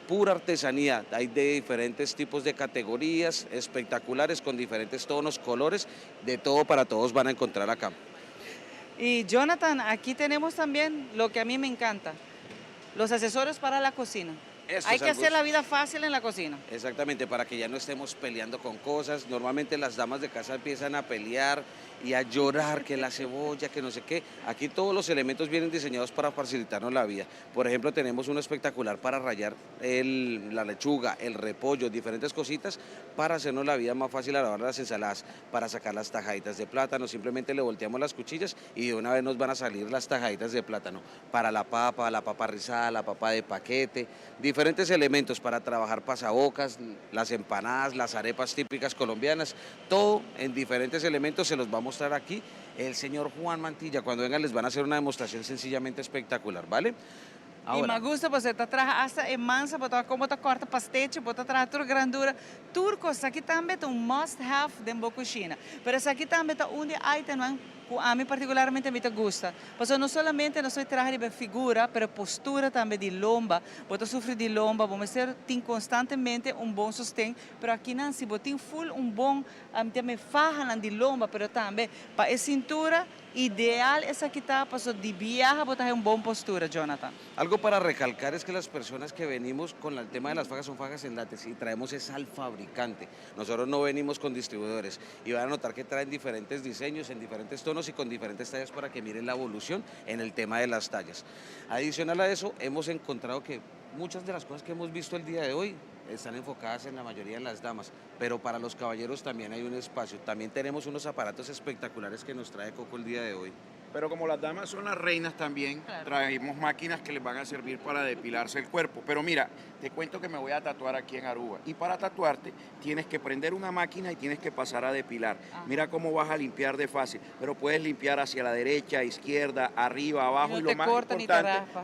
Pura artesanía, hay de diferentes tipos de categorías, espectaculares, con diferentes tonos, colores, de todo para todos van a encontrar acá. Y Jonathan, aquí tenemos también lo que a mí me encanta, los accesorios para la cocina. Hay que hacer la vida fácil en la cocina. Exactamente, para que ya no estemos peleando con cosas. Normalmente las damas de casa empiezan a pelear y a llorar que la cebolla, que no sé qué. Aquí todos los elementos vienen diseñados para facilitarnos la vida. Por ejemplo, tenemos uno espectacular para rallar la lechuga, el repollo, diferentes cositas para hacernos la vida más fácil a la hora de las ensaladas, para sacar las tajaditas de plátano. Simplemente le volteamos las cuchillas y de una vez nos van a salir las tajaditas de plátano. Para la papa rizada, la papa de paquete, diferentes elementos para trabajar pasabocas, las empanadas, las arepas típicas colombianas, todo en diferentes elementos se los va a mostrar aquí el señor Juan Mantilla. Cuando vengan les van a hacer una demostración sencillamente espectacular, ¿vale? Ahora. E me gusta você tá atrás essa é mansa, botar como tá corta pastete, botar atrás toda grandura. Turco, isso aqui também é um must have de boa cozinha. Mas isso aqui também é onde aí tem a mí particularmente me gusta. Porque no solamente no soy traje de figura, pero postura también de lomba. Vos sufres de lomba, vamos a ser constantemente un buen sostén, pero aquí no, si vos full un buen, me fajan de lomba, pero también para esa cintura, ideal es aquí está, pues de viaje vos tenés una buena postura, Jonathan. Algo para recalcar es que las personas que venimos con el tema de las fajas son fajas en látex y traemos es al fabricante. Nosotros no venimos con distribuidores y van a notar que traen diferentes diseños en diferentes tonos y con diferentes tallas para que miren la evolución en el tema de las tallas. Adicional a eso, hemos encontrado que muchas de las cosas que hemos visto el día de hoy están enfocadas en la mayoría en las damas, pero para los caballeros también hay un espacio. También tenemos unos aparatos espectaculares que nos trae Coco el día de hoy. Pero como las damas son las reinas también, traemos máquinas que les van a servir para depilarse el cuerpo. Pero mira, te cuento que me voy a tatuar aquí en Aruba. Y para tatuarte tienes que prender una máquina y tienes que pasar a depilar. Mira cómo vas a limpiar de fácil. Pero puedes limpiar hacia la derecha, izquierda, arriba, abajo. Y lo más importante,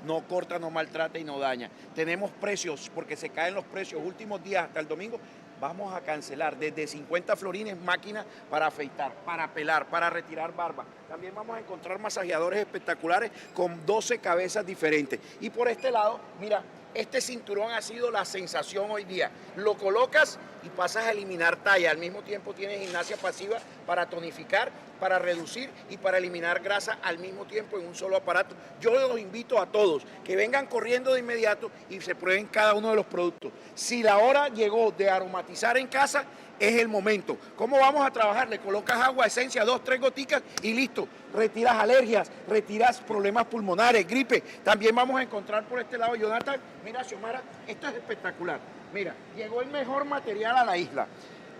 no corta, no maltrata y no daña. Tenemos precios, porque se caen los precios. Últimos días hasta el domingo vamos a cancelar desde 50 florines máquinas para afeitar, para pelar, para retirar barba. También vamos a encontrar masajeadores espectaculares con 12 cabezas diferentes. Y por este lado, mira, este cinturón ha sido la sensación hoy día. Lo colocas y pasas a eliminar talla. Al mismo tiempo tienes gimnasia pasiva para tonificar, para reducir y para eliminar grasa al mismo tiempo en un solo aparato. Yo los invito a todos que vengan corriendo de inmediato y se prueben cada uno de los productos. Si la hora llegó de aromatizar en casa, es el momento. ¿Cómo vamos a trabajar? Le colocas agua, esencia, 2, 3 goticas y listo. Retiras alergias, retiras problemas pulmonares, gripe. También vamos a encontrar por este lado, Jonathan, mira, Xiomara, esto es espectacular. Mira, llegó el mejor material a la isla.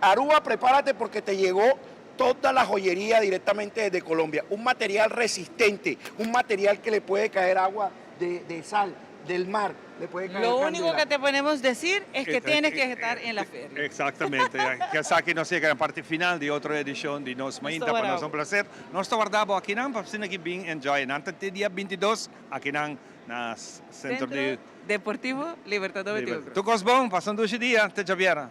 Aruba, prepárate porque te llegó toda la joyería directamente desde Colombia. Un material resistente, un material que le puede caer agua de sal, del mar. Le puede caer Lo candela. único que te podemos decir es que tienes que estar en la feria. Exatamente. Que aqui nós chegamos na parte final de outra edição de Nos Mainta. Para nós é um prazer. Nós estamos aqui na para que bem enjoy. Até dia 22 aqui na Centro de Deportivo Libertador. Tu gostas bom? Passando hoje dia. Até Javiera.